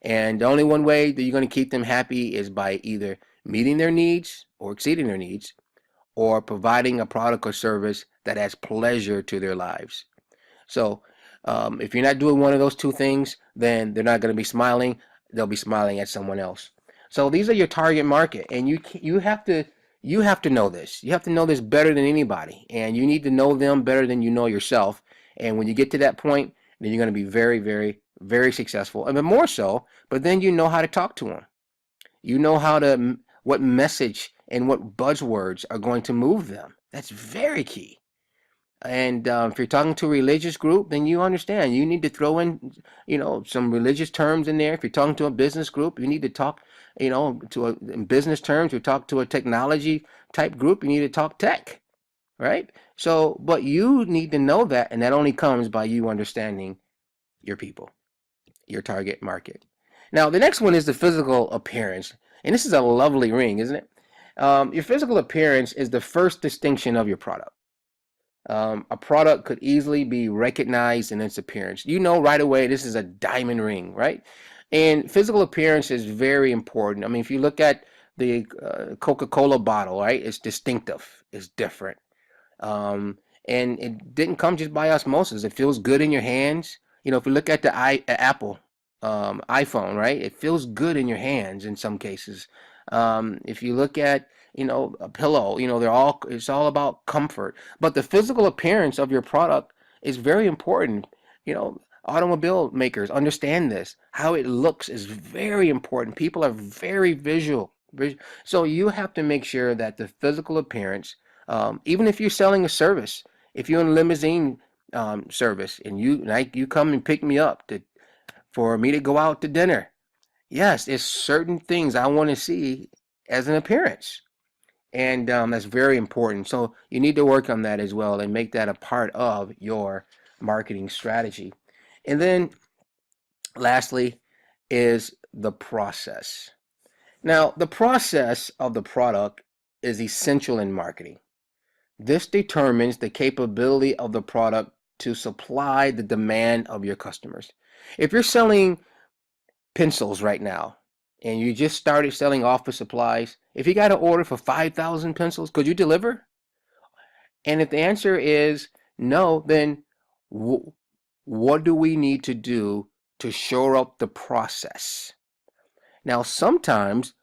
And the only one way that you're going to keep them happy is by either meeting their needs or exceeding their needs, or providing a product or service that adds pleasure to their lives. So if you're not doing one of those two things, then they're not going to be smiling. They'll be smiling at someone else. So these are your target market, and you have to know this. You have to know this better than anybody, and you need to know them better than you know yourself. And when you get to that point, then you're going to be very, very, very successful, and more so. But then you know how to talk to them. You know what message and what buzzwords are going to move them. That's very key. And if you're talking to a religious group, then you understand. You need to throw in, some religious terms in there. If you're talking to a business group, you need to talk, in business terms. You talk to a technology type group, you need to talk tech, right? So, but you need to know that, and that only comes by you understanding your people, your target market. Now, the next one is the physical appearance, and this is a lovely ring, isn't it? Your physical appearance is the first distinction of your product. A product could easily be recognized in its appearance. You know right away this is a diamond ring, right? And physical appearance is very important. I mean, if you look at the Coca-Cola bottle, right, it's distinctive, it's different. And it didn't come just by osmosis. It feels good in your hands. If you look at the Apple iPhone, right, it feels good in your hands in some cases. If you look at a pillow, it's all about comfort. But the physical appearance of your product is very important. Automobile makers understand this. How it looks is very important. People are very visual. So you have to make sure that the physical appearance, even if you're selling a service, if you're in limousine service and you come and pick me up for me to go out to dinner, yes, it's certain things I want to see as an appearance. And that's very important. So you need to work on that as well and make that a part of your marketing strategy. And then lastly is the process. Now, the process of the product is essential in marketing. This determines the capability of the product to supply the demand of your customers. If you're selling pencils right now and you just started selling office supplies, if you got an order for 5,000 pencils, could you deliver? And if the answer is no, then what do we need to do to shore up the process? Now, sometimes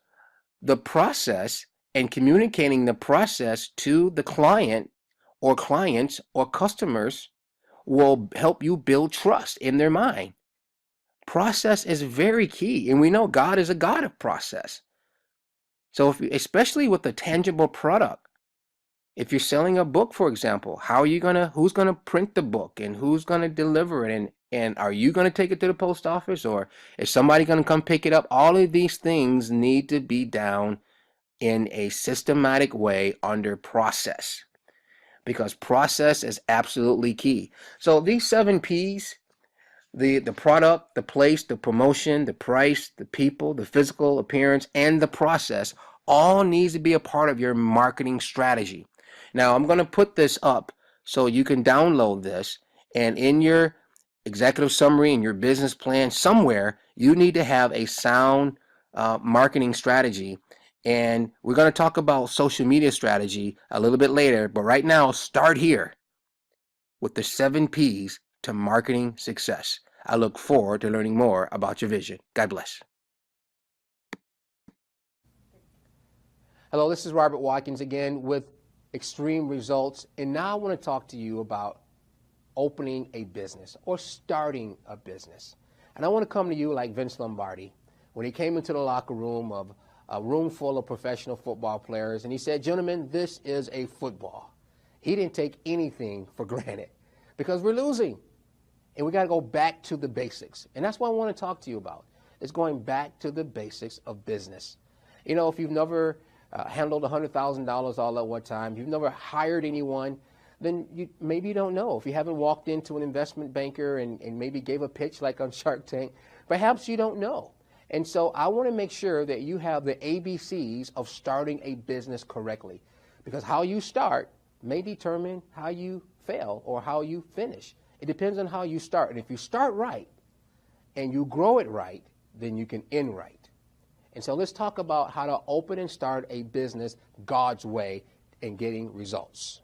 the process and communicating the process to the client or clients or customers will help you build trust in their mind. Process is very key, and we know God is a God of process. So especially with a tangible product, if you're selling a book, for example, who's gonna print the book and who's gonna deliver it, and are you gonna take it to the post office, or is somebody gonna come pick it up? All of these things need to be down in a systematic way under process, because process is absolutely key. So these 7 P's, the product, the place, the promotion, the price, the people, the physical appearance, and the process all needs to be a part of your marketing strategy. Now, I'm going to put this up so you can download this, and in your executive summary and your business plan somewhere, you need to have a sound marketing strategy. And we're going to talk about social media strategy a little bit later, but right now, start here with the 7 P's to marketing success. I look forward to learning more about your vision. God bless. Hello, this is Robert Watkins again with Extreme Results. And now I want to talk to you about opening a business or starting a business. And I want to come to you like Vince Lombardi when he came into the locker room of a room full of professional football players. And he said, gentlemen, this is a football. He didn't take anything for granted because we're losing. And we got to go back to the basics. And that's what I want to talk to you about. It's going back to the basics of business. If you've never handled $100,000 all at one time, you've never hired anyone, then maybe you don't know. If you haven't walked into an investment banker and maybe gave a pitch like on Shark Tank, perhaps you don't know. And so I want to make sure that you have the ABCs of starting a business correctly, because how you start may determine how you fail or how you finish. It depends on how you start. And if you start right and you grow it right, then you can end right. And so let's talk about how to open and start a business God's way and getting results.